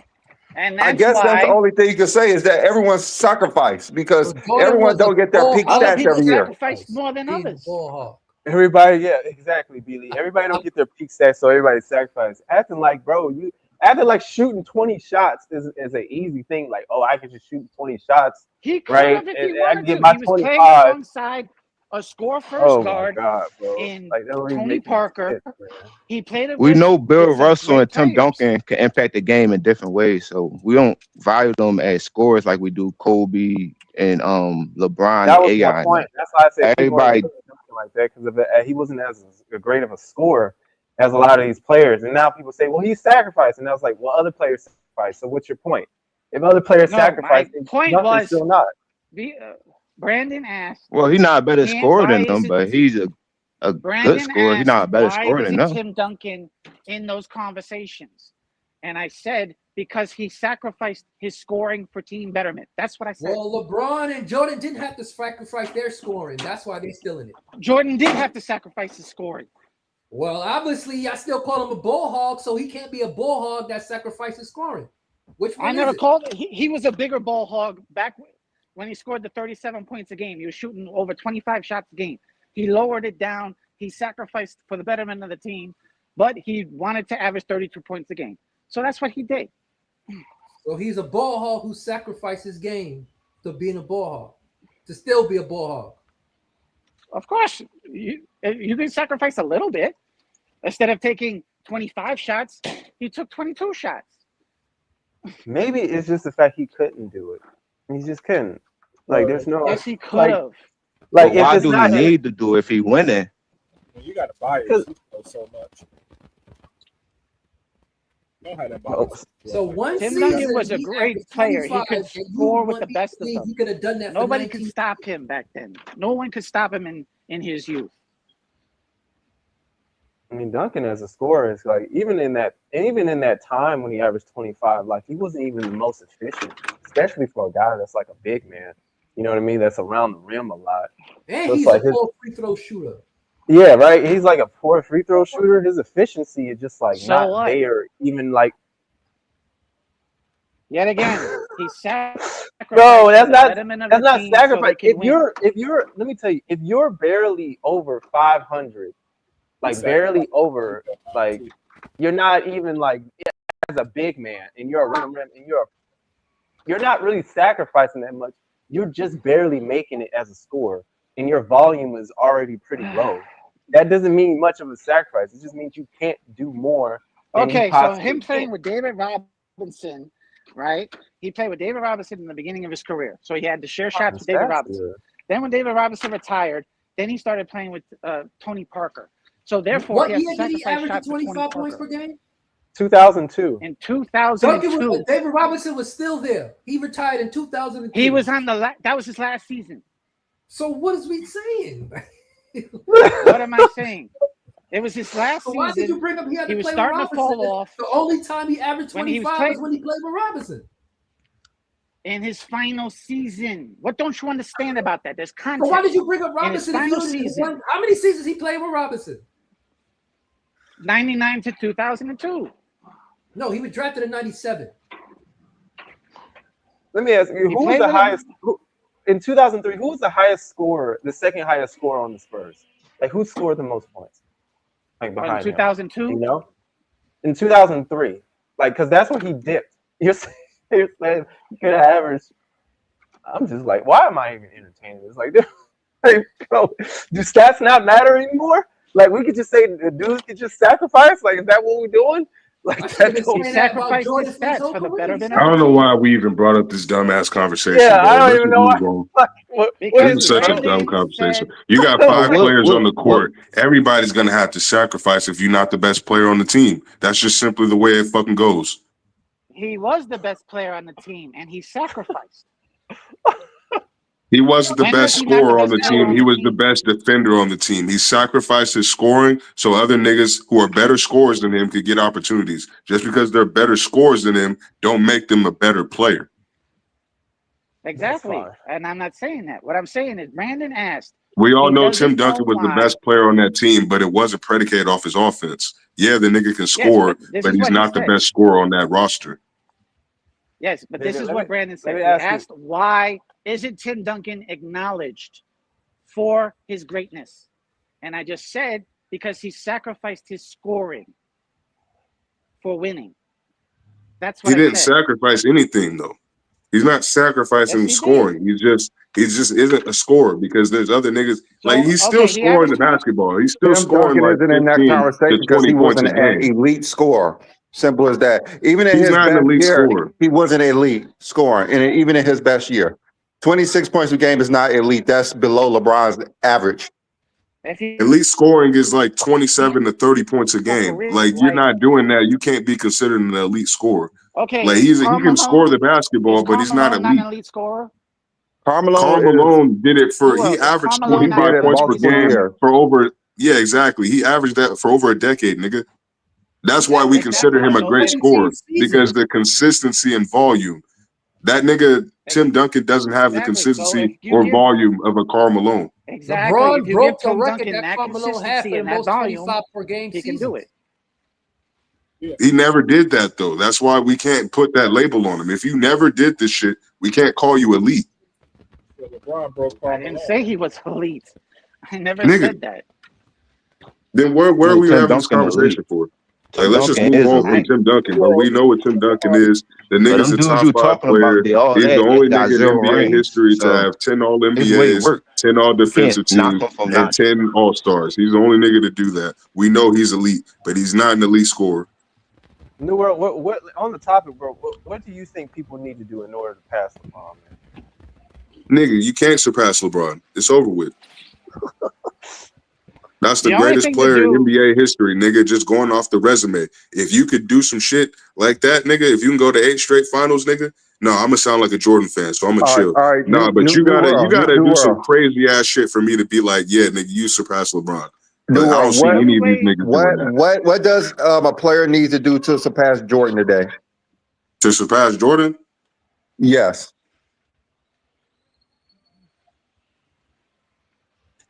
And I that's guess that's the why only thing you can say is that everyone's sacrificed because So Jordan everyone was a don't get their ball peak hog. other stats people every year. sacrificed more than Being a others. ball hog. Everybody, yeah, exactly, Billy. Everybody don't get their peak stats, so everybody sacrifices. Acting like, bro, you acting like shooting 20 shots is an easy thing. Like, oh, I can just shoot 20 shots, He could right? have if he And I can wanted get to. my He was playing 25. alongside a score first Oh my guard God, bro! in Like that don't even Tony make any Parker. sense, man. He played it We with know Bill some Russell great and Tim players. Duncan can impact the game in different ways. So we don't value them as scorers like we do Kobe and LeBron That and was my AI. point. That's why I said people are Everybody, something like that because he wasn't as great of a scorer as a lot of these players. And now people say, well, he sacrificed, and I was like, well, other players sacrificed. So what's your point? If other players No, sacrifice, my point Duncan's was still not. Brandon asked, well, he's not a better scorer why than them, isn't but he's a good Brandon scorer. He's asked not a better why scorer than isn't them. Tim Duncan in those conversations? And I said because he sacrificed his scoring for team betterment. That's what I said. Well, LeBron and Jordan didn't have to sacrifice their scoring. That's why they're still in it. Jordan did have to sacrifice his scoring. Well, obviously, I still call him a ball hog, so he can't be a ball hog that sacrifices scoring. Which one I never is it? called it. He was a bigger ball hog back when he scored the 37 points a game. He was shooting over 25 shots a game. He lowered it down. He sacrificed for the betterment of the team, but he wanted to average 32 points a game. So that's what he did. So he's a ball hog who sacrificed his game to being a ball hog, to still be a ball hog. Of course, you can sacrifice a little bit. Instead of taking 25 shots, he took 22 shots. Maybe it's just the fact he couldn't do it. He just couldn't. Like, there's no. Yes, he could have. Like, why if do it's he not, need to do it if he winning? You got to buy it so much. You know how that bias. So one Tim season, Duncan was a he great averaged player. He 25, could and you score with won the best of games. them. He could have done that. Nobody for could stop him back then. No one could stop him in his youth. I mean, Duncan as a scorer is like even in that time when he averaged 25, like he wasn't even the most efficient, especially for a guy that's like a big man. You know what I mean? That's around the rim a lot. And So he's like a poor free throw shooter. Yeah, right. He's like a poor free throw shooter. His efficiency is just like So not what? there. Even like Yet again, he sacrificed. no, that's the not betterment of that's the not team so they sacrifice. could If win. you're let me tell you, if you're barely over 500, like barely over, like you're not even like as a big man, and you're a rim, and you're not really sacrificing that much. You're just barely making it as a scorer, and your volume is already pretty low. That doesn't mean much of a sacrifice. It just means you can't do more. Than you Okay, so possibly him playing can. with David Robinson, right? He played with David Robinson in the beginning of his career. So he had to share shots with David Robinson. Good. Then when David Robinson retired, then he started playing with Tony Parker. So therefore, What he has year to did he sacrifice average shots the with Tony 25 points per Parker. game? 2002. In Duncan 2002, was, David Robinson was still there. He retired in 2002. he was on that was his last season. So what is we saying? What am I saying? It was his last So why did you season. bring up he had He to was play with starting to Robinson? fall off. The only time he averaged When he 25 was was when he played with Robinson. In his final season. What don't you understand about that? There's So context. why did you bring up In his Robinson? If you final season, how many seasons he played with Robinson? 99 to 2002. No, he was drafted in 97. Let me ask you, who was played the with him? highest in 2003? Who was the highest scorer, the second highest scorer on the Spurs? Like, who scored the most points? Like behind In 2002? him, you know, in 2003, like, because that's when he dipped. You're saying he could have averaged. I'm just like, why am I even entertaining this? Like, bro, do stats not matter anymore? Like, we could just say the dudes could just sacrifice. Like, is that what we're doing? Like, He sacrificed his stats for the betterment I of don't the know team. why we even brought up this dumbass conversation. Yeah, bro. I don't Let's even just know move why. on. What Because This is such a dumb Brandon conversation. said, You got But five what- players what- on the court. Everybody's gonna have to sacrifice if you're not the best player on the team. That's just simply the way it fucking goes. he was the best player on the team, and he sacrificed. He wasn't the When best was he not the scorer on best the player team. on He the was the team? best defender on the team. He sacrificed his scoring so other niggas who are better scorers than him could get opportunities. Just because they're better scorers than him, don't make them a better player. Exactly. fine. And I'm not saying that. What I'm saying is Brandon asked. We all He know doesn't Tim Duncan know was the why. best player on that team, but it wasn't predicated off his offense. Yeah, the nigga can Yes, score, this but is he's what he not the said. best scorer on that roster. Yes, but this David, is let what me- Brandon let said. me He ask you- asked, why isn't Tim Duncan acknowledged for his greatness? And I just said, because he sacrificed his scoring for winning. That's what He I didn't said. sacrifice anything though. He's not sacrificing Yes, he scoring. He just isn't a scorer because there's other niggas So, like he's still okay, he scoring the averaged 20 basketball. He's still Tim scoring Duncan like isn't in that 15 conversation to because 20 he points wasn't a an game. elite scorer. Simple as that. Even in He's his not an best elite year, scorer. he wasn't elite scoring. And even in his best year, 26 points a game is not elite. That's below LeBron's average. If he, Elite scoring is like 27 to 30 points a game. career, Like you're like- not doing that. You can't be considered an elite scorer. okay, Like is he can Karl score the Malone- basketball, is but he's not Karl Malone elite. an elite scorer? Carmelo Karl is Malone did it for Who he else? Is averaged Karl Malone 25 did it points per multiple game years. for over exactly. He averaged that for over a decade, nigga. That's why we consider him a So great then- scorer 17 seasons. because the consistency and volume. That nigga Tim Duncan doesn't have the Exactly. So consistency if you or give- volume of a Karl Malone. Exactly. LeBron If you broke give the Tim record Duncan that that Karl Malone had consistency for the and that most volume, 25 per game he season. can do it. He never did that though. That's why we can't put that label on him. If you never did this shit, we can't call you elite. Yeah, LeBron broke I Karl didn't Malone. say he was elite. I never Nigga. said that. Then where are we Tim having this Duncan elite. conversation for? Like, Tim let's just Duncan move is on from elite. Tim Duncan, bro. Well, We know what Tim Duncan is. The But nigga's them a dudes top you 5 talking about, player. they all He's the only got nigga in zero NBA rings. history to So have 10 All it's the way it NBAs, works. 10 All You can't Defensive knock teams, him from and not. 10 All Stars. He's the only nigga to do that. We know he's elite, but he's not an elite scorer. New World, what on the topic, bro? What do you think people need to do in order to pass LeBron, man? Nigga, you can't surpass LeBron. It's over with. That's the The only greatest thing to player in do, NBA history, nigga, just going off the resume. If you could do some shit like that, nigga, if you can go to 8 straight finals, nigga, no, I'm gonna sound like a Jordan fan, so I'm gonna chill. All right. Nah, but you New gotta World, do some crazy ass shit for me to be like, yeah, nigga, you surpass LeBron. New But I don't World. see What any of these niggas doing that. what does a player need to do to surpass Jordan today? To surpass Jordan, Yes.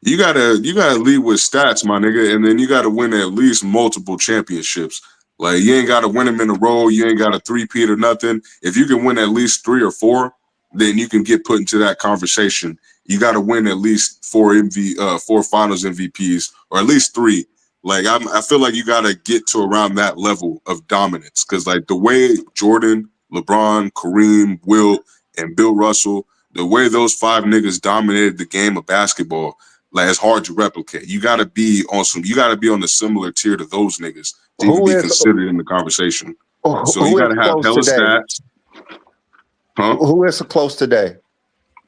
you gotta lead with stats, my nigga, and then you gotta win at least multiple championships. Like, you ain't gotta win them in a row, you ain't got a three-peat or nothing. If you can win at least 3 or 4, then you can get put into that conversation. You gotta win at least 4 finals MVPs, or at least 3. Like, I feel like you gotta get to around that level of dominance. Cause like the way Jordan, LeBron, Kareem, Wilt, and Bill Russell, the way those 5 niggas dominated the game of basketball, like, it's hard to replicate. You gotta be on the similar tier to those niggas to even Who be is considered in the conversation. So you who is gotta have close hella today? stats. Huh? Who is close today?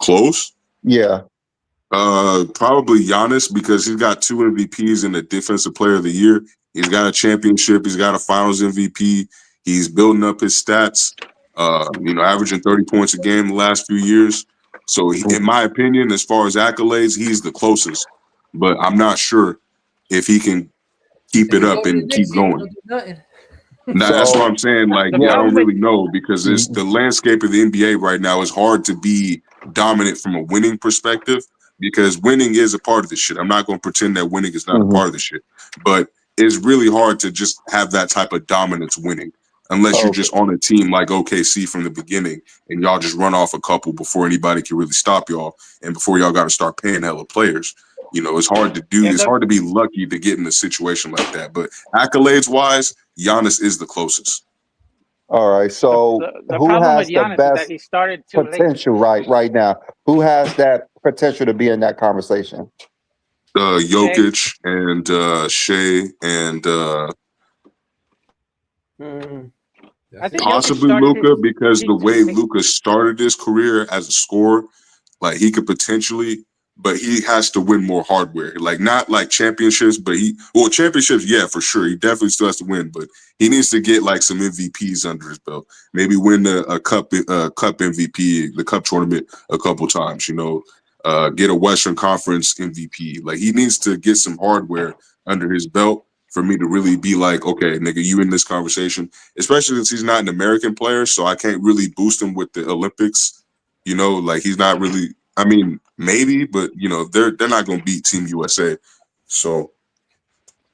Close? Yeah. Probably Giannis, because he's got 2 MVPs and a Defensive Player of the Year. He's got a championship. He's got a Finals MVP. He's building up his stats. Averaging 30 points a game the last few years. So, in my opinion, as far as accolades, he's the closest. But I'm not sure if he can keep If it he up go to the and keep next year, he going. don't do nothing. That's what I'm saying. Like, the yeah, I don't problem with really know, because it's the landscape of the NBA right now is hard to be dominant from a winning perspective, because winning is a part of the shit. I'm not going to pretend that winning is not a part of the shit, but it's really hard to just have that type of dominance winning unless you're just on a team like OKC from the beginning and y'all just run off a couple before anybody can really stop y'all and before y'all got to start paying hella players. It's hard to do. It's hard to be lucky to get in a situation like that. But accolades wise, Giannis is the closest. All right. So the who problem with has the Giannis is that best he started too late. potential right now? Who has that potential to be in that conversation? Jokic and Shea and I think Jokic possibly started Luka, because peak the too way late. Luka started his career as a scorer, like, he could potentially, but he has to win more hardware. Like, not like championships, but championships, yeah, for sure. He definitely still has to win, but he needs to get like some MVPs under his belt. Maybe win a cup MVP, the cup tournament a couple times, get a Western Conference MVP. Like, he needs to get some hardware under his belt for me to really be like, okay, nigga, you in this conversation, especially since he's not an American player, so I can't really boost him with the Olympics. Like, he's not really, I mean, maybe, but they're not going to beat Team USA. So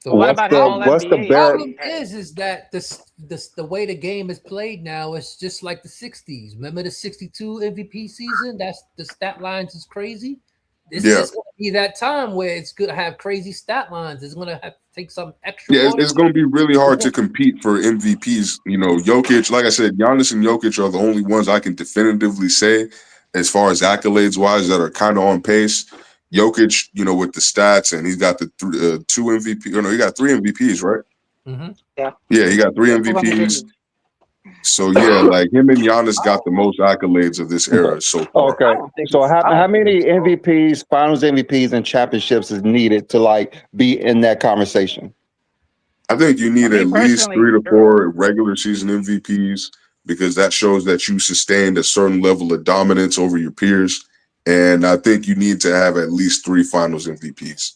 What about an all NBA? Problem is that the way the game is played now is just like the 60s. Remember the 62 MVP season? That's the stat lines is crazy. It's going to be that time where it's going to have crazy stat lines. It's going to have to take some extra. Yeah, it's going to be really hard to compete for MVPs. Jokic, like I said, Giannis and Jokic are the only ones I can definitively say, as far as accolades wise, that are kind of on pace. Jokic, with the stats, and he's got the 2 MVP. He got 3 MVPs, right? Mm-hmm. Yeah, he got 3 MVPs. So yeah, like, him and Giannis got the most accolades of this era so far. Okay. So how many MVPs, Finals MVPs, and championships is needed to like be in that conversation? I think you need at least 3 to 4 regular season MVPs, because that shows that you sustained a certain level of dominance over your peers. And I think you need to have at least 3 Finals MVPs.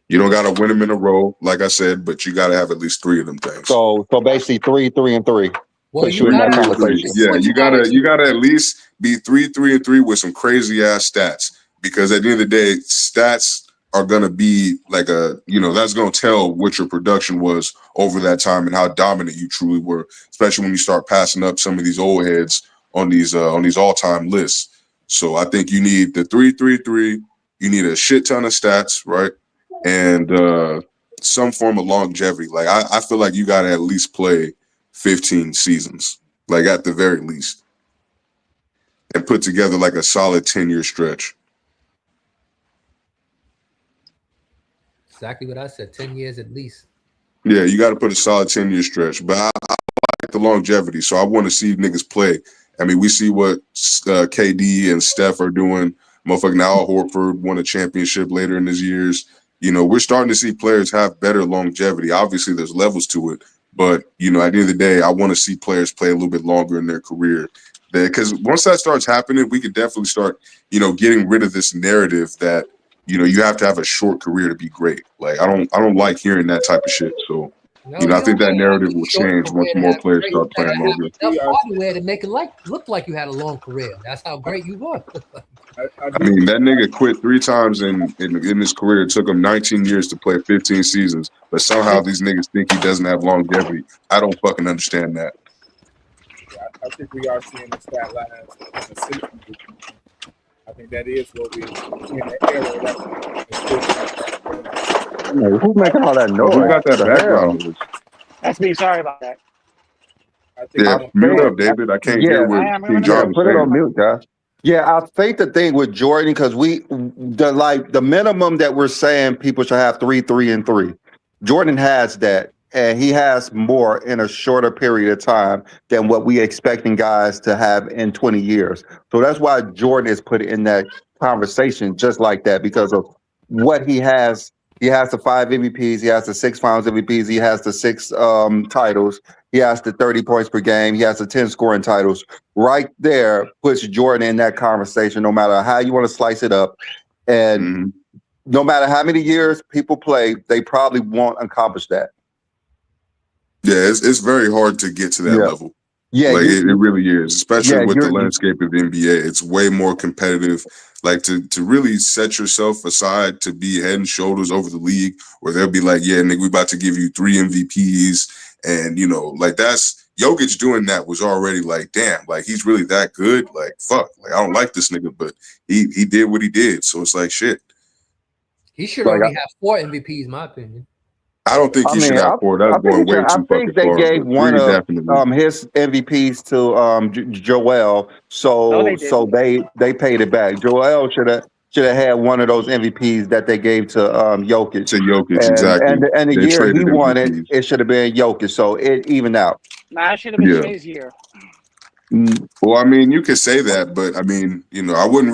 You don't got to win them in a row, like I said, but you got to have at least 3 of them things. So basically 3, 3, and 3. Well, you in that conversation. Yeah, you gotta at least be 3, 3, and 3 with some crazy ass stats, because at the end of the day, stats are gonna be like that's gonna tell what your production was over that time and how dominant you truly were, especially when you start passing up some of these old heads on these all-time lists. So I think you need the 3-3-3. You need a shit ton of stats, right? And some form of longevity. Like I feel like you got to at least play 15 seasons, like at the very least, and put together like a solid 10-year stretch. Exactly what I said. 10 years at least. Yeah, you got to put a solid 10-year stretch. But I like the longevity, so I want to see niggas play. I mean, we see what KD and Steph are doing. Motherfucking Al Horford won a championship later in his years. You know, we're starting to see players have better longevity. Obviously, there's levels to it. But, you know, at the end of the day, I want to see players play a little bit longer in their career. Because once that starts happening, we could definitely start, you know, getting rid of this narrative that, you know, you have to have a short career to be great. Like, I don't like hearing that type of shit. So, No, you know, I you think don't that have to have narrative a will short change once career to more have a players great. start You playing gotta longer. have enough hardware to make it look like you had a long career. That's how great you were. I I do mean, think that nigga quit 3 times in his career. It took him 19 years to play 15 seasons, but somehow these niggas think he doesn't have longevity. I don't fucking understand that. I think we are seeing the stat lines consistently. I think that is what we in the era Hey, who's making all that Oh, who noise? got that The background hell? noise? That's me. Sorry about that. I think I Yeah, going mute think, up, David. I can't hear yeah, what I am. I'm King gonna yeah, John mute. was put it saying. on mute, guys. Yeah, I think the thing with Jordan, because the minimum that we're saying people should have 3-3-3. Jordan has that, and he has more in a shorter period of time than what we expecting guys to have in 20 years. So that's why Jordan is put in that conversation just like that, because of what he has. He has the 5 MVPs, he has the 6 finals MVPs, he has the 6 titles, he has the 30 points per game, he has the 10 scoring titles. Right there puts Jordan in that conversation, no matter how you want to slice it up. And Mm-hmm. no matter how many years people play, they probably won't accomplish that. Yeah, it's very hard to get to that Yeah. level. Yeah, Like it really is, especially yeah, with the landscape of the NBA. It's way more competitive. Like to really set yourself aside to be head and shoulders over the league, where they'll be like, "Yeah, nigga, we about to give you 3 MVPs," and you know, like that's Jokic doing that was already like, damn, like he's really that good. Like fuck, like I don't like this nigga, but he did what he did, so it's like shit. He should like already have 4 MVPs, in my opinion. I don't think I he should mean, have 4. That's I think going he should, way I too fucking think they far. gave But one 3 of definitely. his MVPs to Joel, No, so they didn't. they paid it back. Joel should have had one of those MVPs that they gave to Jokic, To Jokic, and exactly. the They year he traded won it, MVPs. it should have been Jokic, so it evened out. Nah, it should have been Yeah. Shay's year. Well, I mean, you could say that, but I mean, you know, I wouldn't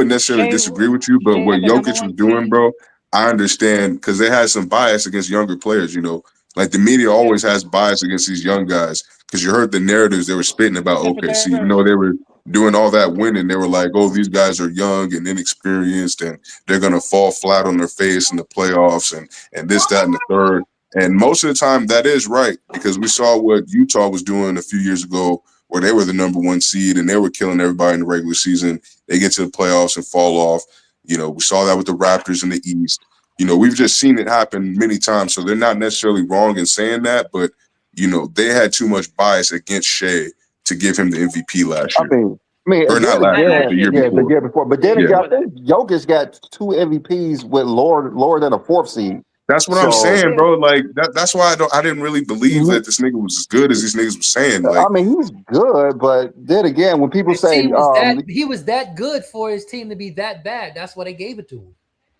necessarily Shay, disagree with you. But Shay what had the number Jokic was one doing, seed. bro, I understand because they had some bias against younger players. You know, like the media always has bias against these young guys because you heard the narratives they were spitting about Except for OKC. Derrick Even though they were doing all that winning, they were like, "Oh, these guys are young and inexperienced, and they're gonna fall flat on their face in the playoffs, and this, that, and the third." And most of the time, that is right because we saw what Utah was doing a few years ago, where they were the number 1 seed and they were killing everybody in the regular season. They get to the playoffs and fall off. You know, we saw that with the Raptors in the East. You know, we've just seen it happen many times. So they're not necessarily wrong in saying that, but you know, they had too much bias against Shea to give him the MVP last year. I mean, Or and not then last year, again, but the year yeah, the before. year before. But then Yeah. again, I think Jokic got 2 MVPs with lower than a 4th seed. That's what I'm So saying, bro. Like that's why I didn't really believe that this nigga was as good as these niggas was saying. Like, I mean, he's good, but then again, when people His say, team was he was that good for his team to be that bad. That's why they gave it to him.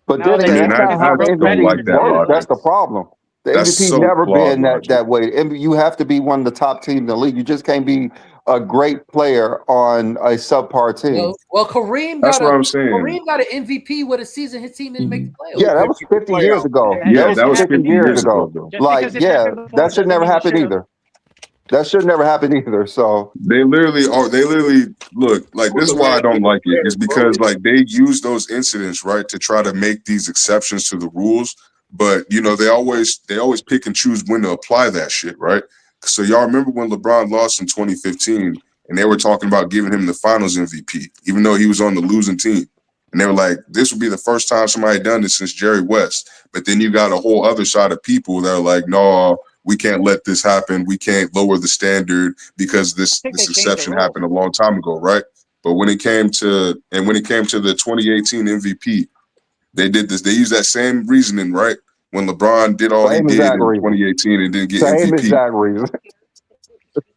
but No, then they again, didn't that's not because he how the broke don't like MVP records that and works. logic. That's the problem. The That's MVP so never flawed been logic. that way. You have to be one of the top teams in the league. You just can't be a great player on a subpar team. Well, Kareem That's got what I'm saying. an MVP with a season his team didn't make the playoffs. Yeah, that was 50 years ago. And Yeah, just that was 50 50 years years ago. ago, though. Just Like, because it yeah, happened before that should doesn't never mean it happen should've. either. That should never happen either. So They literally look like this is why I don't like it, is because like they use those incidents, right, to try to make these exceptions to the rules. But you know, they always pick and choose when to apply that shit, right? So y'all remember when LeBron lost in 2015 and they were talking about giving him the finals MVP, even though he was on the losing team. And they were like, this would be the first time somebody done this since Jerry West. But then you got a whole other side of people that are like, no, we can't let this happen. We can't lower the standard because this I think they changed the exception rules. happened a long time ago, right? But when it came to the 2018 MVP, they did this. They used that same reasoning, right? When LeBron did all he Same did exact in reason. 2018 and didn't get Same MVP. exact reason.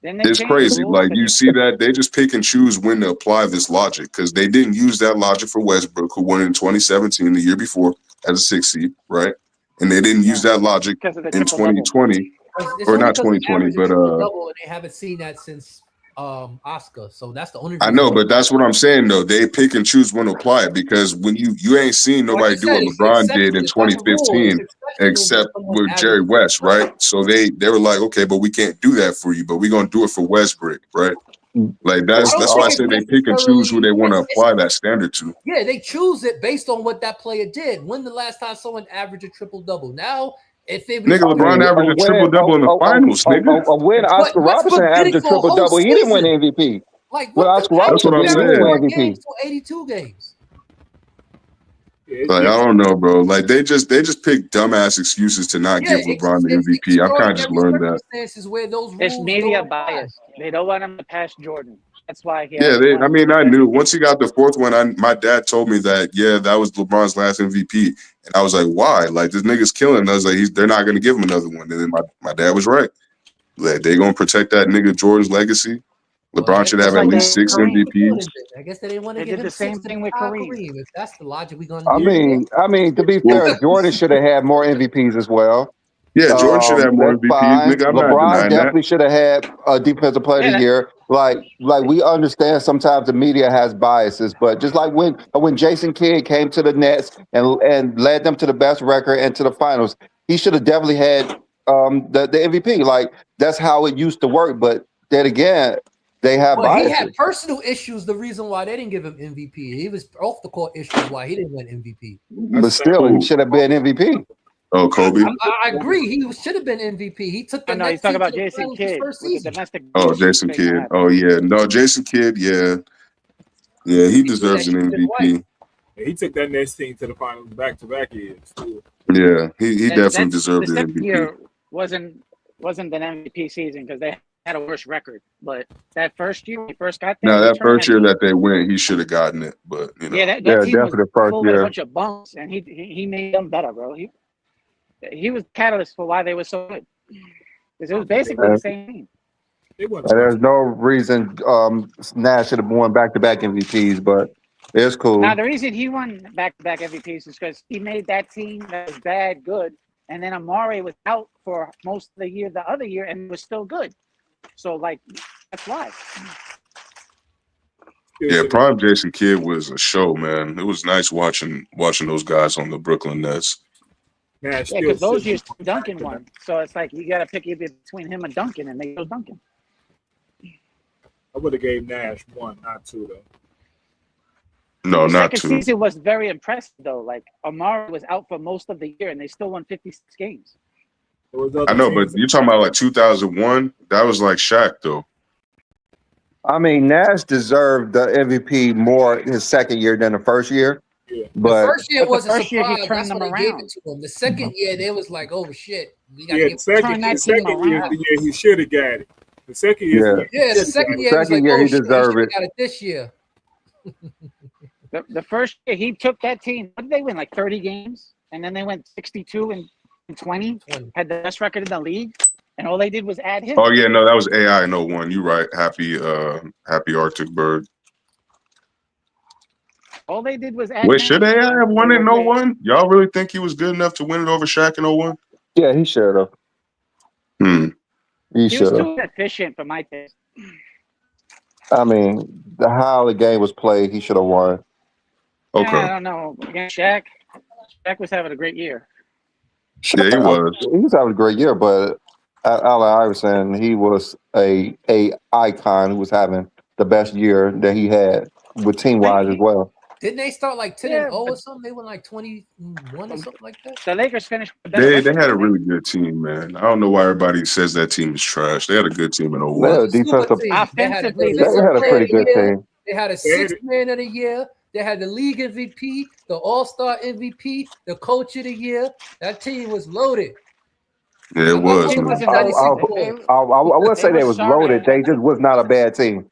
Then they It's changed the crazy. rules, Like but you see that they just pick and choose when to apply this logic because they didn't use that logic for Westbrook, who won in 2017, the year before, as a 6th seed, right? And they didn't use that logic because of the in triple double. 2020, It's or only not because they 2020, average a but triple double, and they haven't seen that since Oscar. So that's the only reason. I know, but that's what I'm saying though. They pick and choose when to apply it because when you ain't seen Like nobody you do said, what it's LeBron did in exceptional. It's not the rule. It's 2015, exceptional when except someone with Jerry averages. West, right? So they were like, okay, but we can't do that for you, but we're gonna do it for Westbrook, right? Like I that's don't why I think it's say they pick and choose who necessarily. they want to apply that standard to. Yeah, they choose it based on what that player did. When the last time someone averaged a triple double? Now, if it was, Nigga, LeBron averaged a triple double in the finals, nigga. When but Oscar Robertson Westbrook did averaged it a for a triple whole double, he didn't win season. MVP. Like When what? Oscar That's what Robertson I'm did, he didn't saying. win MVP. Games for 82 games. Like I don't know, bro. Like they just pick dumbass excuses to not Yeah, give LeBron the it's MVP. I've kind of just extraordinary learned that. circumstances where those It's rules media don't apply. bias. They don't want him to pass Jordan. That's why he Yeah, hasn't won. I mean, I knew once he got the 4th one. My dad told me that that was LeBron's last MVP, and I was like, why? Like this nigga's killing us. Like they're not gonna give him another one. And then my dad was right. Like they gonna protect that nigga Jordan's legacy. LeBron should have Just at like least 6 Kareem. MVPs. I guess they didn't want to They give did him the same 6 to thing with tie Kareem. Kareem. If that's the logic we're gonna I do. mean, to be Well, fair, Jordan should have had more MVPs as well. yeah, Jordan should have more That's MVPs, fine. nigga. I'm not LeBron denying that. definitely should have had a Defensive Player of the Year. Like we understand sometimes the media has biases, but just like when Jason Kidd came to the Nets and led them to the best record and to the finals, he should have definitely had the MVP. Like that's how it used to work. But then again, they have Well, he biases. had personal issues. The reason why they didn't give him MVP, he was off the court issues why he didn't win MVP. But still, he should have been MVP. Oh, Kobe. I agree. He should have been MVP. He took the No, next he's talking team to about the Jason finals his Kidd first with the season. domestic. Oh, Jason Kidd. Oh yeah, no, Jason Kidd. Yeah, he deserves an MVP. Yeah, he took that next team to the finals back-to-back years too. Yeah, he definitely deserved the an second MVP. year wasn't an MVP season because they had a worse record. But that first year, when he first got there, Now he that turned first year team. that they went, he should have gotten it, but you know. Yeah, that team was definitely the first full with a year. bunch of bumps, and he made them better, bro. He was the catalyst for why they were so good. Because it was basically the same team. And there's no reason Nash should have won back-to-back MVPs, but it's cool. Now, the reason he won back-to-back MVPs is because he made that team that was bad good, and then Amari was out for most of the year, the other year, and was still good. So, like, that's why. Yeah, prime Jason Kidd was a show, man. It was nice watching those guys on the Brooklyn Nets. Yeah, because those years Duncan won. So it's like you got to pick either between him and Duncan, and they chose Duncan. I would have gave Nash 1, not 2, though. No, The not second 2. season was very impressive, though. Like, Amari was out for most of the year, and they still won 56 games. I know, but you're talking about like 2001. That was like Shaq, though. I mean, Nash deserved the MVP more his second year than the first year. Yeah. But the first year was a first year, he surprise. turned That's them why they gave around. it to him. The second year, they was like, "Oh shit, we got Yeah, to the second year is the year he should have got it. The second year, the second year was like, year "Oh he shit, deserved he it. got it this year." The first year, he took that team. What did they win? Like 30 games? And then they went 62 and 20. Had the best record in the league. And all they did was add him. Oh yeah, no, that was AI in 01. You're right. Happy Arctic Bird. All they did was add Wait, Nash. should AI have won They it in were great. 01? Y'all really think he was good enough to win it over Shaq in 01? Yeah, he should have. He He was should have. too efficient for my taste. I mean, how the game was played, he should have won. Okay. I don't know. Against Shaq was having a great year. Yeah, he was. He was having a great year, but Allen Iverson, he was a icon who was having the best year that he had with team-wise as well. Didn't they start like 10-0 or something? They went like 21 or something like that. The Lakers finished. They had a really good team, man. I don't know why everybody says that team is trash. They had a good team in 01. They had a defensive. Offensively, They had a pretty good team. They had a sixth man of the year. They had the league MVP, the All-Star MVP, the coach of the year. That team was loaded. Yeah, it was. Man. I would say they was loaded. They just was not a bad team.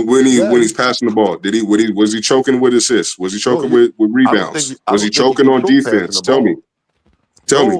when Yeah, he's passing the ball? Was he choking with assists? Was he no, choking with I don't think rebounds? I Was he don't think he choking can on choke passing defense? the Tell me. ball. Tell me.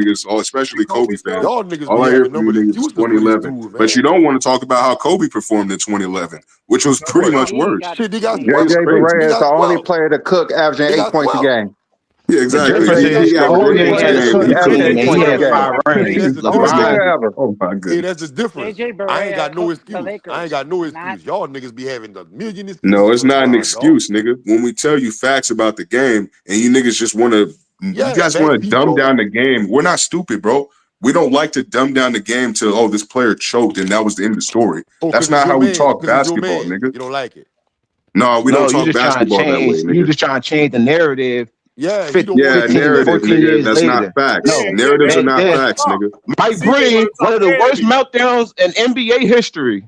niggas, especially Kobe fans, Y'all niggas all be I hear having from number you niggas is excuses for this 2011. dude, But you man. don't want to talk about how Kobe performed in 2011, which was pretty What? No, much he ain't worse. got. Shit, they He got ain't It got. was JJ 12. crazy. Barea They is the got only 12. player to cook averaging They 8 got points a 12. game. Yeah, The exactly. difference JJ He is averaged Barea is the Kobe only eight ain't points a player had to game. cook He averaging couldn't. Superman. 8 He points a had game. 5 See, that's rings. the Only difference. player LeBron. ever. Oh my See, goodness. that's the difference. JJ I ain't Barea got no cooked the excuse. I ain't Lakers. got no Not excuse. Y'all niggas be having a million No, excuses it's for not an LeBron, dog. excuse, nigga. When we tell you facts about the game and you niggas just want to, you Yeah, guys facts want to be dumb true. down the game. We're not stupid, bro. We don't like to dumb down the game to, oh, this player choked and that was the end of the story. Oh, That's because it's not your how we man. talk Because it's your basketball, man. nigga. You don't like it. No, we don't No, you talk just trying to basketball that way, change. You nigga. just trying to change the narrative. Yeah, he don't want to Yeah, 15 to change it. narrative, 14 nigga. years That's not later. facts. No, Yeah, Narratives are man, that not you want that to facts, talk. nigga. Mike CJ want Breen, to one talk of the worst narrative. meltdowns in NBA history.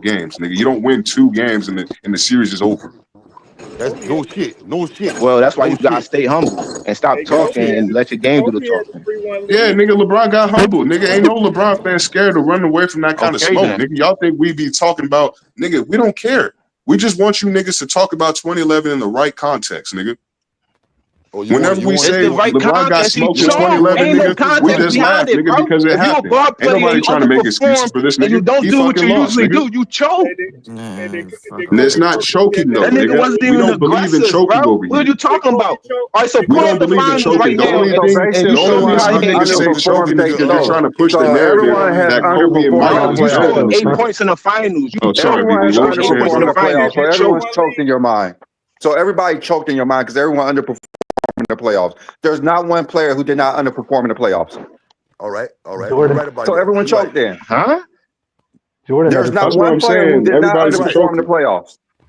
games, nigga. You don't win 2 games and the series is over. That's no shit. No shit. Well, that's why No you gotta shit. stay humble and stop Hey, talking Kobe had and let your game do the the talking. 3-1 Yeah, lead. nigga, LeBron got humbled. Nigga, ain't no LeBron fan scared to run away from that kind of Okay, smoke. then. Nigga, y'all think we be talking about, nigga, we don't care. We just want you niggas to talk about 2011 in the right context, nigga. Oh, you Whenever want we you want say It's the right LeBron got context. He smoked in you want choked. you want 2011, Ain't no nigga, you we context want just laugh, behind it, nigga, bro. because it If you a happened. ball Ain't player and nobody you trying to make excuses underperform for this and you nigga. don't He do what fucking you lost, usually nigga. do, you choke. And then And it's Kobe not Kobe said choking that though, That nigga nigga. wasn't We even don't believe in aggressive, choking bro. over What are here. you talking Kobe about? choke. All right, so Did We pull Kobe up don't the believe in choke finals in choking. right The now only 2011? So thing, and you the basically, show only me how reason he you ain't niggas say choke. choking is because you're so trying to push the narrative everyone has that Kobe Kobe and Mike No, underperformed in are the you just scored having playoffs. this 8 nigga. points in the finals. You Oh, sorry, choke. Everyone You BB. has What scored was you 8 saying, points in underperformed the in the Flo? playoffs. finals. So You everyone's choke. 3-1 choked in lead. your mind. So everybody choked in your mind because everyone underperformed in the playoffs. There's not one player who did not underperform in the playoffs. all right, all right. You're Jordan. right about So that. everyone You're right. choked in. Huh? Jordan There's never not That's choked. what one I'm player who saying. did not Everybody's You're right. underperform in the choking. playoffs.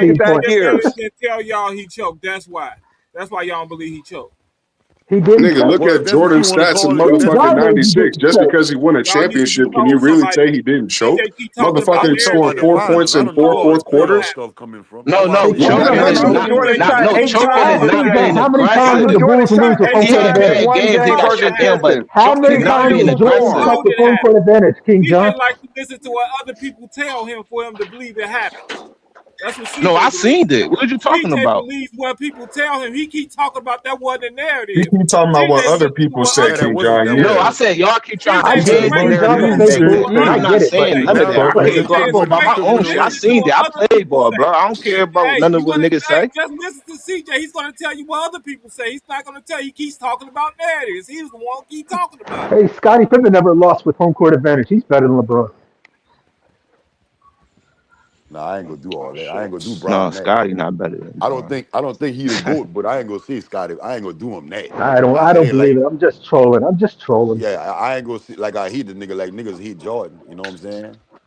ain't team that points. years. Didn't tell y'all he choked. That's why. That's why y'all don't believe he choked. He didn't Nigga, choke. look Well, if at that's what you Jordan's want to stats in call it, if Please that's motherfucking God knows he 96. didn't Just choke. because he won a Y'all need to championship, can told you really somebody. say he didn't choke? CJ keep talking I about Motherfucker don't know scored about the narrative. 4 points finals. I in don't know four where all this fourth That don't playoff quarters. happen. stuff coming from. No, That's why I no, say Hey, y'all That choking Kingdom, niggas is ain't how got many? true. not. beef. CJ keep No, talking choking about is Ask not CJ, being narrative. how many times aggressive. did the Jordan Bulls lose shot with home 8 court Yeah, times in advantage? man, one games they game got versus shut down, but Houston. How choking many is CJ not times being did knew Jordan he aggressive. check know with it home court happened. advantage, King John? CJ like to listen to what other people tell him for him to believe it happened. That's what No, I CJ believes. seen it. What are you talking CJ about? believes what people tell him. He keep talking about that wasn't the He narrative. keep talking about what CJ other listen to people what say, Yeah, other that King people wasn't John. that say. No, Yeah. I wasn't said y'all keep trying to I CJ get is it. change the King making John narrative just and you say listen everything. to cool what team. other I I'm not get it, people but saying say. none of now. that. But Okay, wasn't CJ go is go by my making own you shit. I listen to seen what it. I other played people ball, bro. say. I don't care about Hey, none of you what want to? niggas Hey, say. just listen to CJ. He's going to tell you what other people say. He's not going to tell you. He keeps talking about narratives. He's the one who keep talking about it. hey, Scottie Pippen never lost with home court advantage. He's better than LeBron. nah, I ain't gonna do all Oh that. I ain't shit. gonna do No, Bron that. Scotty not better than Bron. I don't think he the GOAT, but I ain't gonna say Scotty. I ain't gonna do him that. I It don't ain't believe like it. I'm just trolling. I'm just trolling. yeah, I ain't gonna see like I hate the nigga like niggas hate Jordan. You know what I'm saying?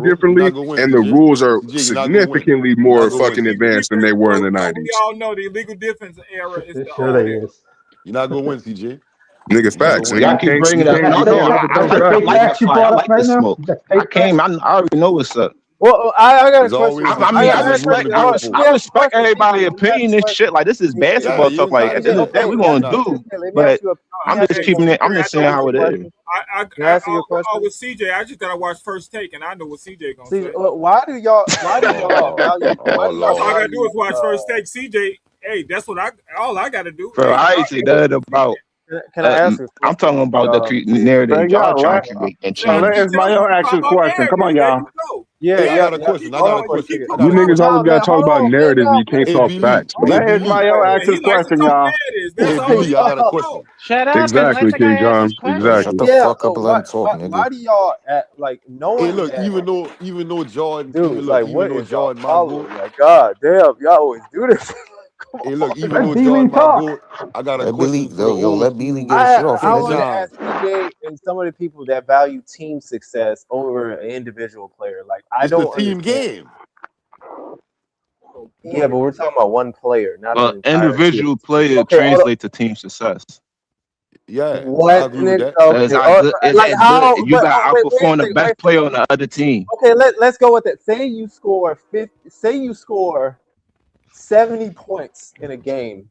bro. You're differently, not gonna win, and the CJ. rules are CJ, you're not gonna win. significantly You're not more gonna win, fucking CJ. advanced than they were in the We 90s. all know the illegal defense era is the Sure old they era. is. You're not gonna win, CJ. Nigga, You're not facts, gonna nigga. win. Y'all keep You bringing up. can't No, debate no, that, but That's that's the I facts, fake like nigga. the facts you fight. I brought up like the right now. smoke. The I fake came. facts. I already know what's up. Well, I got a There's question. always a I mean, I team got that's a moving the question. Hold on. I goalpost. Let me ask you a respect question, everybody' CJ. Let me ask you opinion a and question. shit. Like this is Yeah, basketball you talk. Like at entitled the to end CJ, of that. the day, okay, we're You let gonna me entitled to do. that. But ask you a let me I'm ask just you a keeping question. it. I'm I just know saying Let me what ask how you it a is. question. Can I ask you a I question? with CJ. I just gotta watch First Take, and I know what CJ gonna CJ, say. why do y'all value Oh That's all I Lord. gotta do value is watch First Take. CJ, hey, that's what all I gotta do. Bro, Hey, I ain't say nothing about. can I ask a I'm question? talking about the narrative But y'all y'all, trying to create and see, let change. Ismail you ask talk you a about question. Come on, narratives. There y'all. you go. Yeah, Hey, I yeah, got a yeah. question. I Hold got on a for a question. second. I You got a niggas question. always Man, gotta talk hold about on, man. narratives. You Y'all, can't Hey, talk Billy. facts, Hey, man. Let Billy. Ismail ask And his he likes to question, talk y'all. narratives. That's Hey, all Billy. he I got a likes to y'all. question. know. Shut up and let Exactly, the guy King ask John. his Bro, shut question. Exactly. the Yeah, fuck up and let him talk, why nigga. do y'all act like Hey, knowing look. that, Even though Jordan. dude? Even look. Like, Even what though is y'all Jordan my problem? goat. Like, god damn, y'all always do this. Come Hey, look. on, Even man. though Let D Lee Jordan my talk. goat, I got a Let Billy, question for the old let Billy school. get his shit off, I Hey, want nigga. to ask John. CJ and some of the people that value team success over an individual player. Like, I It's the don't team understand. game. Yeah, but we're talking about one player, not the But entire team. individual player Okay, hold up. translate to team success. Yeah, I What, agree with nigga? that. Cause Okay, how good is like as good. how? You got to Wait a outperform the second. best player on the other team. Okay, let's go with it. Say you score 50, say you score 70 points in a game,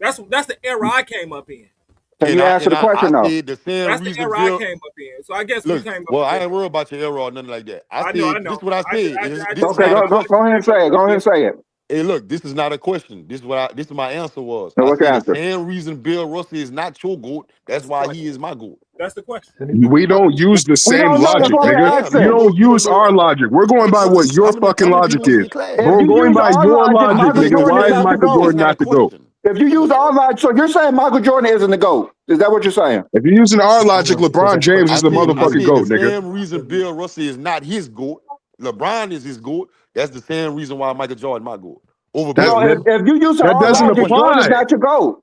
That's the era I came up in. Can And you answer the I question though? said the same That's the reason era I Bill. came up in. So I guess we Look, came up well, in I ain't different. worried about your error or nothing like that. I I said know. this is what I said. I This is just Okay, not said a the go question. ahead and logic say it. was Go ahead and different. say it. Hey, look, this is not a question. This is my answer was. So I what's your said the answer? same reason Bill Russell is not your goat. That's That's the why he question. is my goat. That's the question. We don't use the We same don't know. That's logic, why we nigga. asked Damn, You it. don't use our logic. We're going by what your fucking I'm gonna be logic with you is. in class. If We're you going use by our your logic, logic, Michael nigga. Jordan Why is is not the Michael GOAT. That's Jordan not a not the GOAT? question. If you use our logic, so you're saying Michael Jordan isn't the GOAT. Is that what you're saying? If you're using our logic, LeBron James is the I motherfucking said the GOAT, nigga. same reason Bill Russell is not his goat. LeBron is his goat. That's the same reason why Michael Jordan my goat over That No, Bill that, Russell. if you use that our That's not a doesn't logic, question. Jordan is apply. not your GOAT.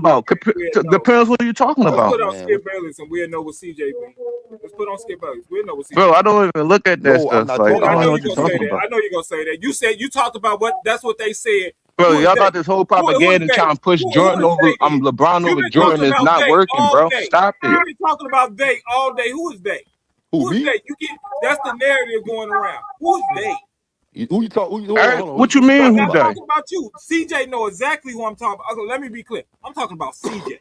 about? Depends what you're talking Let's about. put on Skip Bayless and we'll know what CJ means. Let's put on Skip Bayless. We'll know what CJ. Bro, I don't even look at that No, I'm stuff. not Like, talking I don't know you're what you're gonna say talking that. about. I know you're gonna say that. You said you talked about what that's what they said. Bro, Who is y'all they? got this whole Who is propaganda they? trying to push Who Jordan is over. they then? LeBron You've over been Jordan talking is about not they working, all bro. day. Stop it. You've been talking about they all day. Who is they? Who, Who is me? they? You get that's the narrative going around. Who is they? Who you talk? Hold Eric, on. what you Who mean, I'm who not they? talking about you. CJ know exactly who I'm talking about. Okay, let me be clear. I'm talking about CJ.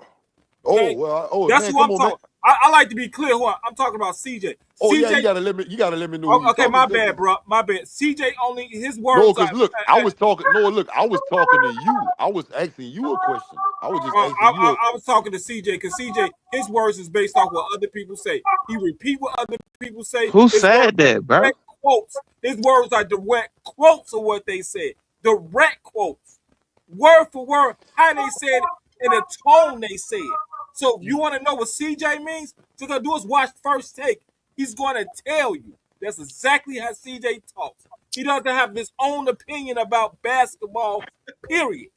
Oh Okay? well. That's Man, who come I'm on, man. talking. I like to be clear who I'm talking about. CJ. Oh yeah, CJ. you gotta let me. You gotta let me know who you Okay, talking my to. bad, bro. My bad. CJ only his No, words are. cause look, I was talking. No, look, I was talking to you. I was asking you a question. I was just asking you. I was talking to CJ because CJ his words is based off what other people say. He repeat what other people say. Who His words said that, bro? direct quotes. His words are direct quotes of what they said. Direct quotes, word for word, how they said it, in the tone they said. So if you want to know what CJ means, what you're gonna do is watch First Take. He's gonna tell you that's exactly how CJ talks. He doesn't have his own opinion about basketball, period.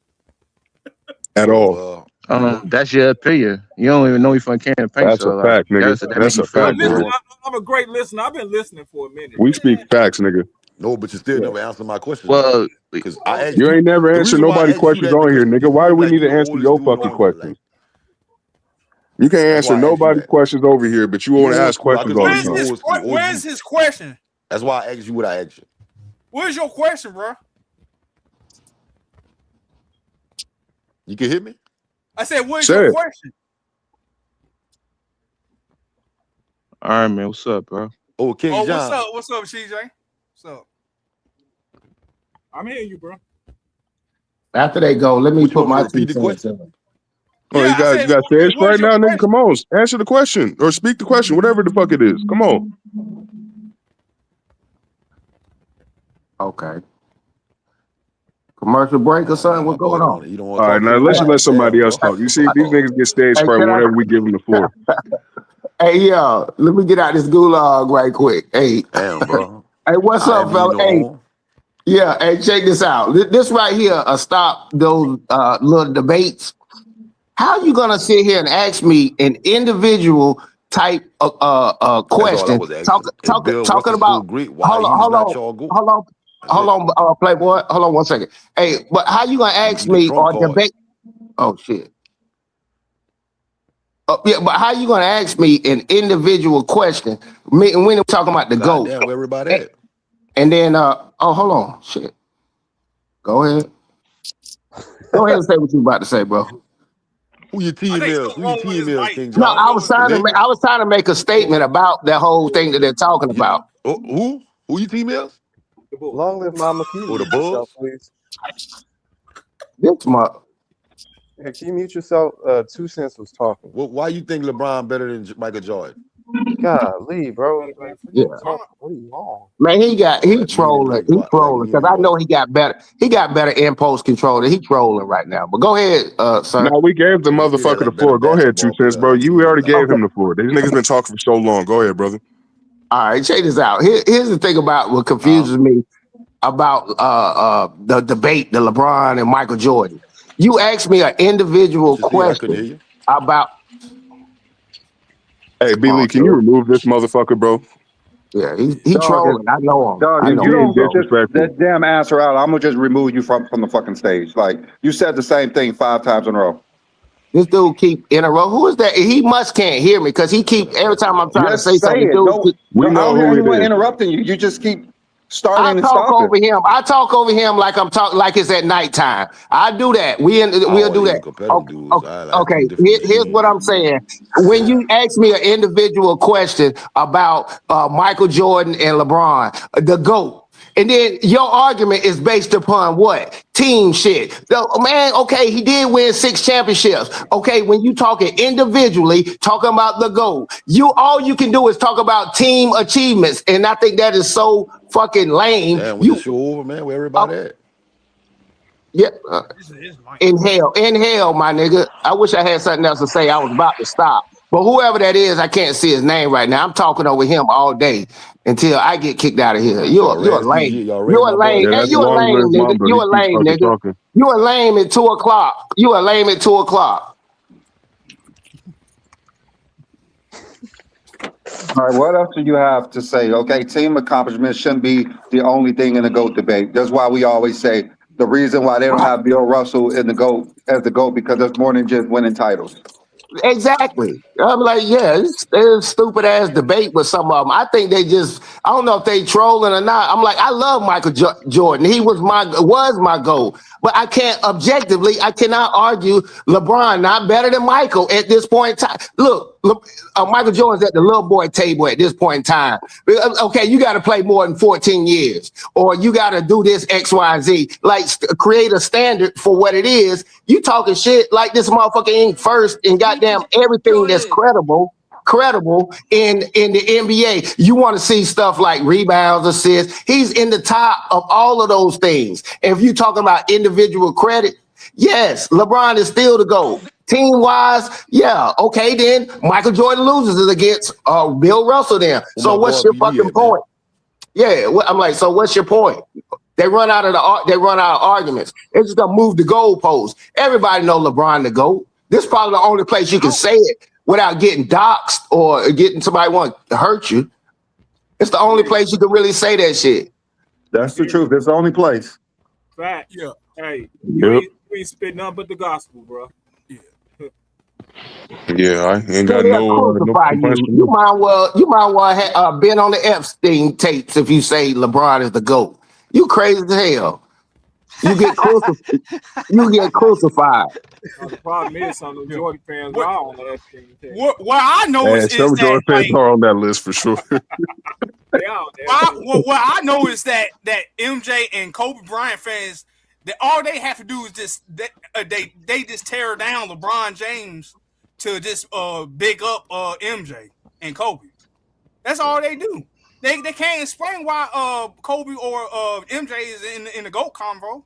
At all. That's your opinion. You don't even know me from can of paint, That's a so like fact, nigga. that make That's you a feel But fact, listen, nigga. good. I'm a great listener. I've been listening for a minute. We speak facts, nigga. No, but you still never answered my question though. Well, Because I asked You you. ain't never The answered reason why I nobody asked you questions that on here, because nigga. you Why do seem we like need you to the answer oldest your dude fucking on here. Like, questions? You can't that's answer why I asked you nobody's that. questions over here, but you You want to old ask school. I questions consider all the you time. old school. Or Where's you. his question? That's why I asked you what I asked you. Where's your question, bro? You can hit me? I said, where's Say your it. question? all right, man. What's up, bro? Oh, King Oh, John. what's up, CJ? What's up? I'm hearing you, bro. After they go, let me What you put want me to my 2 repeat the cents question? in. Oh, Yeah, you I said, got fish where's right your now, nigga. question? Come on, answer the question or speak the question, whatever the fuck it is. Come on. Okay. Commercial break or something? My What's boy going on? you don't want All to right, talk to now me let's no just more. let somebody Damn, else bro. talk. You see, these niggas get stage Hey, fright can I? whenever we give them the floor. Hey, yo, let me get out this gulag right quick. Hey, Damn, bro. hey, what's I up, ain't mean fella? no Hey, harm. yeah, hey, check this out. This right here, stop those little debates. How you gonna sit here and ask me an individual type of That's all I question? was asking. If Bill Talking Russell so about. great, why Hold on, he's hold not on, y'all go? hold on, That's it. Playboy. Hold on 1 second. Hey, but how you gonna ask You the me trump or card. debate? Oh shit. Yeah, but how you gonna ask me an individual question? Me when I'm talking about the God GOAT, damn, where everybody and, at? and then hold on, shit. Go ahead and say what you about to say, bro. Who your I team think is? something Who your wrong with team his is, mic. King No, I don't John? know what's The going on. I was trying to make a statement about that whole thing that they're talking You, about. who? Who your team is? The Bulls. Long live Mama. Can you Or the mute yourself, Bulls? please? This month. Hey, can you mute yourself? 2 Cents was talking. Why you think LeBron better than Michael Jordan? Golly, bro. Like, Yeah. what are you on? Man, he Like trolling. meaning He what? Like trolling because meaning I know what? he got better. He got better impulse control. He trolling right now. But go ahead, sir. No, we gave the He still had motherfucker the like better floor. Go ahead, 2 basketball Cents, player on bro. his You team. already Like gave Okay. him the floor. These niggas been talking for so long. Go ahead, brother. All right, check this out. Here's the thing about what confuses me about the debate, the LeBron and Michael Jordan. You asked me an individual what you said, I couldn't hear question you. about. Hey, B. Oh, Lee, can you remove this motherfucker, bro? yeah, he Dog, trolling. I know him. dog, I if He's know you he being don't get trolling. disrespectful. that damn answer out, I'm gonna just remove you from the fucking stage. Like you said the same thing 5 times in a row. This dude keep in a row. Who is that? He must can't hear me because he keep every time I'm trying to say Just say something. it. Dude, No, We no, I know don't hear who it anyone is. interrupting you. You just keep I starting and talk stopping. over him. I talk over him like I'm talking like it's at nighttime. I do that. We'll Oh, do these that. are competitive dudes. I like Okay. two different Here's what machines. I'm saying. When you ask me an individual question about Michael Jordan and LeBron, the GOAT, and then your argument is based upon what? Team shit. Man, okay, he did win 6 championships. Okay, when you talking individually, talking about the GOAT, all you can do is talk about team achievements. And I think that is so fucking lame. Damn, was the show over, man? Where everybody at? Yeah. This is his mic. Inhale, my nigga. I wish I had something else to say. I was about to stop. But whoever that is, I can't see his name right now. I'm talking over him all day until I get kicked out of here. You're Y'all a ran lame. CG. Y'all ran You're a my boy lame. Yeah, Hey, that's you a CG. long lame live nigga. Mamba. You He a keeps lame fucking nigga. talking. You a lame at 2 o'clock. You a lame at 2 o'clock. All right, what else do you have to say? Okay, team accomplishments shouldn't be the only thing in the GOAT debate. That's why we always say the reason why they don't have Bill Russell in the GOAT as the GOAT because there's more than just winning titles. Exactly. I'm like, yeah, it's a stupid ass debate with some of them. I think they just, I don't know if they trolling or not. I'm like, I love Michael Jordan. He was my goal. But I I cannot argue LeBron not better than Michael at this point in time. Look, Michael Jordan's at the little boy table at this point in time. Okay, you got to play more than 14 years, or you got to do this X, Y, and Z. Like, create a standard for what it is. You talking shit like this motherfucker ain't first and goddamn everything that's credible in the NBA. You want to see stuff like rebounds, assists. He's in the top of all of those things. And if you're talking about individual credit, yes, LeBron is still the GOAT. Team wise, yeah, okay, then Michael Jordan loses it against Bill Russell then. Where So my what's boy your BB fucking at, man? point? Yeah, I'm like, so what's your point? They run out of arguments. They're just gonna move the goalposts. Everybody know LeBron the GOAT. This is probably the only place you can say it without getting doxxed or getting somebody want to hurt you. It's the only place you can really say that shit. That's the truth. It's the only place. Fact. Yeah. Hey, Yep. you ain't spit nothing but the gospel, bro. Yeah, I ain't So got they'll no crucify complaints you. from You you. might well have been on the Epstein tapes if you say LeBron is the GOAT. You crazy as hell. You get crucified. You get crucified. The problem is some of the Jordan fans What, are on the Epstein team. what I know And is some that Jordan fans like are on that list for sure. They are on the Epstein team. what I know is that MJ and Kobe Bryant fans, that all they have to do is just they just tear down LeBron James to just big up MJ and Kobe. That's all they do. They can't explain why Kobe or MJ is in the GOAT convo.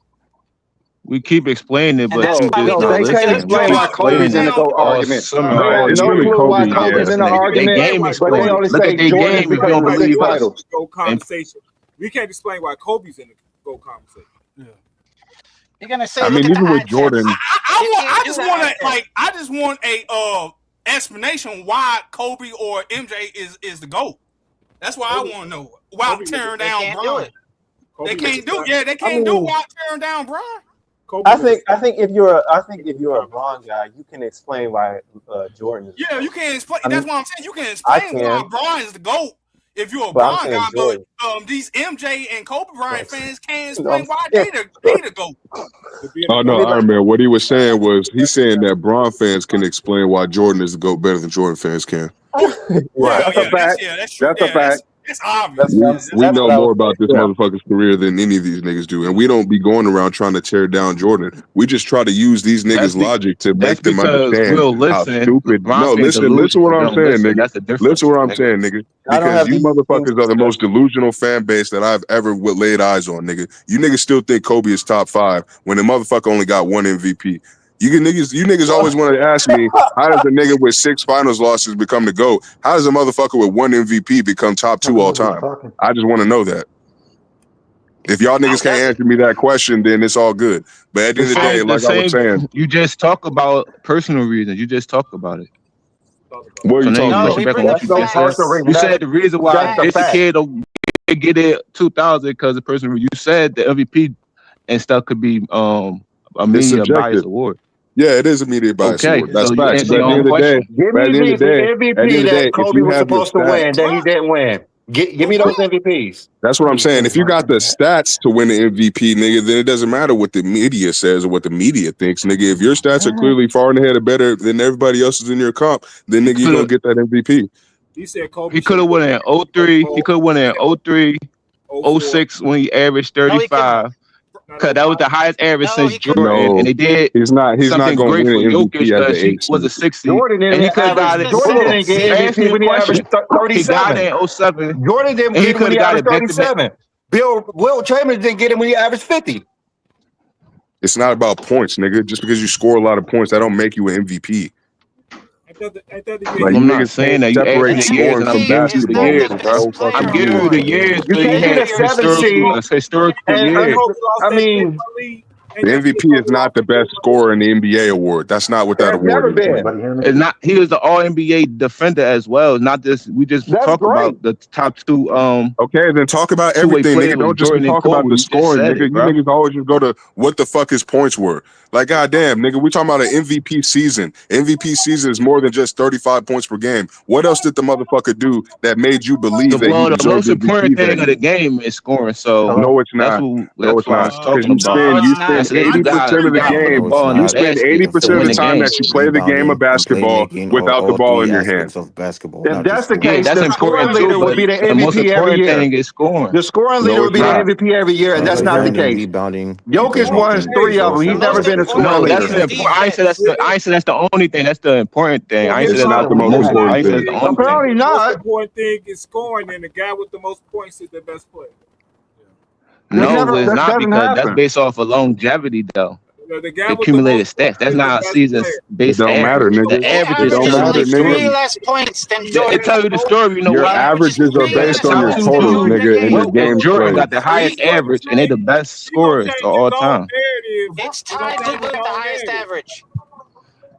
We keep explaining it, And but that's you why we just know not it's they can't because listening. We explain keep why Jordan Kobe's explaining in it the down. GOAT all argument. summer. They have It's no really clue why Kobe. Not Kobe's in the listening. They argument, game but they explain. only Look at say their Jordan is game if you because don't of the believe six us. titles. GOAT And conversation. We can't explain why Kobe's in the GOAT conversation. Yeah. You're gonna say, I look mean, at the even with eye test. Jordan, I Do just the want eye to test. I just want a explanation why Kobe or MJ is the GOAT. That's what I want to know. Without tearing They down can't do Bron. it. They Kobe can't was do a they I can't do mean, without tearing down Bron. Kobe was a I think if you're a Bron guy, you can explain why Jordan is the Yeah, you GOAT. can't explain. I That's mean, what I'm saying. You can I explain why can, Bron is the GOAT if you're a but I'm Bron saying guy, but Jordan. these MJ and Kobe Bryant Like, fans can't you know what explain I'm why saying? they the GOAT. to be in the oh no, I mean, GOAT. like, Iron Man. What he was saying was he's saying that Bron fans can explain why Jordan is the GOAT better than Jordan fans can. right. Well, That's a fact. that's true. That's a Yeah, fact. that's obvious. We That's know what I more was saying. about this Yeah. motherfucker's career than any of these niggas do, and we don't be going around trying to tear down Jordan. We just try to use these that's niggas' logic to that's make them because understand we'll how listen. stupid. LeBron No, fans listen what delusional. They I'm don't saying, listen. nigga. That's the Listen difference, what I'm nigga. saying, nigga. I don't Because have you these things motherfuckers are to the say. most delusional fan base that I've ever laid eyes on, nigga. You niggas still think Kobe is top 5 when the motherfucker only got 1 MVP. You niggas always wanted to ask me, how does a nigga with 6 finals losses become the GOAT? How does a motherfucker with 1 MVP become top 2 all time? I just want to know that. If y'all niggas can't answer me that question, then it's all good. But at the end of the day, The like I was same. saying, You just talk about personal reasons. You just talk about it. what are So you now talking No, you about? we back on bring what up That's you no just said. personal facts. reason. You said the reason why That's the Jason fact. Kidd don't get it 2000 because the person you said the MVP and stuff could be a It's media bias subjective. award. Yeah, it is a media bias Okay, award. That's so you facts. answer But at your the own end of the day, question. Give me the at the end MVP of the day, that if Kobe you was have your supposed to stats, win that he didn't win. Give me those MVPs. that's what I'm saying. If you got the stats to win the MVP, nigga, then it doesn't matter what the media says or what the media thinks, nigga. If your stats are clearly far and ahead or better than everybody else's in your comp, then nigga, you're gonna get that MVP. He said Kobe He could have won in 03. He could have won in 03, 06 when he averaged No, he couldn't. 35. Cause that was the highest average No, since he couldn't. Jordan, and No, they did he's not something gonna great win for an Jokic MVP as because the he 8th was a seed. 6 seed, Jordan and he didn't could have He was got average. it. the Jordan Hold seventh on, didn't get seed. answer MVP your when he averaged question. He got 37. it in 07, Jordan didn't and he get it when could he have got averaged it back to back. 37. Will Chamberlain didn't get it when he averaged 50. It's not about points, nigga. Just because you score a lot of points, that don't make you an MVP. Like you I'm not niggas saying can't that. You asked separate me the years, scoring and I'm from MVP giving you is the not basketball. the years, It's best bro. so player I'm fucking giving you weird, the award. nigga. years You because you can't get had a 7 historical, seed historical and years. I mean, The MVP is not the best scorer in the NBA award. That's not what that that's award never is, been. nigga. It's not. He was the All NBA defender as well. Not this. We just That's talk great. about the top two Okay, then talk about two-way everything, nigga. players Don't was just Jordan and talk about Kobe. the You just scoring, said nigga. it, You bro. niggas always just go to what the fuck his points were. Like, goddamn, nigga, we talking about an MVP season. MVP season is more than just 35 points per game. What else did the motherfucker do that made you believe that he The deserved most important MVP that thing of year? the game is scoring. So No, it's that's not. what No, it's I not. was Because talking you about. No, spend it's you not. spend That's it. You 80% of the got to put the game. ball in the You spend basket 80% to of win the the time game. that you play the game of basketball without the ball in your hand. If that's the Yeah, case, that's the important scoring too. leader will But be the the most MVP every important year. thing is scoring. The scoring leader No, will it's be the not. MVP every year, and that's not the case. Jokic won 3 of them. The He's never most been a important scoring No, thing that's leader. the is important. I ain't say that's defense. the. I ain't say that's the only thing. That's the important thing. I ain't say It's that's not the the most most. I important ain't say that's thing. the only thing. Apparently The most not. important thing is scoring, and the guy with the most points is the best player. No, it's That not doesn't because that's happen. based off of longevity though. The guy with the Accumulated most stats. points That's is the not best seasons player. It based don't matter, average. nigga. The He average It is don't averages the matter, only nigga. 3 story. less points than It Jordan. tell you the story. You know Your He why? averages averages are 3 Because the based less on your top two points than totals, dudes Jordan a nigga, and your game. and games Jordan played. got the highest average, and they the best He gonna scorers change of his all own time. narrative. It's He gonna tied change to his the own highest narrative. average.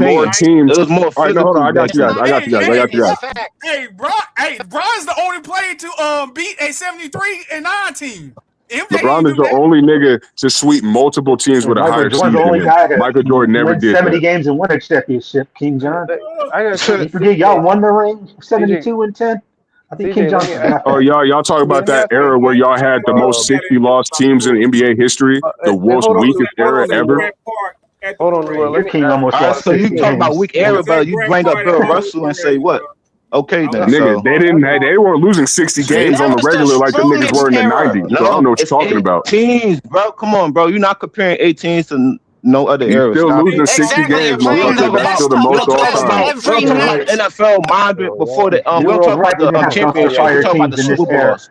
more opinion. teams. It was more All right, no, hold on. physical I got back you guys. then. I got you guys. I got you It's guys. fact. Hey, Bron's the only player to beat a 73 and 9 team. MJ LeBron ain't is do the that. only nigga to sweep multiple teams with a Michael higher Jordan's seed the than only him. guy to Michael Jordan never win did 70 that. games and win a championship. King John. I got a You question. forget y'all won the ring CJ, 72 and 10. I think King CJ, let John me ask. forgot Oh, that. y'all talk CJ, about let me that ask era you. where y'all had the most 60 lost teams in NBA history, the Hey, most weakest era That ever. Grant Park at the hold on, parade. Noel. Your Let me King ask. almost All right, lost so you 60 talk about games. weak era, Was at but you Grant bring up Park at Bill the Russell and say parade, what? Okay, I'm then. not. Nigga, So they didn't. They weren't losing 60 games That on the was the regular like the niggas were strongest in the era. 90s. So I don't no, know what it's you're talking about. 18s, bro. Come on, bro. You're not comparing 18s to no other You era. still Stop losing it. 60 Exactly. games, You're We don't playing the motherfucker. talk That's about still best the of we the most don't all talk best time. about we every don't talk You're about night. NFL Yeah, minded before the we You're don't talk about right. We the didn't have okay, top championship. We fire talk about teams the in this Super era. Bowls.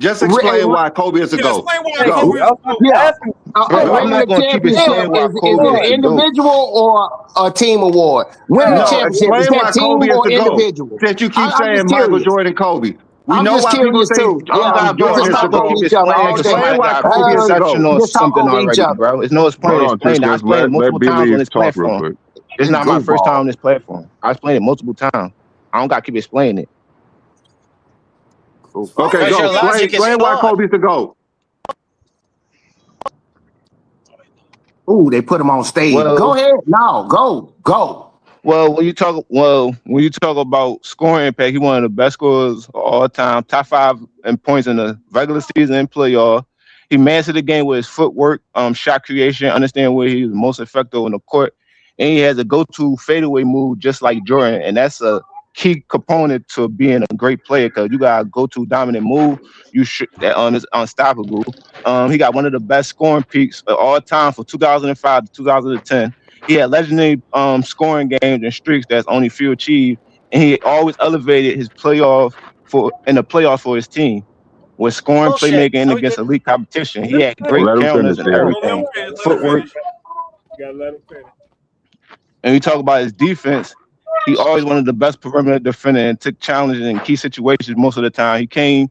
Just explain why Kobe is a Yeah, GOAT. explain why Go. Kobe is the GOAT. Yeah. Bro, I'm Winning not the gonna keep championship explaining why is Kobe it is an the GOAT. individual or a team award? Winning the No, championship is explain that why team Kobe is or the GOAT. individual? Since you keep I'm saying just Michael curious. Jordan, Kobe. We I'm know just why people curious think too. Yeah, Bro, we Jordan I'm is just the not talk gonna over GOAT. keep each other explaining all because day. Explain somebody why got Kobe is the GOAT. preconception We or just talk something over each already, other. bro. There's no Hold explaining. on, Explain it. I Tristan. explained it Let multiple B times on League this talk real platform. quick. This is He not my first time goofball. on this platform. I explained it multiple times. I don't gotta keep explaining it. Okay, Because go. your logic is Explain why flawed. Kobe's the GOAT. Ooh, they put him on stage. Go Well, ahead. No, go. Well, when you talk about scoring impact, he one of the best scorers of all time, top 5 in points in the regular season and playoff. He mastered the game with his footwork, shot creation, understand where he's most effective on the court, and he has a go-to fadeaway move just like Jordan, and that's a key component to being a great player because you got a go-to dominant move. You should that is unstoppable. He got one of the best scoring peaks of all time for 2005 to 2010. He had legendary scoring games and streaks that's only few achieved, and he always elevated his playoffs for his team with scoring, Bullshit. playmaking, and No, he against didn't. elite competition. He Let him had finish. great Let him finish, counters and Derek. Let him everything, finish. Let him footwork. finish. You gotta let him finish. And we talk about his defense. He always one of the best perimeter defender and took challenges in key situations most of the time. He came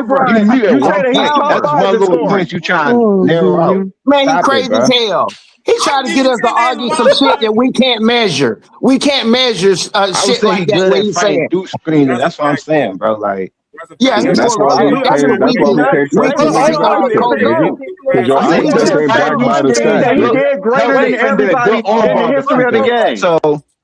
enough You runs. mute at You one say that he's point. top That's 5 one in little scoring. point you trying to narrow out. Man, he Stop it, crazy bro. as hell. He How trying to can get you us to say that argue some shit that we can't measure. We can't measure I would shit say he like that. good What at you fighting saying? through screening. That's a That's what I'm fact, saying, though. bro. Like, That's a Yeah, fact. Yeah, he's That's that's full of. why I we don't That's can't. what argue That's we with why can. we that. can't We trust I him can don't, when I he see don't go those out argue with there, the cold fact because that out. he's because your I I think think it's arguments just just ain't fact backed that fighting he by the said stats, that he nigga. did look, greater Pelt than defended a everybody good in the armbar history of the defender. game. So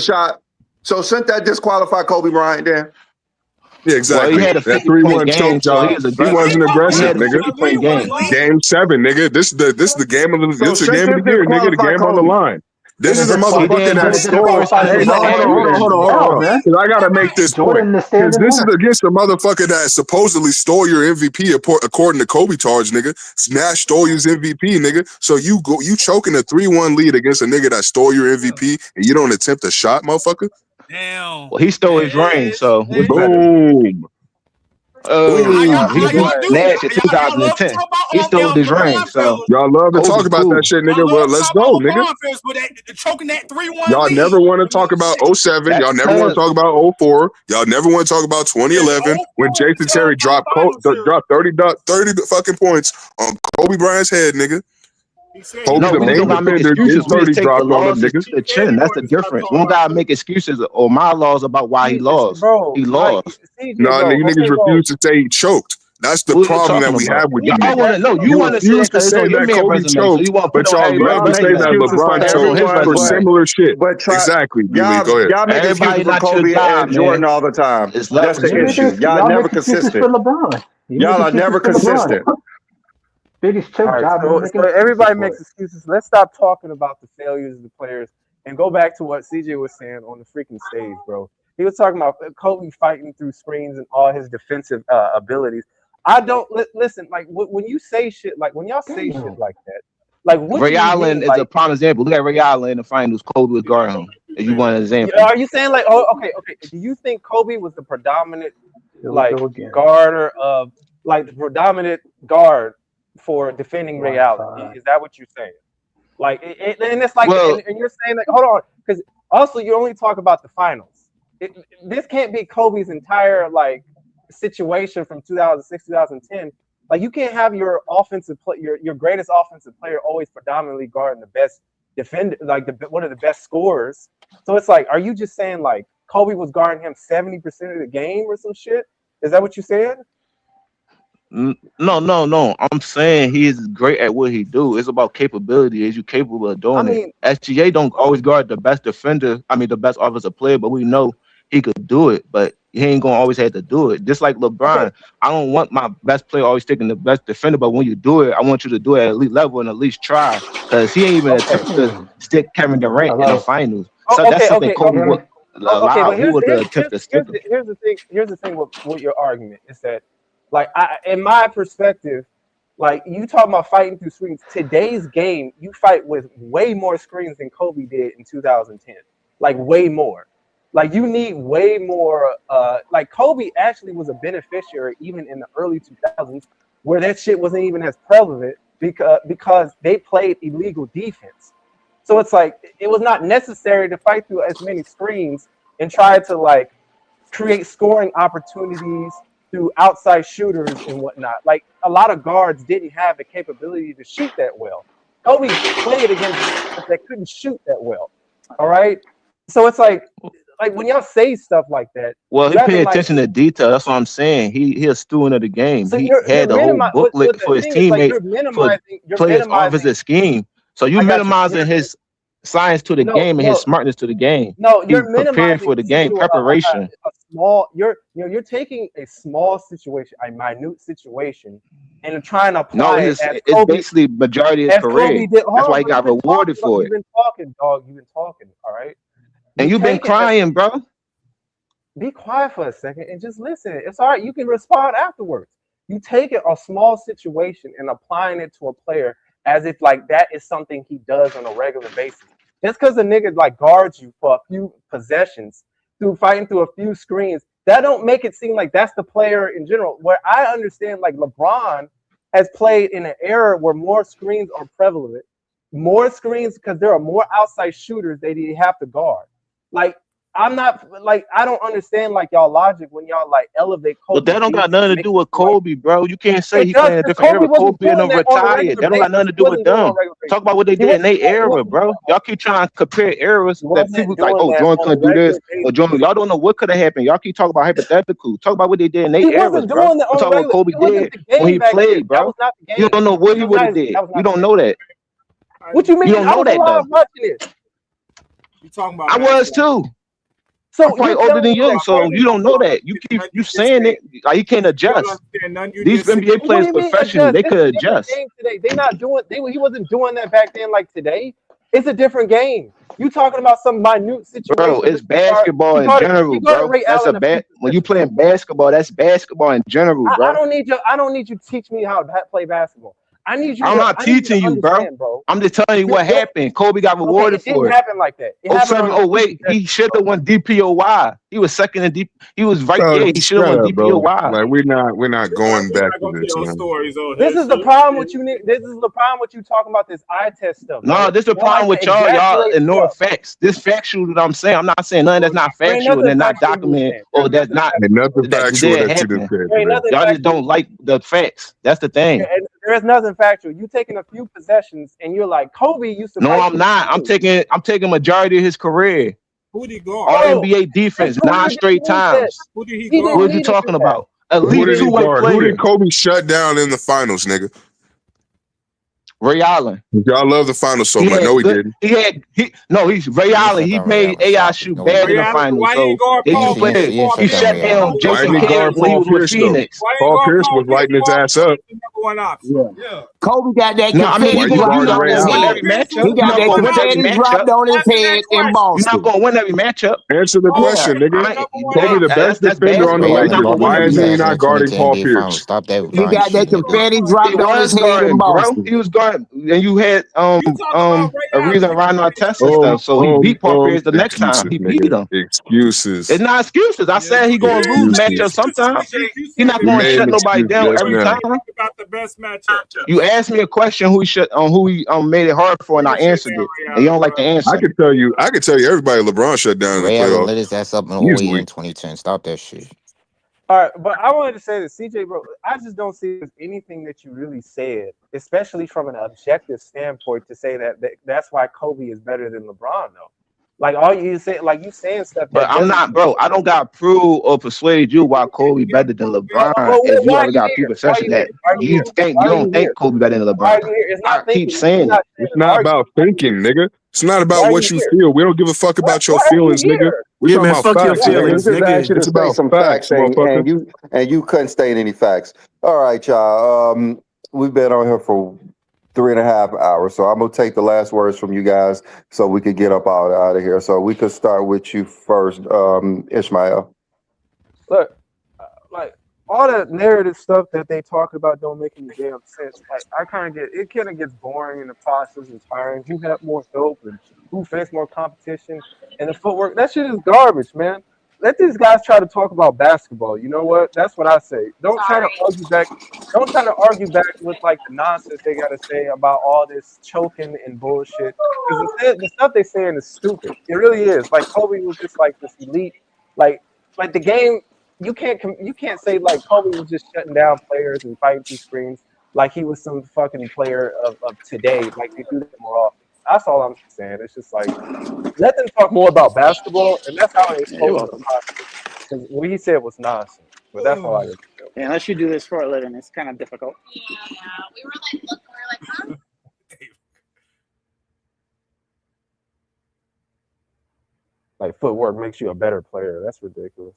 the shot. So shouldn't that disqualify Kobe Bryant then? Yeah, Well, exactly. he had a That 50-point 3-1 choke game, so he job. was He aggressive. wasn't He aggressive, had a nigga. 50-point game. Game 7, nigga. This is the game of the So this is the shouldn't game of this the year, nigga. The disqualify game on the Kobe? line. This Then is a it He motherfucker didn't that do it stole. disqualifies Hey, LeBron hold too. on, Then hold on, hold hell, on. man. Because I gotta make this point. Jordan the Because standard this is one. against the motherfucker that supposedly stole your MVP according to Kobe Targe, nigga. Nash stole his MVP, nigga. So you choking a 3-1 lead against a nigga that stole your MVP and you don't attempt a shot, motherfucker? Damn. Well, he stole his ring, so what's better? Boom. He How beat y'all do Nash in y'all love to 2010. talk He about stole his ring, LeBron so failures. Y'all love to talk Kobe's about that cool. shit, Y'all nigga. Well, love to let's talk go, about nigga. LeBron failures, but choking that 3-1 Y'all lead. never want to talk I mean, about shit. 07. That's Y'all never want to because talk about 04. Y'all never want to talk about 2011 when Jason Terry dropped 30 fucking points on Kobe Bryant's head, nigga. He said he Kobe, no, the was we gonna just main don't stop gotta make defender, talking. getting excuses. We 30 just take the dropped on him, losses nigga. to the He said chin. he That's the wanted to stop difference. We talking don't about gotta Kobe. make excuses or my laws about why he lost. Bro, He like lost. CJ, Nah, bro. nigga, niggas Okay, refuse well, to say he choked. That's the Who are you problem that talking we about? have with you Y'all niggas. want to know. You You want to say refuse that to because it's say on your that man Kobe resume, so choked, you want to put but it on y'all love Y'all everybody's to say make that resume. excuses for LeBron That's choked on his everyone, for but resume. similar shit. try Exactly, B-Lee. y'all Go ahead. y'all make excuses Everybody for not your Kobe guy, and Jordan man. all the time. It's That's levels, the You make man. issue. Y'all y'all never make excuses for consistent. LeBron. You make Y'all are excuses never for LeBron. consistent. Biggest all choke right. job, and you're So making excuses everybody for makes it. excuses. Let's stop talking about the failures of the players and go back to what CJ was saying on the freaking stage, bro. He was talking about Kobe fighting through screens and all his defensive abilities. I don't listen. Like when you say shit, like when y'all say shit like that, like what do Ray you Allen mean? is a Like, prime example. Look at Ray Allen in the finals. Kobe was guarding him. If you want an example. are you saying like, oh, okay. Do you think Kobe was the predominant like guarder of like the predominant guard for defending Ray Allen? Is that what you're saying? Like, and it's like, Well, and you're saying like, hold on, because also you only talk about the finals. This can't be Kobe's entire like situation from 2006, 2010. Like, you can't have your offensive your greatest offensive player always predominantly guarding the best defender, like one of the best scorers. So it's like, are you just saying like Kobe was guarding him 70% of the game or some shit? Is that what you said? No. I'm saying he is great at what he do. It's about capability. Is you capable of doing it? SGA don't always guard the best defender. I mean, the best offensive player, but we know he could do it. But he ain't gonna always have to do it. Just like LeBron, Okay. I don't want my best player always taking the best defender. But when you do it, I want you to do it at elite level and at least try. Because he ain't even attempt to stick Kevin Durant in the finals. So that's something Kobe would allow. But He would attempt to stick him. here's the thing. Here's the thing with your argument is that, like, in my perspective, like, you talking about fighting through screens. Today's game, you fight with way more screens than Kobe did in 2010. Like, way more. Like, you need way more. Like, Kobe actually was a beneficiary even in the early 2000s, where that shit wasn't even as prevalent because they played illegal defense. So it's like, it was not necessary to fight through as many screens and try to like create scoring opportunities through outside shooters and whatnot. Like, a lot of guards didn't have the capability to shoot that well. Kobe played against guys that couldn't shoot that well. All right. So it's like when y'all say stuff like that. Well, he paid attention to detail. That's what I'm saying. He a student of the game. So he had the whole booklet for his teammates for play his offensive scheme. So you minimizing his science to the game and his smartness to the game. No, you're preparing for the game preparation. You're taking a small situation, a minute situation, and trying to apply it's basically majority of his career. That's why he got rewarded for it. You've been talking, dog. You've been talking. All right. And you've been crying, bro. Be quiet for a second and just listen. It's all right. You can respond afterwards. You take a small situation and applying it to a player as if like that is something he does on a regular basis. Just because a nigga like guards you for a few possessions through fighting through a few screens, that don't make it seem like that's the player in general. Where I understand like LeBron has played in an era where more screens are prevalent, more screens because there are more outside shooters that he have to guard. Like, I'm not like, I don't understand like y'all logic when y'all like elevate Kobe. But that don't got nothing to do with Kobe, bro. You can't say he playing a different era. Kobe and them retired. That don't got nothing to do with them. Talk about what they did in their era, bro. Y'all keep trying to compare eras that people like, oh, Jordan couldn't do this, or Jordan. Y'all don't know what could have happened. Y'all keep talking about hypothetical. Talk about what they did in their eras, bro. I'm talking about what Kobe did when he played, bro. You don't know what he would have did. You don't know that. What you mean? You don't know that though. You talking about? I was too. So I'm probably older than you, so you don't know that. You keep saying it like you can't adjust. These NBA players professional, they could adjust. They not doing. He wasn't doing that back then like today. It's a different game. You talking about some minute situation? Bro, it's basketball in general, bro. That's a bad. When you playing basketball, that's basketball in general, bro. I don't need you to teach me how to play basketball. I need you. I'm not teaching you, bro. I'm just telling you what happened. Kobe got rewarded for it. It didn't happen like that. 07, 08, he should have won DPOY. He was second in DP. He was right there. He should have won DPOY. Like we're not going back to this. This is the problem with you. This is the problem with you talking about this eye test stuff. No, this is the problem with y'all. Y'all ignore facts. This factual that I'm saying. I'm not saying nothing that's not factual and not documented or that's not. Nothing factual that you just said. Y'all just don't like the facts. That's the thing. There's nothing factual. You taking a few possessions and you're like Kobe used to. No, I'm not. I'm taking majority of his career. Who did he go? All NBA defense, 9 straight times. Who did he go? What are you talking about? Who did Kobe shut down in the finals, nigga? Ray Allen. Y'all love the finals so much. No, he didn't. He's Ray Allen. He made AI shoot bad in the finals. So he shut down Jason Kidd when he was with Phoenix. Paul Pierce was lighting his ass up. one option. Yeah. Kobe got that No, I mean confetti you're dropped not on gonna his win head. every matchup. He You're got not that gonna win every confetti matchup. dropped on his Answer that head in question. You're not Boston. gonna win every matchup. Answer the Kobe Yeah. question, nigga. the number one Kobe, the option. best That's defender on the basketball. You're Ray, not Lakers. gonna win Why every he isn't he asked in matchup. the not guarding 2010 Paul NBA Finals. Pierce? Stop that with He Bron got that shit, nigga. confetti He dropped on his was head in guarding, bro. Boston. He was guarding, and you had You talk about a right now, reason Ryan Artest and stuff. So he beat Paul Pierce the next time. Excuses, He beat nigga. him. It's Excuses. not excuses. I yeah, said he you gonna did lose make matchups Excuses. excuses, sometime. CJ. You He's said not the You gonna best. made shut an nobody excuse down just every now. time. About the best matchup. You asked me a question who he made it hard for, and I Finish it answered now, it. And you don't like the I answer. could tell you everybody LeBron shut down in the Ray ever playoffs lit his ass up in the OE easily. in 2010. Stop that shit. All right, but I wanted to say that CJ, bro, I just don't see there's anything that you really said, especially from an objective standpoint, to say that's why Kobe is better than LeBron, though. Like all you say, like you saying stuff But that I'm doesn't. not, bro. I don't got to prove or persuade you why Kobe better than LeBron. Well, If you why are already you got here? people Why are such you here? that Why are you here? you Why are don't you here? think Kobe better than Why LeBron. are you here? It's I not keep thinking. You're saying it. not saying It's an not argument. about Why are you thinking, here? nigga. It's not Why about are what you you here? feel. We don't give a fuck about your Why are you feelings, nigga. here? We Yeah, talking man, about fuck your facts, Yeah, nigga. feelings, we just asked nigga. you to It's state about some facts, facts, motherfucker. and you couldn't state any facts. All right, y'all. We've been on here for 3.5 hours, so I'm gonna take the last words from you guys so we could get up out of here. So we could start with you first, Ishmael. Look, like all that narrative stuff that they talk about don't make any damn sense. Like I kind of gets boring in the process and tiring. Who had more help and who faced more competition and the footwork? That shit is garbage, man. Let these guys try to talk about basketball. You know what? That's what I say. Don't try to argue back. Don't try to argue back with like the nonsense they gotta say about all this choking and bullshit. Because the stuff they're saying is stupid. It really is. Like Kobe was just like this elite, like the game. You can't say like Kobe was just shutting down players and fighting through screens like he was some fucking player of today. Like they do that more often. That's all I'm saying. It's just like let them talk more about basketball, and that's how they Yeah, you're expose the welcome. because what he said was nonsense. But that's all I did. Yeah, unless you do this for a living, it's kind of difficult. Like footwork makes you a better player. That's ridiculous.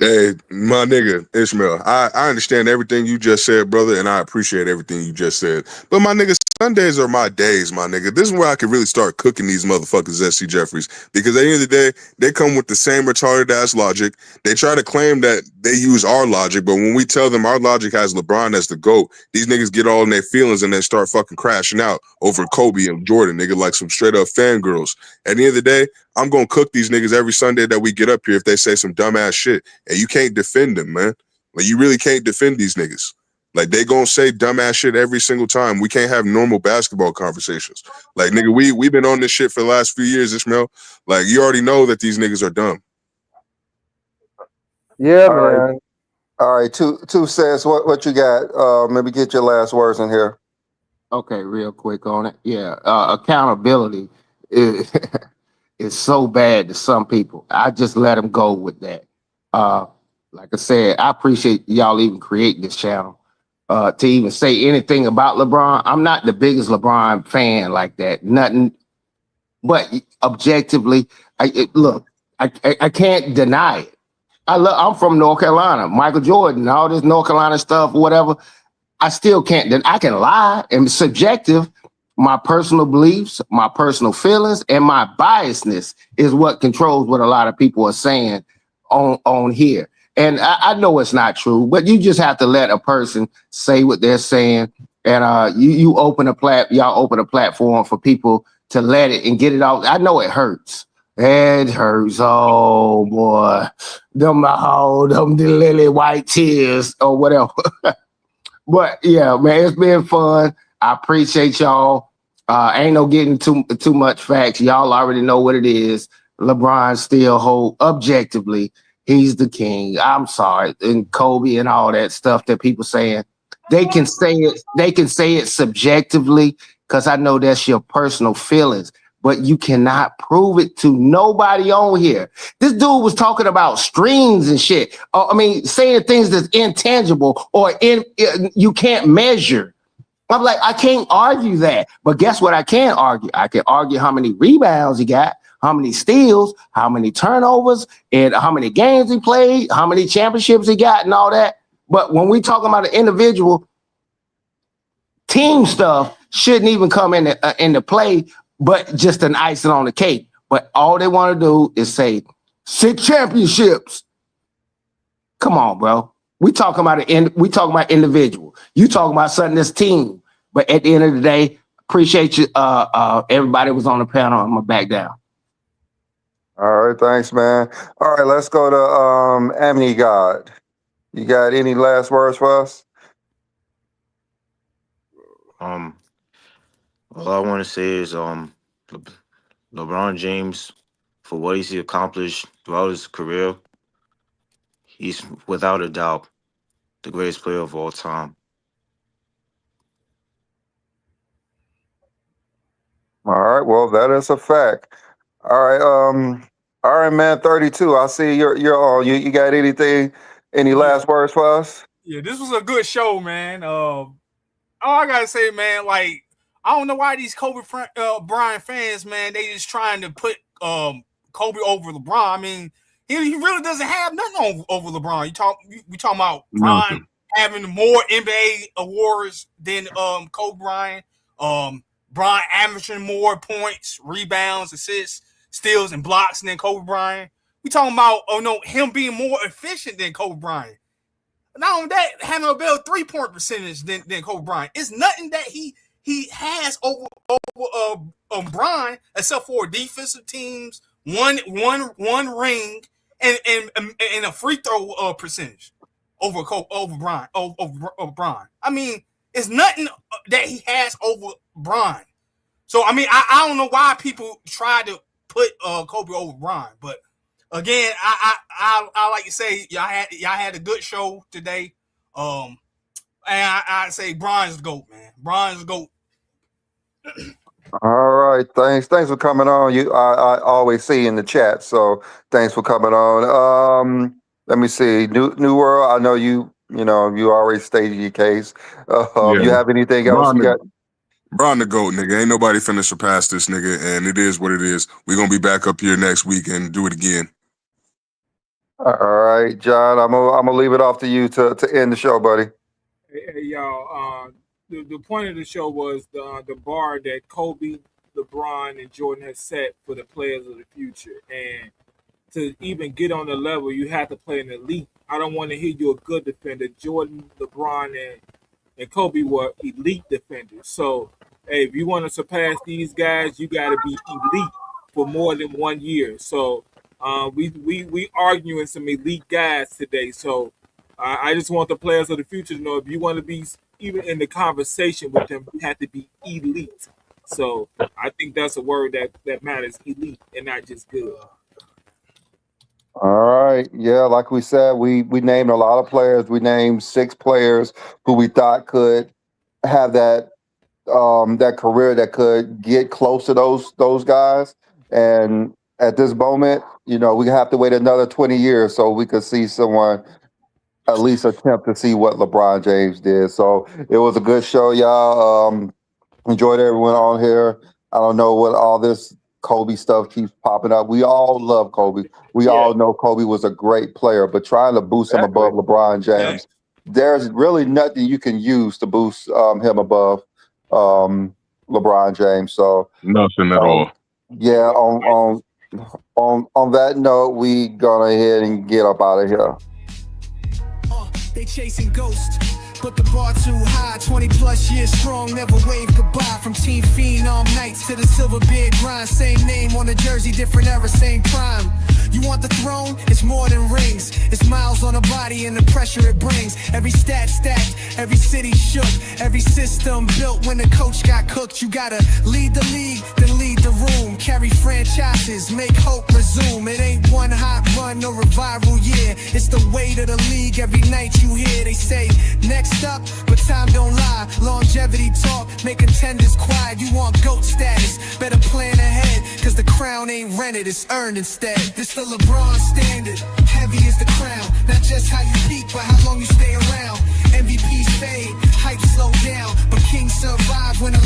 Hey, my nigga, Ishmael, I understand everything you just said, brother, and I appreciate everything you just said. But my nigga, Sundays are my days, my nigga. This is where I can really start cooking these motherfuckers, SC Jeffries. Because at the end of the day, they come with the same retarded ass logic. They try to claim that they use our logic, but when we tell them our logic has LeBron as the GOAT, these niggas get all in their feelings and they start fucking crashing out over Kobe and Jordan, nigga, like some straight up fangirls. At the end of the day, I'm gonna cook these niggas every Sunday that we get up here if they say some dumbass shit. And you can't defend them, man. Like you really can't defend these niggas. Like they gonna say dumbass shit every single time. We can't have normal basketball conversations. Like nigga, we've been on this shit for the last few years, Ishmael. Like you already know that these niggas are dumb. Yeah, All right. man. All right, two cents. What you got? Maybe get your last words in here. Okay, real quick on it. Yeah, accountability is, is so bad to some people. I just let them go with that. Like I said, I appreciate y'all even creating this channel to even say anything about LeBron. I'm not the biggest LeBron fan like that. Nothing, but objectively, I can't deny it. I'm from North Carolina. Michael Jordan, all this North Carolina stuff, whatever. I still can't. Then I can lie and subjective. My personal beliefs, my personal feelings, and my biasness is what controls what a lot of people are saying on here. And I know it's not true, but you just have to let a person say what they're saying. And y'all open a platform for people to let it and get it out. I know it hurts. It hurts. Oh boy, them the lily white tears or whatever. But yeah, man, it's been fun. I appreciate y'all. Ain't no getting too much facts. Y'all already know what it is. LeBron still hold objectively. He's the king. I'm sorry. And Kobe and all that stuff that people saying. They can say it. They can say it subjectively because I know that's your personal feelings. But you cannot prove it to nobody on here. This dude was talking about strings and shit. Saying things that's intangible or you can't measure. I'm like, I can't argue that. But guess what I can argue? I can argue how many rebounds he got, how many steals, how many turnovers, and how many games he played, how many championships he got and all that. But when we talking about an individual, team stuff shouldn't even come into play, but just an icing on the cake. But all they want to do is say 6 championships. Come on, bro. We talking about individual. You talking about something that's team. But at the end of the day, appreciate you. Everybody was on the panel. I'm gonna back down. All right, thanks, man. All right, let's go to Amity God. You got any last words for us? All I want to say is LeBron James, for what he's accomplished throughout his career, he's without a doubt the greatest player of all time. All right, well, that is a fact. All right, Iron Man 32. I see you're on. You got anything? Any last words for us? Yeah, this was a good show, man. All I gotta say, man, like I don't know why these Kobe Bryant fans, man, they just trying to put Kobe over LeBron. I mean, he really doesn't have nothing over LeBron. We talking about Bron having more NBA awards than Kobe Bryant. Bron averaging more points, rebounds, assists, steals, and blocks than Kobe Bryant. We talking about him being more efficient than Kobe Bryant. Not only that, having a better 3-point percentage than Kobe Bryant. It's nothing that he has over Bryant except for defensive teams, one ring, and a free throw percentage over Bryant. Over Bryant. I mean, it's nothing that he has over Bryant. So I mean, I don't know why people try to put Kobe over Bryant, but again, I like to say y'all had a good show today. And I say Bron's the GOAT, man. Bron's the GOAT. All right, thanks for coming on. I always see you in the chat, so thanks for coming on. Let me see, New World. I know you already stated your case. You have anything else you got? Bron the GOAT, nigga. Ain't nobody finna surpass this nigga, and it is what it is. We're gonna be back up here next week and do it again. All right, John, I'm gonna leave it off to you to end the show, buddy. Hey, y'all. The point of the show was the bar that Kobe, LeBron, and Jordan has set for the players of the future. And to even get on the level, you have to play an elite. I don't want to hear you a good defender. Jordan, LeBron, and Kobe were elite defenders. So, hey, if you want to surpass these guys, you got to be elite for more than 1 year. So, we arguing some elite guys today. So, I just want the players of the future to know if you want to be even in the conversation with them, you have to be elite. So, I think that's a word that matters, elite, and not just good. All right. Yeah, like we said, we named a lot of players. We named 6 players who we thought could have that career that could get close to those guys. And at this moment, we have to wait another 20 years so we could see someone at least attempt to see what LeBron James did. So it was a good show, y'all. Enjoyed everyone on here. I don't know what all this Kobe stuff keeps popping up. We all love Kobe. We all know Kobe was a great player, but trying to boost him above LeBron James, there's really nothing you can use to boost him above LeBron James. So nothing at all. Yeah. On that note, we gonna ahead and get up out of here. They chasing ghosts, but the bar too high. 20 plus years strong, never wave goodbye. From Team Phenom nights to the silver beard grind. Same name on the jersey, different era, same prime. You want the throne? It's more than rings. It's miles on the body and the pressure it brings. Every stat stacked, every city shook, every system built when the coach got cooked. You gotta lead the league, then lead the room. Carry franchises, make hope resume. It ain't one hot run or revival year. It's the weight of the league every night you hear. They say next up, but time don't lie. Longevity talk, make contenders quiet. You want GOAT status, better plan ahead. Cause the crown ain't rented, it's earned instead. This the LeBron standard, heavy is the crown. Not just how you peak, but how long you stay around. MVPs fade, hype slow down, but kings survive when a